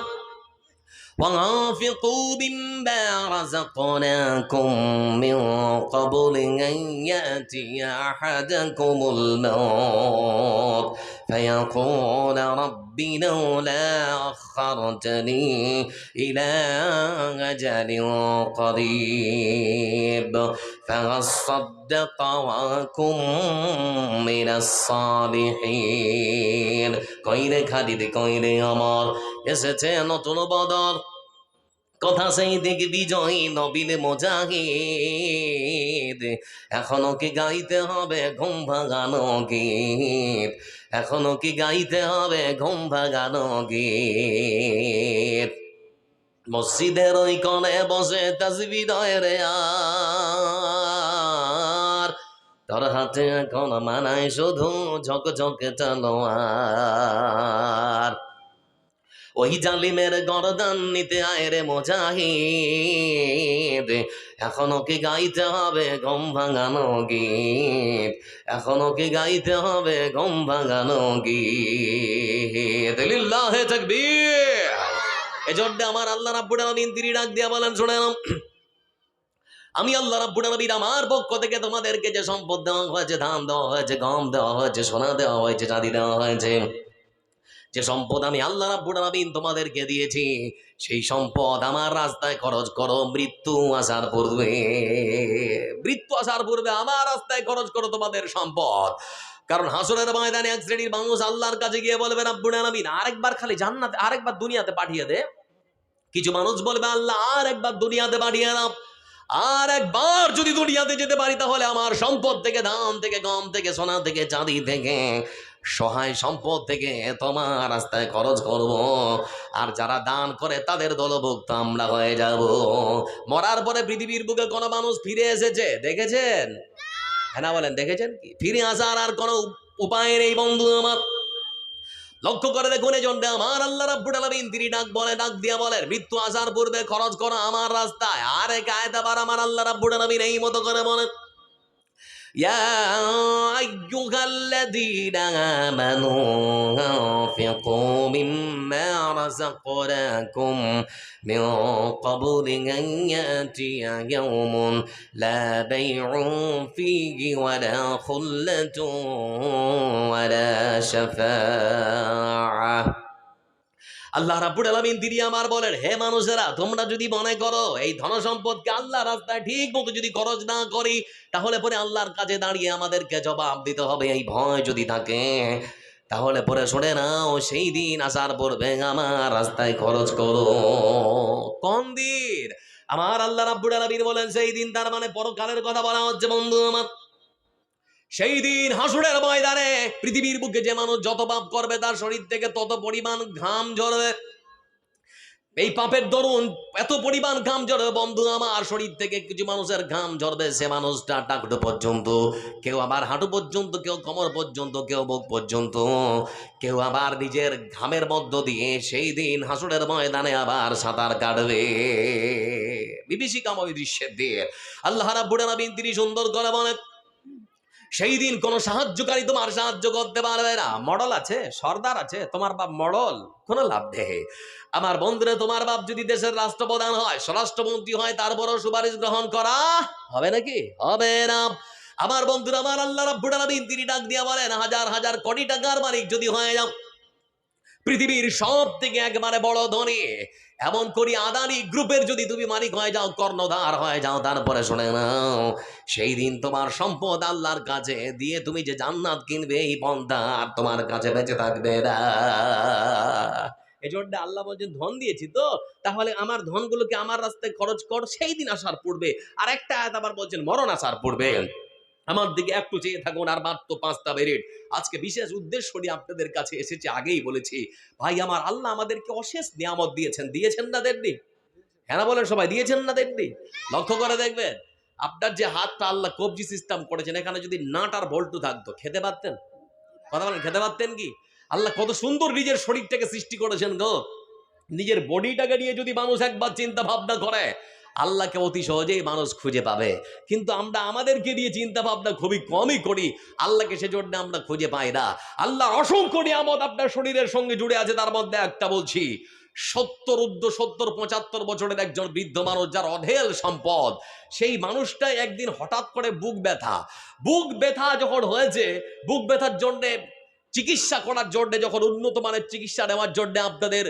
وَأَنفِقُوا مِمَّا رَزَقْنَاكُم مِّن قَبْلِ أَن يَأْتِيَ أَحَدَكُمُ الْمَوْتُ فَيَقُولَ رَبِّ لَوْلَا أَخَّرْتَنِي إِلَىٰ أَجَلٍ قَرِيبٍ فَأَصَّدَّقَ وَأَكُن مِّنَ الصَّالِحِينَ। কইরে খালিদ, কইরে আমার, এসেছে নতুন বদল, কথা সেই দিকে বিজয়ী নবীন মুজাহিদ। এখনো কি গাইতে হবে ঘুম ভাঙানো গীত, এখনো কি গাইতে হবে ঘুম ভাঙানো গীত। মসজিদের ওই কোণে বসে তাসবিহ দেয় রে আর, তোর হাতে এখন মানায় শুধু ঝকঝকে তলোয়ার। ওই জালিমের গর্দান নিতে আয় রে মুজাহিদ। এখনো কি গাইতে হবে ঘুম ভাঙানো গীত, এখনো কি গাইতে হবে ঘুম ভাঙানো গীত। লিল্লাহে তাকবীর। এজন্য আমার আল্লাহ রাব্বুল আলামিন তিনি ডাক দিয়া বলেন, শুনে নাও, আমি আল্লাহ রাব্বুল আলামিন আমার পক্ষ থেকে তোমাদেরকে যে সম্পদ দেওয়া হয়েছে, ধান দেওয়া হয়েছে, গম দেওয়া হয়েছে, সোনা দেওয়া হয়েছে, চাঁদি দেওয়া হয়েছে, যে সম্পদ আমি আল্লাহ রাব্বুল আলামিন তোমাদেরকে দিয়েছি, সেই সম্পদ আমার রাস্তায় খরচ করো। মৃত্যু আসার পূর্বে, মৃত্যু আসার পূর্বে আমার রাস্তায় খরচ করো তোমাদের সম্পদ। কারণ হাসরের ময়দানে এক শ্রেণীর মানুষ আল্লাহর কাছে গিয়ে বলবে, রাব্বুল আলামিন আরেকবার খালি জান্নাতে, আরেকবার দুনিয়াতে পাঠিয়ে দে। কিছু মানুষ বলবে, আল্লাহ আরেকবার দুনিয়াতে পাঠিয়ে দাও, আর একবার যদি দুনিয়াতে যেতে পারি তাহলে আমার সম্পদ থেকে, ধান থেকে, গম থেকে, সোনা থেকে, চাঁদি থেকে, সহায় সম্পদ থেকে তোমার রাস্তায় খরচ করব। আর যারা দান করে তাদের দলভুক্ত আমরা হয়ে যাব। মরার পরে পৃথিবীর বুকে কোনো মানুষ ফিরে এসেছে দেখেছেন? হ্যাঁ না বলেন, দেখেছেন কি? ফিরে আসার আর কোনো উপায় নেই বন্ধু আমার। লক্ষ্য করে দেখুন, এজন্য আমার আল্লাহ রাব্বুল আলামিন তিনি ডাক দিয়া বলেন, মৃত্যু আসার পূর্বে খরচ করো আমার রাস্তায়। আর এক আয়াত আবার আমার আল্লাহ রাব্বুল আলামিন এই মতো করে বলেন, ইয়া আইয়ুহাল্লাযীনা আমানু আনফিকু মিম্মা রাযাকনাকুম মিন ক্বাবলি আন ইয়াতিয়া ইয়াওমুন লা বাইউন ফীহি ওয়ালা খুল্লাতুন ওয়ালা শাফাআহ। আল্লাহ রাব্বুল আলামিন তিনি আমার বলেন, হে মানুষেরা, তোমরা যদি মনে করো এই ধন সম্পদকে আল্লাহ রাস্তায় ঠিক মতো যদি খরচ না করি, তাহলে পরে আল্লাহর কাছে দাঁড়িয়ে আমাদেরকে জবাব দিতে হবে, এই ভয় যদি থাকে, তাহলে পরে শুনে নাও, সেই দিন আসার পূর্বে আমার রাস্তায় খরচ করো। কোন দিন? আমার আল্লাহ রাব্বুল আলামিন বলেন সেই দিন, তার মানে পরকালের কথা বলা হচ্ছে বন্ধু আমার। সেই দিন হাসরের ময়দানে পৃথিবীর বুকে যে মানুষ যত পাপ করবে তার শরীর থেকে তত পরিমাণ ঘাম ঝরবে। এই পাপের দরুন এত পরিমাণ ঘাম ঝরবে বন্ধু আমার, শরীর থেকে কিছু মানুষের ঘাম ঝরবে, সে মানুষটা টাকটু পর্যন্ত, কেউ আবার হাঁটু পর্যন্ত, কেউ কোমর পর্যন্ত, কেউ বুক পর্যন্ত, কেউ আবার নিজের ঘামের মধ্য দিয়ে সেই দিন হাসুরের ময়দানে আবার সাঁতার কাটবে। বিভীষিকাময় দৃশ্যের দিয়ে আল্লাহ রাব্বুল আলামিন তিনি সুন্দর করে বলেন, সেই দিন কোন সাহায্যকারী তোমার সাহায্য করতে পারবে না। মডল আছে, সর্দার আছে, তোমার বাপ মডল, কোনো লাভ নেই। আমার বন্ধুরা, তোমার বাপ যদি দেশের রাষ্ট্রপ্রধান হয়, স্বরাষ্ট্রমন্ত্রী হয়, তারপরও সুপারিশ গ্রহণ করা হবে নাকি? হবে না। আমার বন্ধুরা, আমার আল্লাহ রাব্বুল আলামিন তিনি ডাক দিয়া বলেন, হাজার হাজার কোটি টাকার মালিক যদি হয়ে যাও, পৃথিবীর সব থেকে একবারে বড় ধনী, এমন করি আদানি গ্রুপের যদি তুমি মালিক হয়ে যাও, কর্ণধার হয়ে যাও, তারপরে শুনে নাও, সেই দিন তোমার সম্পদ আল্লাহর কাছে দিয়ে তুমি যে জান্নাত কিনবে, এই পন্থা আর তোমার কাছে বেঁচে থাকবে না। এই জন্য আল্লাহ বলছেন, ধন দিয়েছি তো, তাহলে আমার ধনগুলোকে আমার রাস্তায় খরচ কর, সেই দিন আসার পূর্বে। আর একটা আয়াত আবার বলছেন, মরণ আসার পূর্বে। আমার দিকে একটু চেয়ে থাকুন, আর মাত্র 5টা মিনিট। আজকে বিশেষ উদ্দেশ্য নিয়ে আপনাদের কাছে এসেছি, আগেই বলেছি ভাই আমার, আল্লাহ আমাদেরকে অশেষ নিয়ামত দিয়েছেন, দিয়েছেন না দেননি? হ্যাঁ বলেন সবাই, দিয়েছেন না দেননি? লক্ষ্য করে দেখবেন, আপনার যে হাতটা আল্লাহ কবজি সিস্টেম করেছেন, এখানে যদি নাট আর বল্টু থাকতো, খেতে পারতেন? কথা বলেন, খেতে পারতেন কি? আল্লাহ কত সুন্দর নিজের শরীরটাকে সৃষ্টি করেছেন গো। নিজের বডিটাকে নিয়ে যদি মানুষ একবার চিন্তা ভাবনা করে, আল্লাহকে অতি সহজেই মানুষ খুঁজে পাবে। কিন্তু আমরা আমাদেরকে দিয়ে চিন্তা ভাবনা খুবই কমই করি, আল্লাহকে সেজন্য আমরা খুঁজে পাই না। আল্লাহর অসংখ্য নিয়ামত আপনার শরীরের সঙ্গে জুড়ে আছে, তার মধ্যে একটা বলছি, 70 75 বছরের একজন বৃদ্ধ মানুষ, যার অঢেল সম্পদ, সেই মানুষটা একদিন হঠাৎ করে বুক ব্যথা যখন হয়েছে, বুক ব্যথার জন্য চিকিৎসা করার জন্য, যখন উন্নত মানের চিকিৎসা নেওয়ার জন্য আপনাদের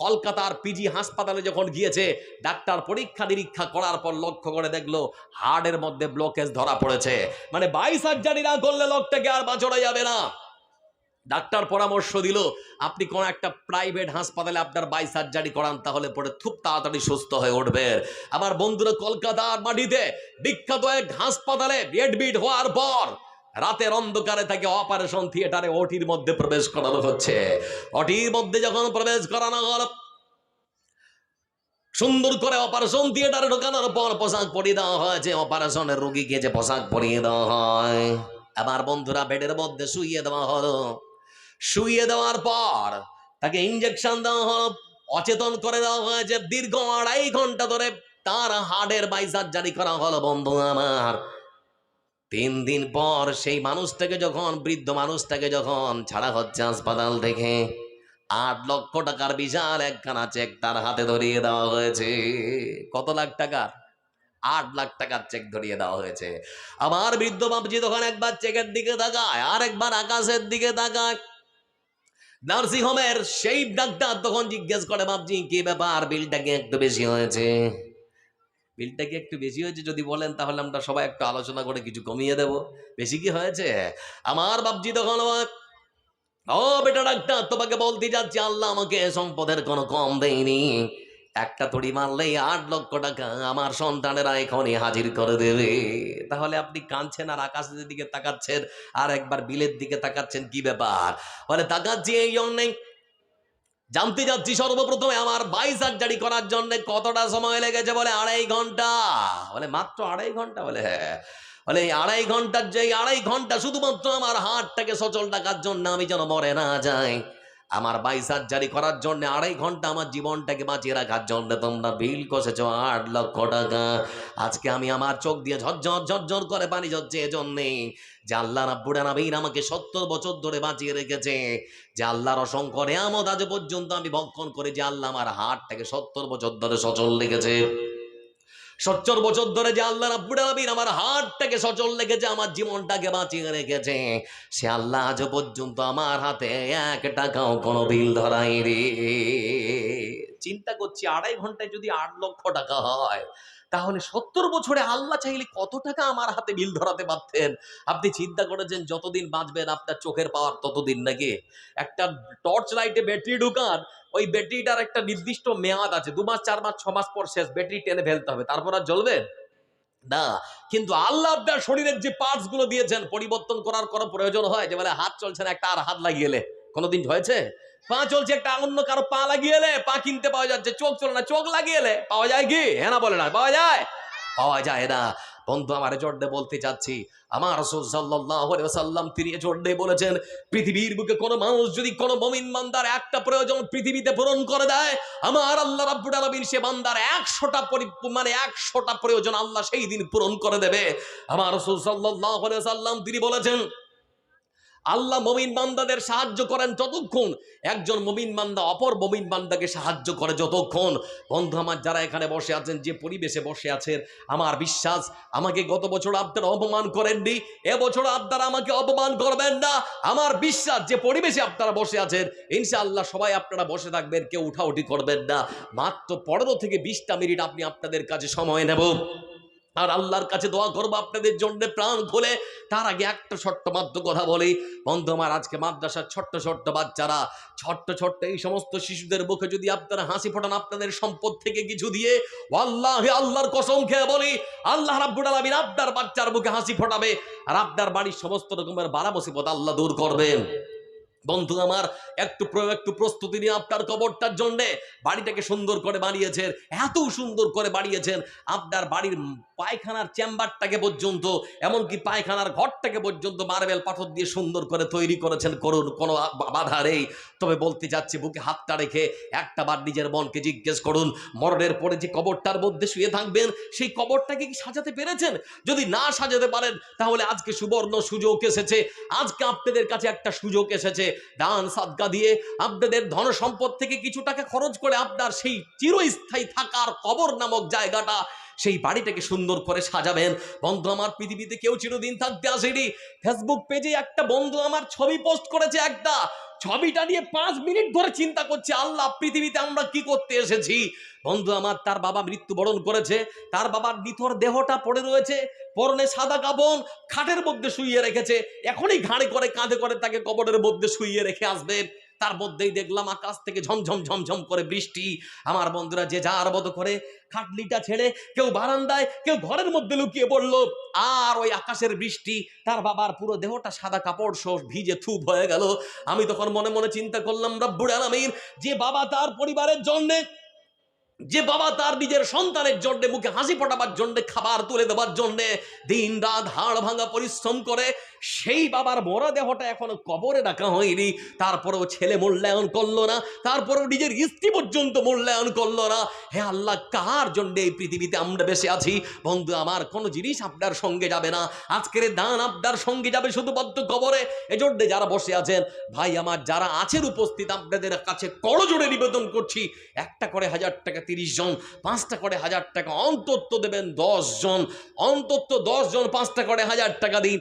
কলকাতার পিজি হাসপাতালে যখন গিয়েছে, ডাক্তার পরীক্ষা নিরীক্ষা করার পর লক্ষ্য করে দেখলো হার্টের মধ্যে ব্লকেজ ধরা পড়েছে। মানে সার্জারি না করলে লোকটাকে আর বাঁচানো যাবে না। ডাক্তার পরামর্শ দিল, আপনি কোন একটা প্রাইভেট হাসপাতালে আপনার সার্জারি করান, তাহলে পরে খুব তাড়াতাড়ি সুস্থ হয়ে উঠবে। আমার বন্ধুরা, কলকাতার মাটিতে বিখ্যাত এক হাসপাতালে এডমিট হওয়ার পর রাতের অন্ধকারে তাকে অপারেশন থিয়েটারে ওটির মধ্যে প্রবেশ করানো হচ্ছে। ওটির মধ্যে যখন প্রবেশ করানো হল, সুন্দর করে অপারেশন থিয়েটারে ঢোকানোর পর পোশাক পরিয়ে দেওয়া হয়েছে, অপারেশনের রোগীকে যে পোশাক পরিয়ে দেওয়া হয়, আমার বন্ধুরা বেডের মধ্যে শুইয়ে দেওয়া হলো। শুইয়ে দেওয়ার পর তাকে ইঞ্জেকশন দেওয়া হলো, অচেতন করে দেওয়া হয়েছে। দীর্ঘ 2.5 ঘন্টা ধরে তার হার্টের সার্জারি করা হলো। বন্ধু আমার, 3 দিন পর সেই মানুষটাকে যখন, বৃদ্ধ মানুষটাকে যখন ছাড়া হচ্ছে হাসপাতাল থেকে, 8 লক্ষ টাকার বিশাল একখানা চেক তার হাতে ধরিয়ে দেওয়া হয়েছে। কত লাখ টাকার? 8 লাখ টাকার চেক ধরিয়ে দেওয়া হয়েছে। আমার বৃদ্ধ বাবজি তখন একবার চেকের দিকে তাকায়, আর একবার আকাশের দিকে তাকায়। নার্সিং হোমের সেই ডাক্তার তখন জিজ্ঞেস করে, বাবজি কি ব্যাপার, বিলটা কি একটু বেশি হয়েছে? বিলটা কি একটু বেশি হয়েছে যদি বলেন, তাহলে আমরা সবাই একটু আলোচনা করে কিছু কমিয়ে দেব। বেশি কি হয়েছে? আমার বাবজি তখন, ও বেটা ডাক্তার, তোমাকে বলতে যাচ্ছি, আল্লাহ আমাকে সম্পদের কোনো কম দেয়নি। একটা তড়ি মারলেই 8 লক্ষ টাকা আমার সন্তানেরা এখনই হাজির করে দেবে। তাহলে আপনি কাঁদছেন আর আকাশের দিকে তাকাচ্ছেন, আর একবার বিলের দিকে তাকাচ্ছেন, কি ব্যাপার? বলে তাকাচ্ছি এই জন্যই, জানতে যাচ্ছি সর্বপ্রথমে আমার সার্জারি করার জন্য কতটা সময় লেগেছে? বলে 2.5 ঘন্টা। বলে মাত্র 2.5 ঘন্টা? বলে হ্যাঁ। বলে এই 2.5 ঘন্টার, যে 2.5 ঘন্টা শুধুমাত্র আমার হার্টটাকে সচল রাখার জন্য, আমি যেন মরে না যাই, আমার সার্জারি করার জন্য 2.5 ঘন্টা আমার জীবনটাকে বাঁচিয়ে রাখার জন্য তোমরা বিল কষেছ 8 লক্ষ টাকা। আজকে আমি আমার চোখ দিয়ে ঝরঝর ঝরঝর করে পানি ঝরছে এজন্যে যে আল্লাহ রাব্বুল আলামিন আমাকে 70 বছর ধরে বাঁচিয়ে রেখেছে, যে আল্লাহর অসংখ্য নিয়ামত আজ পর্যন্ত আমি ভক্ষণ করে, যে আল্লাহ আমার হার্টটাকে 70 বছর ধরে সচল রেখেছে। 70 বছর ধরে যে আল্লাহ রাব্বুল আলামিন আমার হার্টটাকে সচল রেখেছে, আমার জীবনটাকে বাঁচিয়ে রেখেছে, সে আল্লাহ আজ পর্যন্ত আমার হাতে 1 টাকাও কোনো বিল ধরায়নি। চিন্তা করছি, 2.5 ঘন্টায় যদি 8 লক্ষ টাকা হয়, তাহলে 70 বছরে আল্লাহ চাইলে কত টাকা আমার হাতে বিল ধরাতে পারতেন? আপনি চিন্তা করেছেন, যতদিন বাঁচবেন আপনার চোখের পাওয়ার ততদিন নাকি? একটা টর্চ লাইটে ব্যাটারি ঢুকান, ওই ব্যাটারিটার একটা নির্দিষ্ট মেয়াদ আছে, 2 মাস 4 মাস 6 মাস পর শেষ, ব্যাটারি টেনে ফেলতে হবে, তারপর আর জ্বলবে না। কিন্তু আল্লাহ আপনার শরীরের যে পার্টস গুলো দিয়েছেন, পরিবর্তন করার কোনো প্রয়োজন হয়? যে বলে হাত চলছে না, একটা আর হাত লাগিয়েলে কোনোদিন হয়েছে? পা চলছে, একটা অন্য কারো পা লাগিয়ে এলে পা কিনতে পাওয়া যাচ্ছে, চোখ চলে না, চোখ লাগিয়ে এলে পাওয়া যায় কি? হ্যাঁ না বলে না, পাওয়া যায়? পাওয়া যায় না। বন্ধু আমার জোরে বলতে চাচ্ছি, আমার রাসূল সাল্লাল্লাহু আলাইহি ওয়াসাল্লাম তিনি জোরে বলেছেন, পৃথিবীর বুকে কোনো মানুষ যদি কোনো মুমিন বান্দার একটা প্রয়োজন পৃথিবীতে পূরণ করে দেয়, আমার আল্লাহ রাব্বুল আলামিন সে বান্দার 100টা মানে 100টা প্রয়োজন আল্লাহ সেই দিন পূরণ করে দেবে। আমার রাসূল সাল্লাল্লাহু আলাইহি ওয়াসাল্লাম তিনি বলেছেন, আল্লাহ মুমিন বান্দাদের সাহায্য করেন ততক্ষণ, একজন মুমিন বান্দা অপর মুমিন বান্দাকে সাহায্য করে যতক্ষণ। বন্ধু আমার যারা এখানে বসে আছেন, যে পরিবেশে বসে আছেন, আমার বিশ্বাস আমাকে গত বছর আপনারা অপমান করেননি, এবছর আপনারা আমাকে অপমান করবেন না। আমার বিশ্বাস যে পরিবেশে আপনারা বসে আছেন, ইনশাআল্লাহ সবাই আপনারা বসে থাকবেন, কেউ উঠাউঠি করবেন না। মাত্র 15 থেকে 20টা মিনিট আমি আপনাদের কাছে সময় নেব, আর আল্লাহর কাছে দোয়া করবো আপনাদের জন্য প্রাণ খুলে। তার আগে একটা ছোট্ট মাত্র কথা বলি, বন্ধু আমার আজকে মাদ্রাসার ছোট্ট ছোট্ট বাচ্চারা, ছোট্ট ছোট্ট এই সমস্ত শিশুদের মুখে যদি আপনারা হাসি ফোটান আপনাদের সম্পদ থেকে কিছু দিয়ে, ওয়াল্লাহি আল্লাহর কসম খেয়ে বলি, আল্লাহ রাব্বুল আলামিন আপনার বাচ্চার মুখে হাসি ফোটাবে, আর আপনার বাড়ির সমস্ত রকমের বালা মুসিবত আল্লাহ দূর করবেন। বন্ধু আমার একটু প্রস্তুতি নিয়ে আপনার কবরটার জন্য বাড়িটাকে সুন্দর করে বানিয়েছেন, এত সুন্দর করে বানিয়েছেন, আপনার বাড়ির পায়খানার চেম্বারটাকে পর্যন্ত, এমনকি পায়খানার ঘরটাকে পর্যন্ত মার্বেল পাথর দিয়ে সুন্দর করে তৈরি করেছেন, করুন, কোনো বাধা নেই। তবে বলতে যাচ্ছি, বুকে হাতটা রেখে একটা বার নিজের মনকে জিজ্ঞেস করুন, মরণের পরে যে কবরটার মধ্যে শুয়ে থাকবেন সেই কবরটাকে কি সাজাতে পেরেছেন? যদি না সাজাতে পারেন তাহলে আজকে সুবর্ণ সুযোগ এসেছে, আজকে আপনাদের কাছে একটা সুযোগ এসেছে, দান সাদকা দিয়ে আপনাদের ধন সম্পদ থেকে কিছু টাকা খরচ করে আপনার সেই চিরস্থায়ী থাকার কবর নামক জায়গাটা, সেই বাড়িটাকে সুন্দর করে সাজাবেন। বন্ধু আমার পৃথিবীতে কেউ চিরদিন থাকতে আসেনি। ফেসবুক পেজে একটা বন্ধু আমার ছবি পোস্ট করেছে, একটা ছবিটা নিয়ে 5 মিনিট ধরে চিন্তা করছে, আল্লাহ পৃথিবীতে আমরা কি করতে এসেছি। বন্ধু আমার তার বাবা মৃত্যুবরণ করেছে, তার বাবার নিথর দেহটা পড়ে রয়েছে, পরনে সাদা কাপড়, খাটের মধ্যে শুইয়ে রেখেছে, এখনই ঘাড়ে করে কাঁধে করে তাকে কবরের মধ্যে শুইয়ে রেখে আসবে। তার মধ্যেই দেখলাম আকাশ থেকে ঝমঝম ঝমঝম করে বৃষ্টি। আমার বন্ধুরা যে যার মতো করে খাটলিটা ছেড়ে কেউ বারান্দায়, কেউ ঘরের মধ্যে লুকিয়ে পড়লো, আর ওই আকাশের বৃষ্টি তার বাবার পুরো দেহটা সাদা কাপড় সহ ভিজে থুপ হয়ে গেল। আমি তখন মনে মনে চিন্তা করলাম, রব্বুল আলামিন, যে বাবা তার পরিবারের জন্য, যে বাবা তার নিজের সন্তানের জন্য মুখে হাসি ফোটাবার জন্য, খাবার তুলে দেওয়ার জন্য দিন রাত হাড় ভাঙা পরিশ্রম করে, সেই বাবার মরা দেহটা এখনো কবরে রাখা হয়নি, তারপরেও ছেলে মূল্যায়ন করলো না, তারপরেও নিজের স্ত্রী পর্যন্ত মূল্যায়ন করলো না। হে আল্লাহ, কার জন্য এই পৃথিবীতে আমরা বেঁচে আছি? বন্ধু আমার, কোনো জিনিস আপনার সঙ্গে যাবে না, আজকের দান আপনার সঙ্গে যাবে শুধুমাত্র কবরে। এজন্য যারা বসে আছেন ভাই আমার, যারা আছেন উপস্থিত, আপনাদের কাছে করজোড়ে নিবেদন করছি, একটা করে 1000 টাকা 30 জন, 5টা করে 1000 টাকা অন্তত দেবেন 10 জন, অন্তত 10 জন 5টা করে 1000 টাকা দিন।